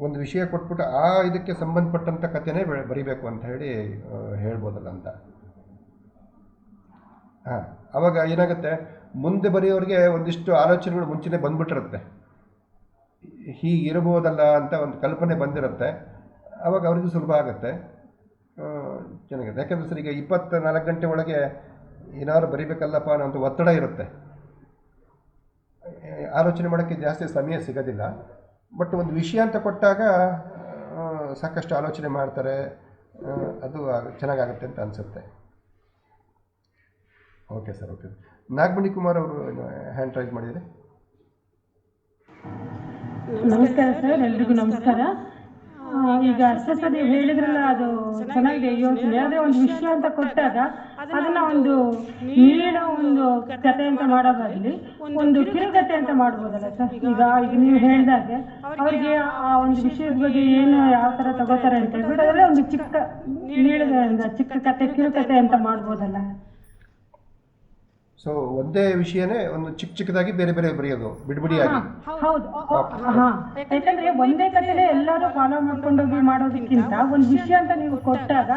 ಒಂದು ವಿಷಯ ಕೊಟ್ಬಿಟ್ಟು ಇದಕ್ಕೆ ಸಂಬಂಧಪಟ್ಟಂಥ ಕಥೆನೇ ಬರಿಬೇಕು ಅಂತ ಹೇಳಿ ಹೇಳ್ಬೋದಲ್ಲ ಅಂತ. ಹಾಂ, ಆವಾಗ ಏನಾಗುತ್ತೆ, ಮುಂದೆ ಬರೆಯೋರಿಗೆ ಒಂದಿಷ್ಟು ಆಲೋಚನೆಗಳು ಮುಂಚೆನೇ ಬಂದ್ಬಿಟ್ಟಿರುತ್ತೆ, ಹೀಗಿರಬಹುದಲ್ಲ ಅಂತ ಒಂದು ಕಲ್ಪನೆ ಬಂದಿರುತ್ತೆ. ಆವಾಗ ಅವ್ರಿಗೂ ಸುಲಭ ಆಗುತ್ತೆ, ಚೆನ್ನಾಗಿದೆ. ಯಾಕೆಂದರೆ ಸರ್ ಈಗ 24 ಗಂಟೆ ಒಳಗೆ ಏನಾದ್ರು ಬರಿಬೇಕಲ್ಲಪ್ಪ ಅನ್ನೋ ಒತ್ತಡ ಇರುತ್ತೆ, ಆಲೋಚನೆ ಮಾಡೋಕ್ಕೆ ಜಾಸ್ತಿ ಸಮಯ ಸಿಗೋದಿಲ್ಲ. ಬಟ್ ಒಂದು ವಿಷಯ ಅಂತ ಕೊಟ್ಟಾಗ ಸಾಕಷ್ಟು ಆಲೋಚನೆ ಮಾಡ್ತಾರೆ, ಅದು ಚೆನ್ನಾಗಾಗುತ್ತೆ ಅಂತ ಅನಿಸುತ್ತೆ. Okay sir, okay. Nagamani Kumar ಅವರು ಹ್ಯಾಂಡ್ ರೈಸ್ ಮಾಡಿದರೆ. ನಮಸ್ಕಾರ ಸರ್, ಎಲ್ರಿಗೂ ನಮಸ್ಕಾರ. ಈಗ ಅಷ್ಟೇ ಸರ್ ನೀವು ಹೇಳಿದ್ರಲ್ಲ, ಅದು ಚೆನ್ನಾಗಿದೆ ಯೋಚನೆ. ಆದರೆ ಒಂದು ವಿಷಯ ಅಂತ ಕೊಟ್ಟಾಗ ಅದನ್ನ ಒಂದು ನೀಡೋ ಒಂದು ಕತೆ ಅಂತ ಮಾಡೋದಾಗಲಿ ಒಂದು ಕಿರುಕತೆ ಅಂತ ಮಾಡ್ಬೋದಲ್ಲ ಸರ್. ಈಗ ನೀವು ಹೇಳಿದಾಗೆ ಅವ್ರಿಗೆ ಆ ಒಂದು ವಿಷಯದ ಬಗ್ಗೆ ಏನು ಯಾವ ಥರ ತಗೋತಾರೆ ಅಂತ ಹೇಳ್ಬಿಟ್ಟು ಅದರಲ್ಲೇ ಒಂದು ಚಿಕ್ಕ ಕತೆ ಕಿರುಕತೆ ಅಂತ ಮಾಡ್ಬೋದಲ್ಲ. ಸೊ ಒಂದೇ ವಿಷಯನೇ ಒಂದು ಚಿಕ್ಕದಾಗಿ ಬೇರೆ ಬೇರೆ ಬರೆಯೋದು, ಬಿಡಿಬಿಡಿಯಾಗಿ. ಹೌದು, ಹಾ. ಯಾಕಂದ್ರೆ ಒಂದೇ ಕಥೆನೇ ಎಲ್ಲರೂ ಫಾಲೋ ಮಾಡ್ಕೊಂಡೋಗಿ ಮಾಡೋದಕ್ಕಿಂತ ಒಂದು ವಿಷಯ ಅಂತ ನೀವು ಕೊಟ್ಟಾಗ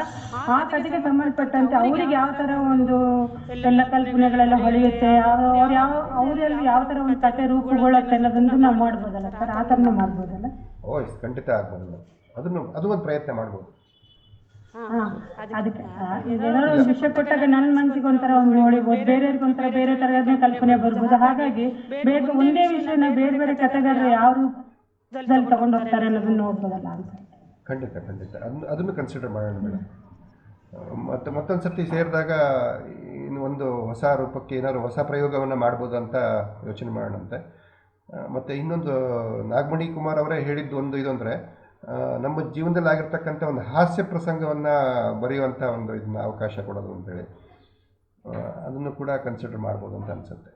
ಆ ಕಥೆಗೆ ಸಂಬಂಧಪಟ್ಟಂತೆ ಅವ್ರಿಗೆ ಯಾವ ತರ ಒಂದು ಎಲ್ಲ ಕಲ್ಪನೆಗಳೆಲ್ಲ ಹೊಳೆಯುತ್ತೆ, ಅವರಲ್ಲಿ ಯಾವ ತರ ಒಂದು ಕಥೆ ರೂಪುಗೊಳ್ಳುತ್ತೆ ಅನ್ನೋದನ್ನು ನಾವು ಮಾಡ್ಬೋದಲ್ಲ ಸರ್, ಆ ಥರನೂ ಮಾಡ್ಬೋದಲ್ಲ. ಖಂಡಿತ ಆಗ್ಬೋದು. ಅದು ಒಂದು ಪ್ರಯತ್ನ ಮಾಡ್ಬೋದು. ಅದಕ್ಕೆ ಏನಾದ್ರು ಒಂದು ವಿಷಯ ಕೊಟ್ಟಾಗ ನನ್ನ ಮನಸ್ಸಿಗೆ ಒಂಥರ ಒಂದು ನೋಡಿಬೋದು, ಬೇರೆಯವ್ರಿಗೊಂಥರ ಬೇರೆ ಥರದ ಕಲ್ಪನೆ ಬರ್ಬೋದು. ಹಾಗಾಗಿ ಒಂದೇ ವಿಷಯನ ಬೇರೆ ಬೇರೆ ಕಥೆಗಾರರು ಯಾವ ರೂಪದಲ್ಲಿ ತಗೊಂಡು ಹೋಗ್ತಾರೆ ಅನ್ನೋದನ್ನ ನೋಡ್ಬೋದಲ್ಲ ಅಂತ. ಖಂಡಿತ ಅದನ್ನು ಕನ್ಸಿಡರ್ ಮಾಡೋಣ ಮೇಡಮ್. ಮತ್ತೊಂದು ಸರ್ತಿ ಸೇರಿದಾಗ ಇನ್ನು ಒಂದು ಹೊಸ ರೂಪಕ್ಕೆ ಏನಾದ್ರು ಹೊಸ ಪ್ರಯೋಗವನ್ನು ಮಾಡ್ಬೋದು ಅಂತ ಯೋಚನೆ ಮಾಡೋಣಂತೆ. ಮತ್ತು ಇನ್ನೊಂದು ನಾಗಮಣಿ ಕುಮಾರ್ ಅವರೇ ಹೇಳಿದ್ದು ಒಂದು ಇದು ಅಂದರೆ, ನಮ್ಮ ಜೀವನದಲ್ಲಿ ಆಗಿರ್ತಕ್ಕಂಥ ಒಂದು ಹಾಸ್ಯ ಪ್ರಸಂಗವನ್ನು ಬರೆಯುವಂಥ ಒಂದು ಇದನ್ನ ಅವಕಾಶ ಕೊಡೋದು ಅಂತೇಳಿ, ಅದನ್ನು ಕೂಡ ಕನ್ಸಿಡರ್ ಮಾಡ್ಬೋದು ಅಂತ ಅನಿಸುತ್ತೆ.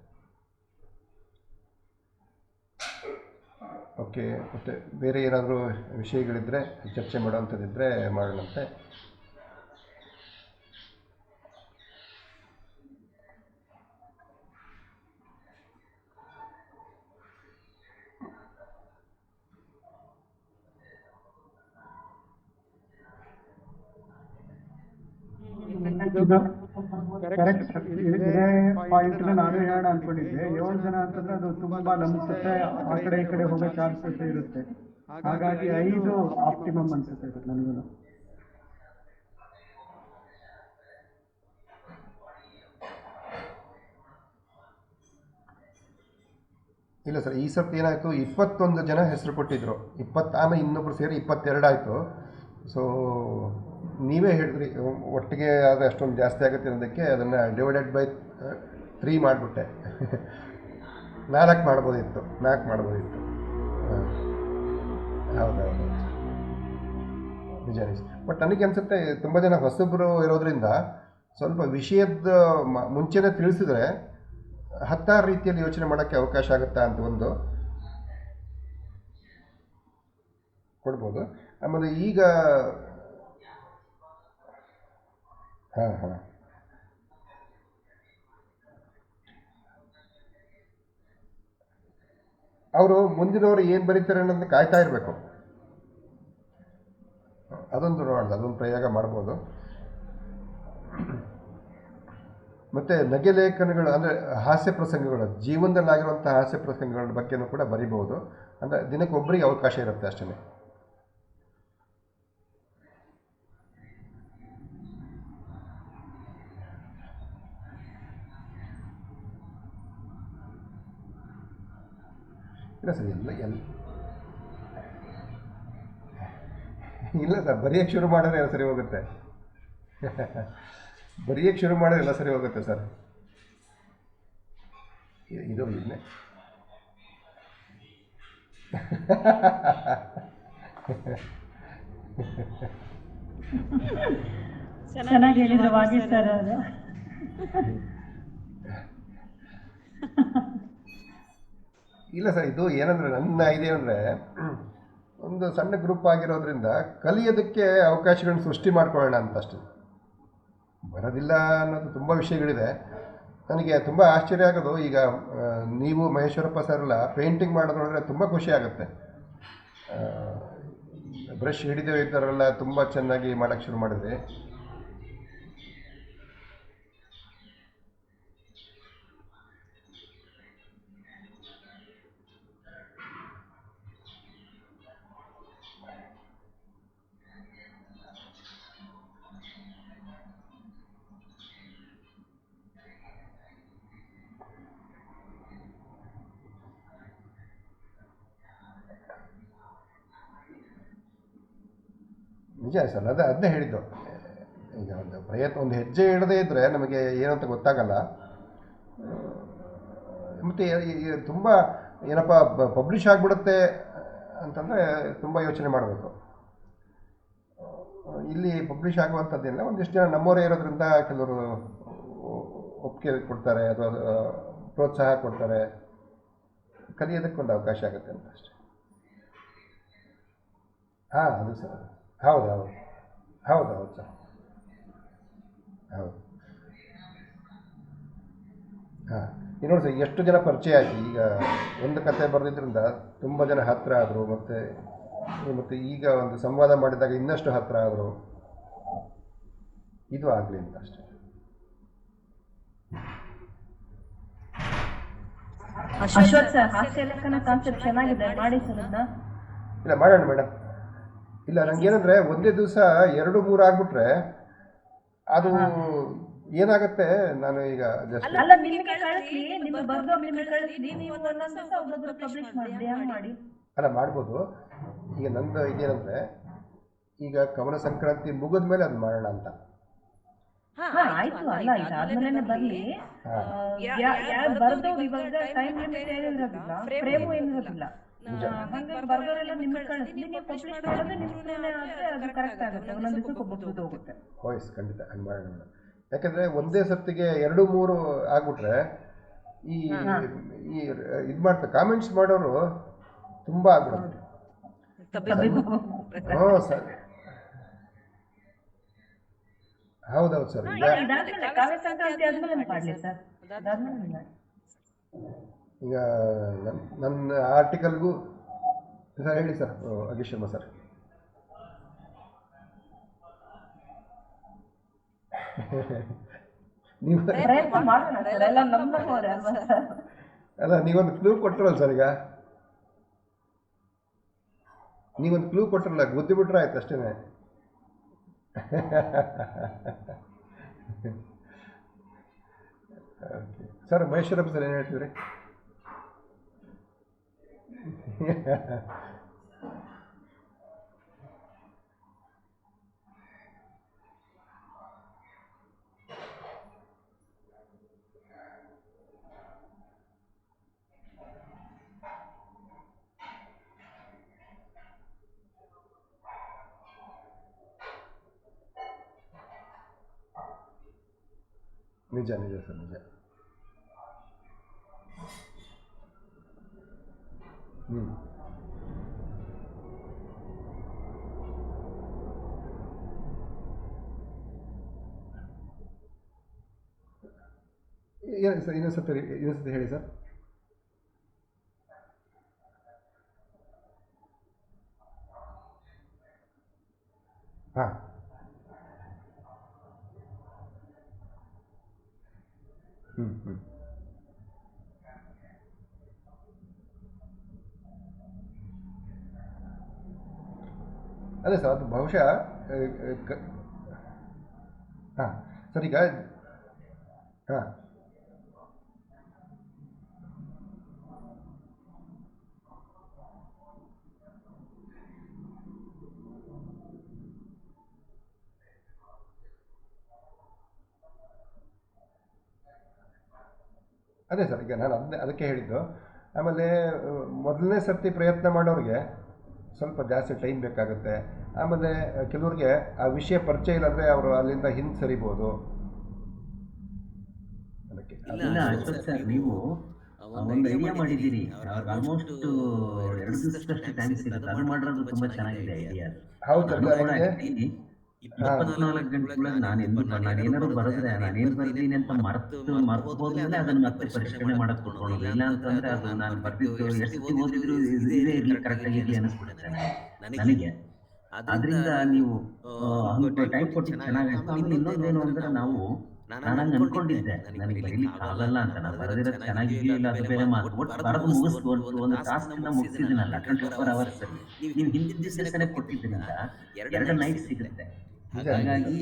ಓಕೆ, ಮತ್ತು ಬೇರೆ ಏನಾದರೂ ವಿಷಯಗಳಿದ್ದರೆ ಚರ್ಚೆ ಮಾಡೋವಂಥದ್ದಿದ್ದರೆ ಮಾಡೋಣಂತೆ. ಕರೆಕ್ಟ್. ಇದೇ ಪಾಯಿಂಟ್ ನಾನು ಹೇಳೋಣ ಅನ್ಕೊಂಡಿದ್ದೆ. 7 ಜನ ಅಂತಂದ್ರೆ ಅದು ತುಂಬಾ ಲಂಬಿಸುತ್ತೆ, ಆ ಕಡೆ ಈ ಕಡೆ ಹೋಗೋ ಚಾನ್ಸಸ್ ಇರುತ್ತೆ. ಹಾಗಾಗಿ 5 ಆಪ್ಟಿಮಮ್ ಅನ್ಸುತ್ತೆ ಸರ್ ನನಗೂ. ಇಲ್ಲ ಸರ್, ಈ ಸರ್ತಿ ಏನಾಯಿತು, 21 ಜನ ಹೆಸರು ಕೊಟ್ಟಿದ್ರು. ಆಮೇಲೆ ಇನ್ನೊಬ್ರು ಸೇರಿ 22 ಆಯಿತು. ಸೊ ನೀವೇ ಹೇಳಿದ್ರಿ ಒಟ್ಟಿಗೆ ಆದರೆ ಅಷ್ಟೊಂದು ಜಾಸ್ತಿ ಆಗುತ್ತೆ ಅನ್ನೋದಕ್ಕೆ ಅದನ್ನು ಡಿವೈಡೆಡ್ ಬೈ 3 ಮಾಡಿಬಿಟ್ಟೆ. 4 ಮಾಡ್ಬೋದಿತ್ತು. ಹೌದೌದು, ನಿಜ. ಬಟ್ ನನಗೆ ಅನಿಸುತ್ತೆ ತುಂಬ ಜನ ಹೊಸಬ್ರು ಇರೋದ್ರಿಂದ ಸ್ವಲ್ಪ ವಿಷಯದ ಮುಂಚೆನೇ ತಿಳಿಸಿದ್ರೆ 16 ರೀತಿಯಲ್ಲಿ ಯೋಚನೆ ಮಾಡೋಕ್ಕೆ ಅವಕಾಶ ಆಗುತ್ತಾ ಅಂತ ಒಂದು ಕೊಡ್ಬೋದು. ಆಮೇಲೆ ಈಗ ಅವರು ಮುಂದಿನವರು ಏನು ಬರೀತಾರೆ ಅನ್ನೋದನ್ನ ಕಾಯ್ತಾ ಇರಬೇಕು. ಅದೊಂದು ಪ್ರಯೋಗ ಮಾಡ್ಬೋದು. ಮತ್ತು ನಗೆ ಲೇಖನಗಳು ಅಂದರೆ ಹಾಸ್ಯ ಪ್ರಸಂಗಗಳು, ಜೀವನದಲ್ಲಾಗಿರುವಂಥ ಹಾಸ್ಯ ಪ್ರಸಂಗಗಳ ಬಗ್ಗೆನೂ ಕೂಡ ಬರಿಬೋದು. ಅಂದರೆ ದಿನಕ್ಕೆ ಒಬ್ಬರಿಗೆ ಅವಕಾಶ ಇರುತ್ತೆ ಅಷ್ಟೇ. ಇಲ್ಲ ಸರ್, ಇಲ್ಲ ಸರ್, ಬರೆಯೋಕ್ಕೆ ಶುರು ಮಾಡಿದ್ರೆ ಸರಿ ಹೋಗುತ್ತೆ. ಬರೆಯಕ್ಕೆ ಶುರು ಮಾಡಿದ್ರೆ ಎಲ್ಲ ಸರಿ ಹೋಗುತ್ತೆ ಸರ್. ಇದು ಇದನ್ನೇ ಚೆನ್ನಾಗಿ ಹೇಳಿದ್ರು ವಾಗೀಶ್ ಸರ್ ಅದು. ಇಲ್ಲ ಸರ್, ಇದು ಏನಂದರೆ ನನ್ನ ಇದೇನಂದರೆ ಒಂದು ಸಣ್ಣ ಗ್ರೂಪ್ ಆಗಿರೋದ್ರಿಂದ ಕಲಿಯೋದಕ್ಕೆ ಅವಕಾಶಗಳನ್ನ ಸೃಷ್ಟಿ ಮಾಡ್ಕೊಳ್ಳೋಣ ಅಂತ ಅಷ್ಟೇ. ಬರೋದಿಲ್ಲ ಅನ್ನೋದು ತುಂಬ ವಿಷಯಗಳಿದೆ. ನನಗೆ ತುಂಬ ಆಶ್ಚರ್ಯ ಆಗೋದು, ಈಗ ನೀವು ಮಹೇಶ್ವರಪ್ಪ ಸರ್ ಎಲ್ಲ ಪೇಂಟಿಂಗ್ ಮಾಡೋದು ನೋಡಿದ್ರೆ ತುಂಬ ಖುಷಿ ಆಗುತ್ತೆ. ಬ್ರಷ್ ಹಿಡಿದು ಈ ಥರ ಎಲ್ಲ ತುಂಬ ಚೆನ್ನಾಗಿ ಮಾಡೋಕ್ಕೆ ಶುರು ಮಾಡಿದ್ರಿ. ನಿಜ ಸರ್, ಅದನ್ನೇ ಹೇಳಿದ್ದು. ಈಗ ಒಂದು ಹೆಜ್ಜೆ ಇಡದೇ ಇದ್ದರೆ ನಮಗೆ ಏನಂತ ಗೊತ್ತಾಗಲ್ಲ. ಮತ್ತು ತುಂಬ ಏನಪ್ಪ ಪಬ್ಲಿಷ್ ಆಗಿಬಿಡುತ್ತೆ ಅಂತಂದರೆ ತುಂಬ ಯೋಚನೆ ಮಾಡಬೇಕು. ಇಲ್ಲಿ ಪಬ್ಲಿಷ್ ಆಗುವಂಥದ್ದೇನಿಲ್ಲ, ಒಂದಿಷ್ಟು ಜನ ನಮ್ಮವರೇ ಇರೋದ್ರಿಂದ ಕೆಲವರು ಒಪ್ಪಿಗೆ ಕೊಡ್ತಾರೆ ಅಥವಾ ಪ್ರೋತ್ಸಾಹ ಕೊಡ್ತಾರೆ. ಕಲಿಯೋದಕ್ಕೊಂದು ಅವಕಾಶ ಆಗುತ್ತೆ ಅಂತ ಅಷ್ಟೇ. ಹಾಂ, ಅದು ಸರ್, ಹೌದು ಸರ್, ಹೌದು. ಹಾಂ, ಈಗ ನೋಡಿ ಸರ್, ಎಷ್ಟು ಜನ ಪರಿಚಯ ಆಗಿ ಈಗ ಒಂದು ಕತೆ ಬರೆದಿದ್ದರಿಂದ ತುಂಬ ಜನ ಹತ್ತಿರ ಆದರು. ಮತ್ತು ಈಗ ಒಂದು ಸಂವಾದ ಮಾಡಿದಾಗ ಇನ್ನಷ್ಟು ಹತ್ತಿರ ಆದರು. ಇದು ಆಗಲಿ ಅಂತ ಅಷ್ಟೇ. ಅಶ್ವಥ್ ಸರ್, ಹಾಸ್ಯ ಲೇಖನ ಕಾನ್ಸೆಪ್ಟ್ ಚೆನ್ನಾಗಿದೆ, ಮಾಡಿ ಸರ್ ಅದನ್ನ. ಇಲ್ಲ, ಮಾಡೋಣ ಮೇಡಮ್. ಇಲ್ಲ, ನನಗೇನಂದರೆ ಒಂದೇ ದಿವಸ 2-3 ಆಗಿಬಿಟ್ರೆ ಅದು ಏನಾಗುತ್ತೆ. ನಾನು ಈಗ ಜಸ್ಟ್ ಅಲ್ಲ, ನಿಮಗೆ ಕಳಿಸ್ಲಿ, ನಿಮ್ಗೆ ಬರ್ದವ್ರು ನಿಮ್ಗೆ ಕಳಿಸ್ಲಿ, ನೀವು ಒಂದೊಂದು ದಿವಸ ಒಬ್ಬೊಬ್ರು ಪಬ್ಲಿಷ್ ಮಾಡಿ, ಹಂಗೆ ಮಾಡಿ. ಅಲ್ಲ, ಮಾಡ್ಬೋದು. ಈಗ ನಂದು ಇದೇನಂದರೆ, ಈಗ ಕವನ ಸಂಕ್ರಾಂತಿ ಮುಗಿದ ಮೇಲೆ ಅದು ಮಾಡೋಣ ಅಂತ. ಆಯ್ತು, ಅಲ್ಲ ಇದಾದ್ಮೇಲೆ ಬರ್ಲಿ. ಯಾರು ಬರ್ದವ್ರು ಇವಾಗ ಟೈಮ್ ಲಿಮಿಟ್ ಏನಿರೋದಿಲ್ಲ, ಫ್ರೇಮು ಏನಿರೋದಿಲ್ಲ. ಹಂಗೆ ಬರ್ದವರೆಲ್ಲ ನಿಮ್ಗೆ ಕಳಿಸ್ಲಿ, ನೀವು ಪಬ್ಲಿಷ್ ಮಾಡೋದು ನಿಮ್ಗೆ ಆದರೆ ಅದು ಕರೆಕ್ಟ್ ಆಗುತ್ತೆ. ಒಂದೊಂದು ದಿವಸಕ್ಕೆ ಒಬ್ಬೊಬ್ರದ್ದು ಹೋಗುತ್ತೆ. ವಾಯ್ಸ್ ಖಂಡಿತ ಹಂಗೆ ಮಾಡೋಣ ಮೇಡಮ್. ಯಾಕಂದರೆ ಒಂದೇ ಸರ್ತಿಗೆ 2-3 ಆಗ್ಬಿಟ್ರೆ ಈ ಇದು ಮಾಡ್ತಾರೆ, ಕಾಮೆಂಟ್ಸ್ ಮಾಡೋರು ತುಂಬ ಆಗ್ಬಿಡುತ್ತೆ. ಹ್ಞೂ ಸರ್, ಹೌದೌದು ಸರ್. ಈಗ ಇದಾದ್ಮೇಲೆ ಕಾವ್ಯ ಸಂಕ್ರಾಂತಿ ಆದ್ಮೇಲೆ ಮಾಡ್ಲಿ ಸರ್, ಅದಾದ್ಮೇಲೆ ಈಗ ನನ್ನ ಆರ್ಟಿಕಲ್ಗೂ ಸರ್ ಹೇಳಿ ಸರ್, ಅಗೀಶ್ ಶರ್ಮಾ ಸರ್. ನೀವು ಪ್ರಯತ್ನ ಮಾಡೋಣ ಸರ್, ಎಲ್ಲ ನಮ್ಮವರೇ ಅಲ್ವಾ ಸರ್? ಅಲ್ಲ, ನೀವೊಂದು ಕ್ಲೂ ಕೊಟ್ಟರಲ್ಲ ಸರ್. ಈಗ ನೀವೊಂದು ಕ್ಲೂ ಕೊಟ್ಟರಲ್ಲ, ಗುದ್ದಿ ಬಿಟ್ರೆ ಆಯ್ತು ಅಷ್ಟೇ. ಓಕೆ ಸರ್, ಮಹೇಶ್ವರಪ್ಪ ಸರ್ ಏನು ಹೇಳ್ತಿದ್ರಿ? ನಿಜ ಸರ್, ನಿಜ. ಏನು ಸರ್, ಇನ್ನೊಂದ್ಸತಿ ಹೇಳಿ ಸರ್. ಹಾಂ, ಅದೇ ಸರ್, ಅದು ಬಹುಶಃ ಹಾಂ ಸರ್. ಈಗ ಹಾಂ, ಅದೇ ಸರ್, ಈಗ ನಾನು ಅದಕ್ಕೆ ಹೇಳಿದ್ದು. ಆಮೇಲೆ ಮೊದಲನೇ ಸರ್ತಿ ಪ್ರಯತ್ನ ಮಾಡೋರಿಗೆ ಸ್ವಲ್ಪ ಜಾಸ್ತಿ ಟೈಮ್ ಬೇಕಾಗುತ್ತೆ. ಆಮೇಲೆ ಕೆಲವ್ರಿಗೆ ಆ ವಿಷಯ ಪರಿಚಯ ಇಲ್ಲಂದರೆ ಅವರು ಅಲ್ಲಿಂದ ಹಿಂದೆ ಸರಿಬೋದು. ಅದಕ್ಕೆ ಇಲ್ಲ ಅಶ್ವಥ್ ಸರ್, ನೀವು ಒಂದು ಐಡಿಯಾ ಮಾಡಿದ್ದೀರಿ. ಆಲ್ಮೋಸ್ಟ್ 2 ದಿವಸದಷ್ಟು ಟೈಮ್ ಸಿಗುತ್ತೆ. ಅದು ಮಾಡಿರೋದು ತುಂಬಾ ಚೆನ್ನಾಗಿದೆ ಐಡಿಯಾ. ಹೌದು ನಾನು ಸರ್, ಕೂಡ ನನಗೆ actually 24 ಗಂಟೆಯೊಳಗೆ ನಾನೇನಾದ್ರು ಬರೆದ್ರೆ ನಾನೇನು ಬರ್ದೀನಿ ಅಂತ ಮರ್ತಬೋದ್ಮೇಲೆ ಅದನ್ನ ಮತ್ತೆ ಪರಿಷ್ಕರಣೆ ಮಾಡಕ್ ಕೂತ್ಕೊಳ್ಳೋದು. ಇಲ್ಲ ಅಂತಂದ್ರೆ ಅದು ನಾನು ಬರ್ದಿದ್ದು ಎಷ್ಟು ಓದಿದ್ರು ಇದೇ ಇರ್ಲಿ, ಕರೆಕ್ಟ್ ಆಗಿರ್ಲಿ ಅನಿಸ್ಬಿಡುತ್ತೆ ನನಗೆ. ಅದರಿಂದ ನೀವು ಟೈಮ್ ಕೊಟ್ಟಿದ್ದು ಚೆನ್ನಾಗಾಯ್ತು. ಆಮೇಲೆ ಇನ್ನೊಂದೇನು ಅಂದ್ರೆ ನಾನು ಅನ್ಕೊಂಡಿದ್ದೆ ನನಗೆ ಬರೀಲಿಕ್ಕೆ ಆಗಲ್ಲ ಅಂತ. ನಾನು ಬರೆದಿರೋದು ಚೆನ್ನಾಗಿದೆಯೋ ಇಲ್ಲ ಅದು ಬೇರೆ ಮಾತು. ಒಟ್ಟು ಬರೆದು ಮುಗಿಸ್ಬೋದು, ಒಂದು ಟಾಸ್ಕ್ನ ಮುಗಿಸಿದ್ದೀನಲ್ಲ 24 ಅವರ್ಸ್ ಅಲ್ಲಿ. ನೀವು ಹಿಂದಿನ ದಿವಸನೇ ಕೊಟ್ಟಿದ್ದರಿಂದ 2 ನೈಟ್ ಸಿಗುತ್ತೆ. ಹಾಗಾಗಿ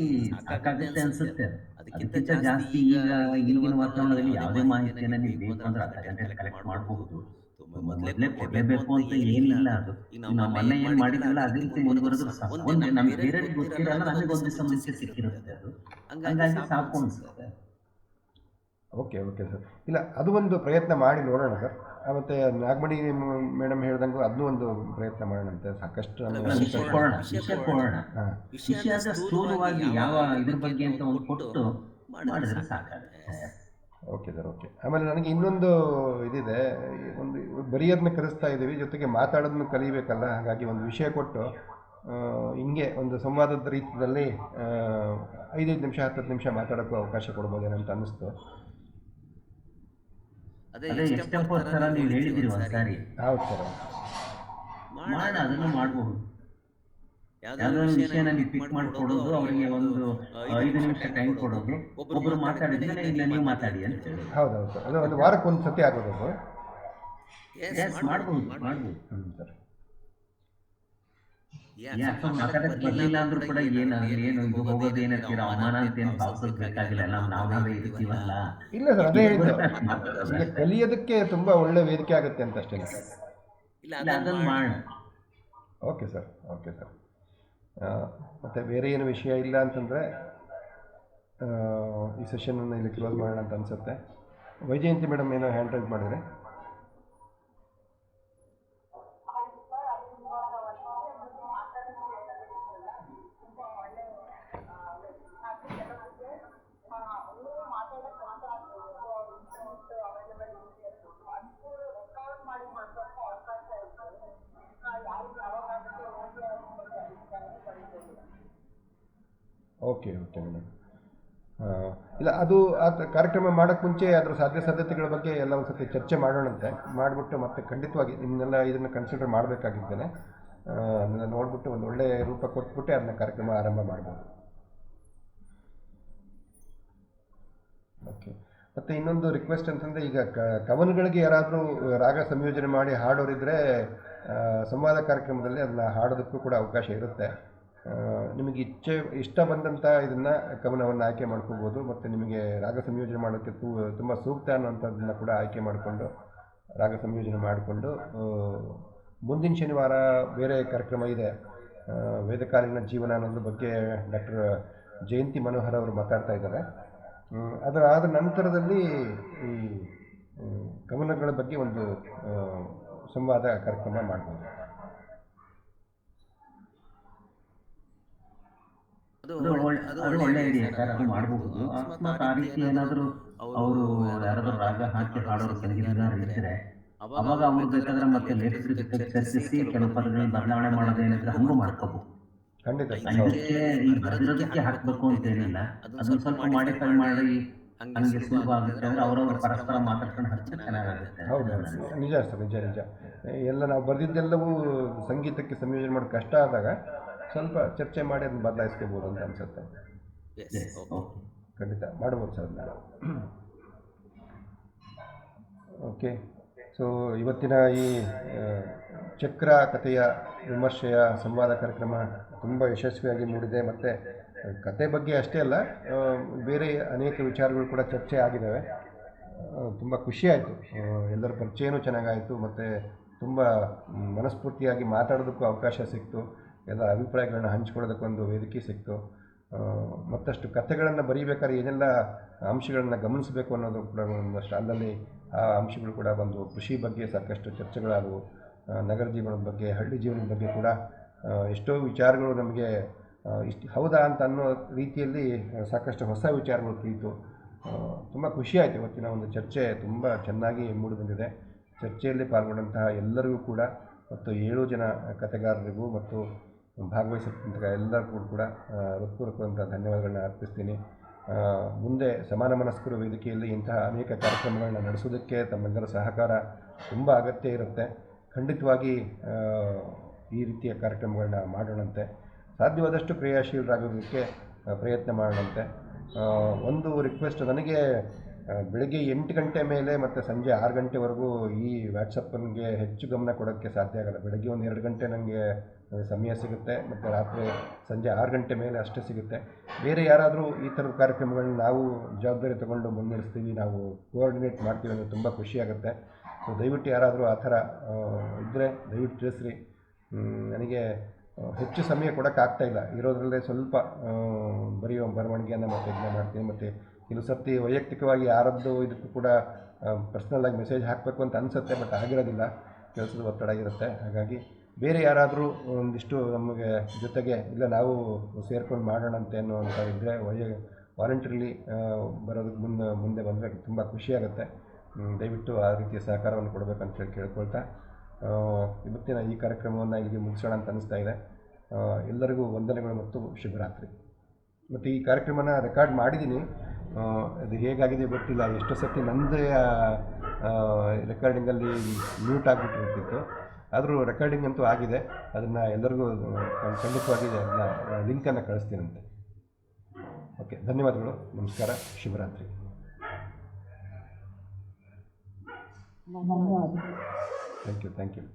ಸಾಕಾಗುತ್ತೆ ಅನ್ಸುತ್ತೆ. ಅದಕ್ಕಿಂತ ಜಾಸ್ತಿ ಈಗಿನ ವಾತಾವರಣದಲ್ಲಿ ಯಾವುದೇ ಮಾಹಿತಿಯನ್ನು ನೀವು ಬೇಕು ಅಂದ್ರೆ ಅರ್ಧ ಗಂಟೆ ಕಲೆಕ್ಟ್ ಮಾಡಬಹುದು. ಮೊದಲೇ ಕೊಡಲೇಬೇಕು ಅಂತ ಏನಿಲ್ಲ. ಅದು ನಾವು ಮೊನ್ನೆ ಏನು ಮಾಡಿದ್ರಲ್ಲ ಅದೇ ರೀತಿ ಮುಂದುವರೆದ್ರು ಸಾಕು. ಒಂದೇ ನಮ್ಗೆ ಬೇರೆಯವ್ರಿಗೆ ಗೊತ್ತಿರಲ್ಲ, ನಮಗೆ ಒಂದು ದಿವಸ ಮುಂಚೆ ಸಿಕ್ಕಿರುತ್ತೆ ಅದು. ಹಂಗಾಗಿ ಸಾಕು ಅನ್ಸುತ್ತೆ. Okay sir. ಇಲ್ಲ, ಅದು ಒಂದು ಪ್ರಯತ್ನ ಮಾಡಿ ನೋಡೋಣ ಸರ್. ಮತ್ತು ನಾಗಮಣಿ ಮೇಡಮ್ ಹೇಳ್ದಂಗೂ ಅದನ್ನೂ ಒಂದು ಪ್ರಯತ್ನ ಮಾಡೋಣಂತೆ. ಸಾಕಷ್ಟು ವಿಷಯ ಕೊಡೋಣ. ವಿಷಯ ಅಂದ್ರೆ ಸ್ಥೂಲವಾಗಿ ಯಾವ ಇದ್ರ ಬಗ್ಗೆ ಅಂತ ಒಂದು ಕೊಟ್ಟು ಮಾಡಿದ್ರೆ ಸಾಕಾಗುತ್ತೆ. Okay sir, okay. ಆಮೇಲೆ ನನಗೆ ಇನ್ನೊಂದು ಇದಿದೆ. ಒಂದು ಬರೆಯೋದನ್ನ ಕಲಿಸ್ತಾ ಇದ್ದೀವಿ, ಜೊತೆಗೆ ಮಾತಾಡೋದನ್ನು ಕಲಿಬೇಕಲ್ಲ. ಹಾಗಾಗಿ ಒಂದು ವಿಷಯ ಕೊಟ್ಟು ಹಿಂಗೆ ಒಂದು ಸಂವಾದದ ರೀತಿಯಲ್ಲಿ 5 ನಿಮಿಷ 10 ನಿಮಿಷ ಮಾತಾಡೋಕ್ಕೂ ಅವಕಾಶ ಕೊಡ್ಬೋದೇನೋ ಅಂತ ಅನ್ನಿಸ್ತು. ಅದೇ ಎಕ್ಸ್ಟೆಂಪೋರ್ ಥರ ನೀವು ಹೇಳಿದಿರಿ ಒಂದ್ಸಾರಿ. ಹೌದು ಸರ್, ಮಾಡೋಣ, ಅದನ್ನು ಮಾಡಬಹುದು. ಯಾವುದೋ ಒಂದು ವಿಷಯನ ನೀವು ಪಿಕ್ ಮಾಡಿಕೊಡೋದು, ಅವರಿಗೆ ಒಂದು 5 ನಿಮಿಷ ಟೈಮ್ ಕೊಡೋದು, ಒಬ್ಬರು ಮಾತಾಡಿದ್ಮೇಲೆ ಇಲ್ಲ ನೀವು ಮಾತಾಡಿ ಅಂತ ಹೇಳಿ. ಹೌದು ಸರ್. ಅದು ಒಂದು ವಾರಕ್ಕೆ ಒಂದು ಸತಿ ಆಗೋದು ಅದು. ಮಾಡ್ಬೋದು. ಸರ್, ಅಥವಾ ಮಾತಾಡಕ್ಕೆ ಬರಲಿಲ್ಲ ಅಂದ್ರೂ ಕೂಡ ಏನು ಇದು ಹೋಗೋದು ಏನಂತೀರ ಅವಮಾನ ಅಂತ ಏನು ಭಾವಿಸೋದು ಬೇಕಾಗಿಲ್ಲ. ನಾವೇ ಇರ್ತೀವಲ್ಲ. ಇಲ್ಲ ಸರ್, ಅದೇ ಹೇಳಿದ್ದು. ಈಗ ಕಲಿಯೋದಕ್ಕೆ ತುಂಬ ಒಳ್ಳೆ ವೇದಿಕೆ ಆಗುತ್ತೆ ಅಂತ ಅಷ್ಟೇ. ಇಲ್ಲ ಅದನ್ನು ಮಾಡೋಣ. Okay sir. ಮತ್ತು ಬೇರೆ ಏನು ವಿಷಯ ಇಲ್ಲ ಅಂತಂದರೆ ಈ ಸೆಷನನ್ನು ಇಲ್ಲಿ ಕ್ಲೋಸ್ ಮಾಡೋಣ ಅಂತ ಅನಿಸುತ್ತೆ. ವೈಜಯಂತಿ ಮೇಡಮ್ ಏನೋ ಹ್ಯಾಂಡ್ ರೈಸ್ ಮಾಡಿದರೆ. Okay madam. ಇಲ್ಲ, ಅದು ಕಾರ್ಯಕ್ರಮ ಮಾಡೋಕ್ಕೆ ಮುಂಚೆ ಅದರ ಸಾಧ್ಯತೆಗಳ ಬಗ್ಗೆ ಎಲ್ಲ ಒಂದು ಸತಿ ಚರ್ಚೆ ಮಾಡೋಣಂತೆ. ಮಾಡಿಬಿಟ್ಟು ಮತ್ತೆ ಖಂಡಿತವಾಗಿ ನಿಮ್ಮನ್ನೆಲ್ಲ ಇದನ್ನು ಕನ್ಸಿಡರ್ ಮಾಡಬೇಕಾಗಿದ್ದೇನೆ. ಅದನ್ನು ನೋಡಿಬಿಟ್ಟು ಒಂದು ಒಳ್ಳೆಯ ರೂಪ ಕೊಟ್ಬಿಟ್ಟೆ ಅದನ್ನ ಕಾರ್ಯಕ್ರಮ ಆರಂಭ ಮಾಡ್ಬೋದು. ಓಕೆ. ಮತ್ತು ಇನ್ನೊಂದು ರಿಕ್ವೆಸ್ಟ್ ಅಂತಂದರೆ, ಈಗ ಕವನಗಳಿಗೆ ಯಾರಾದರೂ ರಾಗ ಸಂಯೋಜನೆ ಮಾಡಿ ಹಾಡೋರಿದ್ದರೆ ಸಂವಾದ ಕಾರ್ಯಕ್ರಮದಲ್ಲಿ ಅದನ್ನು ಹಾಡೋದಕ್ಕೂ ಕೂಡ ಅವಕಾಶ ಇರುತ್ತೆ. ನಿಮಗೆ ಇಷ್ಟ ಬಂದಂಥ ಇದನ್ನು ಕವನವನ್ನು ಆಯ್ಕೆ ಮಾಡ್ಕೋಬೋದು. ಮತ್ತು ನಿಮಗೆ ರಾಗ ಸಂಯೋಜನೆ ಮಾಡೋಕ್ಕೆ ತುಂಬ ಸೂಕ್ತ ಅನ್ನೋಂಥದ್ದನ್ನು ಕೂಡ ಆಯ್ಕೆ ಮಾಡಿಕೊಂಡು ರಾಗ ಸಂಯೋಜನೆ ಮಾಡಿಕೊಂಡು ಮುಂದಿನ ಶನಿವಾರ ಬೇರೆ ಕಾರ್ಯಕ್ರಮ ಇದೆ, ವೇದಕಾಲೀನ ಜೀವನ ಅನ್ನೋದ್ರ ಬಗ್ಗೆ ಡಾಕ್ಟರ್ ಜಯಂತಿ ಮನೋಹರ್ ಅವರು ಮಾತಾಡ್ತಾ ಇದ್ದಾರೆ. ಅದರಾದ ನಂತರದಲ್ಲಿ ಈ ಕವನಗಳ ಬಗ್ಗೆ ಒಂದು ಸಂವಾದ ಕಾರ್ಯಕ್ರಮ ಮಾಡ್ಬೋದು. ಅದು ಒಳ್ಳೆ ಐಡಿಯಾ ಸರ್, ಅದು ಮಾಡಬಹುದು. ಅಕಸ್ಮಾತ್ ಆ ರೀತಿ ಏನಾದರೂ ಅವರು ಯಾರಾದರೂ ರಾಗ ಹಾಕಿ ಹಾಡೋರು ಸಂಗೀತಗಾರರು ಇದ್ದರೆ ಅವಾಗ ಅವ್ರು ಬೇಕಾದ್ರೆ ಮತ್ತೆ ಲೇಖಕರ ಜೊತೆ ಚರ್ಚಿಸಿ ಕೆಲವು ಪದಗಳನ್ನು ಬದಲಾವಣೆ ಮಾಡೋದೇನಿದ್ರೆ ಹಂಗೂ ಮಾಡ್ಕೋಬಹುದು. ಖಂಡಿತ. ಇದಕ್ಕೆ ಈ ಬರೆದಿರೋದಕ್ಕೆ ಹಾಕಬೇಕು ಅಂತ ಏನಿಲ್ಲ, ಅದನ್ನ ಸ್ವಲ್ಪ ಮಾಡಿಫೈ ಮಾಡಿ ಹಂಗೆ ಸುಲಭ ಆಗುತ್ತೆ ಅಂದ್ರೆ ಅವರವರು ಪರಸ್ಪರ ಮಾತಾಡ್ಕೊಂಡು ಹಚ್ಚಿದ್ರೆ ಚೆನ್ನಾಗುತ್ತೆ. ಹೌದು, ನಿಜ ಸರ್, ನಿಜ. ಎಲ್ಲ ನಾವು ಬರೆದಿದ್ದೆಲ್ಲವೂ ಸಂಗೀತಕ್ಕೆ ಸಂಯೋಜನೆ ಮಾಡೋದು ಕಷ್ಟ ಆದಾಗ ಸ್ವಲ್ಪ ಚರ್ಚೆ ಮಾಡಿ ಅದನ್ನು ಬದಲಾಯಿಸ್ಕೋಬೋದು ಅಂತ ಅನಿಸುತ್ತೆ. ಖಂಡಿತ ಮಾಡ್ಬೋದು ಸರ್ ಅದನ್ನ. ಓಕೆ. ಸೊ ಇವತ್ತಿನ ಈ ಚಕ್ರ ಕಥೆಯ ವಿಮರ್ಶೆಯ ಸಂವಾದ ಕಾರ್ಯಕ್ರಮ ತುಂಬ ಯಶಸ್ವಿಯಾಗಿ ಮೂಡಿದೆ. ಮತ್ತು ಕತೆ ಬಗ್ಗೆ ಅಷ್ಟೇ ಅಲ್ಲ, ಬೇರೆ ಅನೇಕ ವಿಚಾರಗಳು ಕೂಡ ಚರ್ಚೆ ಆಗಿದ್ದಾವೆ. ತುಂಬ ಖುಷಿಯಾಯಿತು. ಎಲ್ಲರ ಪರಿಚಯನೂ ಚೆನ್ನಾಗಾಯಿತು ಮತ್ತು ತುಂಬ ಮನಸ್ಫೂರ್ತಿಯಾಗಿ ಮಾತಾಡೋದಕ್ಕೂ ಅವಕಾಶ ಸಿಕ್ತು. ಎಲ್ಲ ಅಭಿಪ್ರಾಯಗಳನ್ನ ಹಂಚ್ಕೊಳ್ಳೋದಕ್ಕೊಂದು ವೇದಿಕೆ ಸಿಕ್ತು. ಮತ್ತಷ್ಟು ಕಥೆಗಳನ್ನು ಬರೀಬೇಕಾದ್ರೆ ಏನೆಲ್ಲ ಅಂಶಗಳನ್ನು ಗಮನಿಸಬೇಕು ಅನ್ನೋದು ಕೂಡ ಒಂದಷ್ಟು ಅಲ್ಲಲ್ಲಿ ಆ ಅಂಶಗಳು ಕೂಡ ಬಂದು ಕೃಷಿ ಬಗ್ಗೆ ಸಾಕಷ್ಟು ಚರ್ಚೆಗಳಾದವು. ನಗರ ಜೀವನದ ಬಗ್ಗೆ, ಹಳ್ಳಿ ಜೀವನದ ಬಗ್ಗೆ ಕೂಡ ಎಷ್ಟೋ ವಿಚಾರಗಳು ನಮಗೆ ಇಷ್ಟು ಹೌದಾ ಅಂತ ಅನ್ನೋ ರೀತಿಯಲ್ಲಿ ಸಾಕಷ್ಟು ಹೊಸ ವಿಚಾರಗಳು ತಿಳಿಯಿತು. ತುಂಬ ಖುಷಿಯಾಯಿತು. ಇವತ್ತಿನ ಒಂದು ಚರ್ಚೆ ತುಂಬ ಚೆನ್ನಾಗಿ ಮೂಡಿಬಂದಿದೆ. ಚರ್ಚೆಯಲ್ಲಿ ಪಾಲ್ಗೊಂಡಂತಹ ಎಲ್ಲರಿಗೂ ಕೂಡ ಮತ್ತು 7 ಜನ ಕಥೆಗಾರರಿಗೂ ಮತ್ತು ಭಾಗವಹಿಸಿದಂಥ ಎಲ್ಲರಿಗೂ ಕೂಡ ಹೃತ್ಪೂರ್ವಕವಾದಂಥ ಧನ್ಯವಾದಗಳನ್ನ ಅರ್ಪಿಸ್ತೀನಿ. ಮುಂದೆ ಸಮಾನ ಮನಸ್ಕರು ವೇದಿಕೆಯಲ್ಲಿ ಇಂತಹ ಅನೇಕ ಕಾರ್ಯಕ್ರಮಗಳನ್ನ ನಡೆಸೋದಕ್ಕೆ ತಮ್ಮೆಲ್ಲರ ಸಹಕಾರ ತುಂಬ ಅಗತ್ಯ ಇರುತ್ತೆ. ಖಂಡಿತವಾಗಿ ಈ ರೀತಿಯ ಕಾರ್ಯಕ್ರಮಗಳನ್ನ ಮಾಡೋಣಂತೆ. ಸಾಧ್ಯವಾದಷ್ಟು ಕ್ರಿಯಾಶೀಲರಾಗೋದಕ್ಕೆ ಪ್ರಯತ್ನ ಮಾಡೋಣಂತೆ. ಒಂದು ರಿಕ್ವೆಸ್ಟ್, ನನಗೆ ಬೆಳಗ್ಗೆ 8 ಗಂಟೆ ಮೇಲೆ ಮತ್ತು ಸಂಜೆ 6 ಗಂಟೆವರೆಗೂ ಈ ವಾಟ್ಸಪ್ಪನ್ಗೆ ಹೆಚ್ಚು ಗಮನ ಕೊಡೋಕ್ಕೆ ಸಾಧ್ಯ ಆಗೋಲ್ಲ. ಬೆಳಗ್ಗೆ ಒಂದು 2 ಗಂಟೆ ನನಗೆ ಸಮಯ ಸಿಗುತ್ತೆ ಮತ್ತು ರಾತ್ರಿ ಸಂಜೆ 6 ಗಂಟೆ ಮೇಲೆ ಅಷ್ಟೇ ಸಿಗುತ್ತೆ. ಬೇರೆ ಯಾರಾದರೂ ಈ ಥರದ ಕಾರ್ಯಕ್ರಮಗಳನ್ನ ನಾವು ಜವಾಬ್ದಾರಿ ತೊಗೊಂಡು ಮುನ್ನಡೆಸ್ತೀವಿ, ನಾವು ಕೋಆರ್ಡಿನೇಟ್ ಮಾಡ್ತೀವಿ ಅಂದರೆ ತುಂಬ ಖುಷಿಯಾಗುತ್ತೆ. ಸೊ ದಯವಿಟ್ಟು ಯಾರಾದರೂ ಆ ಥರ ಇದ್ದರೆ ದಯವಿಟ್ಟು ತಿಳಿಸ್ರಿ. ನನಗೆ ಹೆಚ್ಚು ಸಮಯ ಕೊಡೋಕ್ಕಾಗ್ತಾಯಿಲ್ಲ. ಇರೋದ್ರಲ್ಲೇ ಸ್ವಲ್ಪ ಬರವಣಿಗೆಯನ್ನು ಮತ್ತು ಇದನ್ನ ಮಾಡ್ತೀನಿ. ಮತ್ತು ಕೆಲವು ಸರ್ತಿ ವೈಯಕ್ತಿಕವಾಗಿ ಯಾರದ್ದು ಇದಕ್ಕೂ ಕೂಡ ಪರ್ಸ್ನಲ್ಲಾಗಿ ಮೆಸೇಜ್ ಹಾಕಬೇಕು ಅಂತ ಅನಿಸುತ್ತೆ, ಬಟ್ ಆಗಿರೋದಿಲ್ಲ, ಕೆಲಸದ ಒತ್ತಡ ಇರುತ್ತೆ. ಹಾಗಾಗಿ ಬೇರೆ ಯಾರಾದರೂ ಒಂದಿಷ್ಟು ನಮಗೆ ಜೊತೆಗೆ ಇಲ್ಲ ನಾವು ಸೇರ್ಕೊಂಡು ಮಾಡೋಣಂತೆ ಅನ್ನೋವಂಥ ಇದ್ದರೆ ವಾಲಂಟ್ರಿಲಿ ಬರೋದಕ್ಕೆ ಮುಂದೆ ಬಂದರೆ ತುಂಬ ಖುಷಿಯಾಗುತ್ತೆ. ದಯವಿಟ್ಟು ಆ ರೀತಿಯ ಸಹಕಾರವನ್ನು ಕೊಡಬೇಕಂತ ಹೇಳಿ ಕೇಳ್ಕೊಳ್ತಾ ಇವತ್ತಿನ ಈ ಕಾರ್ಯಕ್ರಮವನ್ನು ಇಲ್ಲಿಗೆ ಮುಗಿಸೋಣ ಅಂತ ಅನ್ನಿಸ್ತಾ ಇದೆ. ಎಲ್ಲರಿಗೂ ವಂದನೆಗಳು ಮತ್ತು ಶುಭರಾತ್ರಿ. ಮತ್ತು ಈ ಕಾರ್ಯಕ್ರಮನ ರೆಕಾರ್ಡ್ ಮಾಡಿದ್ದೀನಿ. ಅದು ಹೇಗಾಗಿದೆ ಗೊತ್ತಿಲ್ಲ. ಎಷ್ಟೋ ಸರ್ತಿ ನನ್ನದೇ ರೆಕಾರ್ಡಿಂಗಲ್ಲಿ ಮ್ಯೂಟ್ ಆಗಿಬಿಟ್ಟಿರ್ತಿತ್ತು. ಆದರೂ ರೆಕಾರ್ಡಿಂಗ್ ಅಂತೂ ಆಗಿದೆ. ಅದನ್ನು ಎಲ್ಲರಿಗೂ ಖಂಡಿತವಾಗಿ ಅದನ್ನ ಲಿಂಕನ್ನು ಕಳಿಸ್ತೀನಂತೆ. ಓಕೆ, ಧನ್ಯವಾದಗಳು. ನಮಸ್ಕಾರ, ಶುಭರಾತ್ರಿ. Thank you.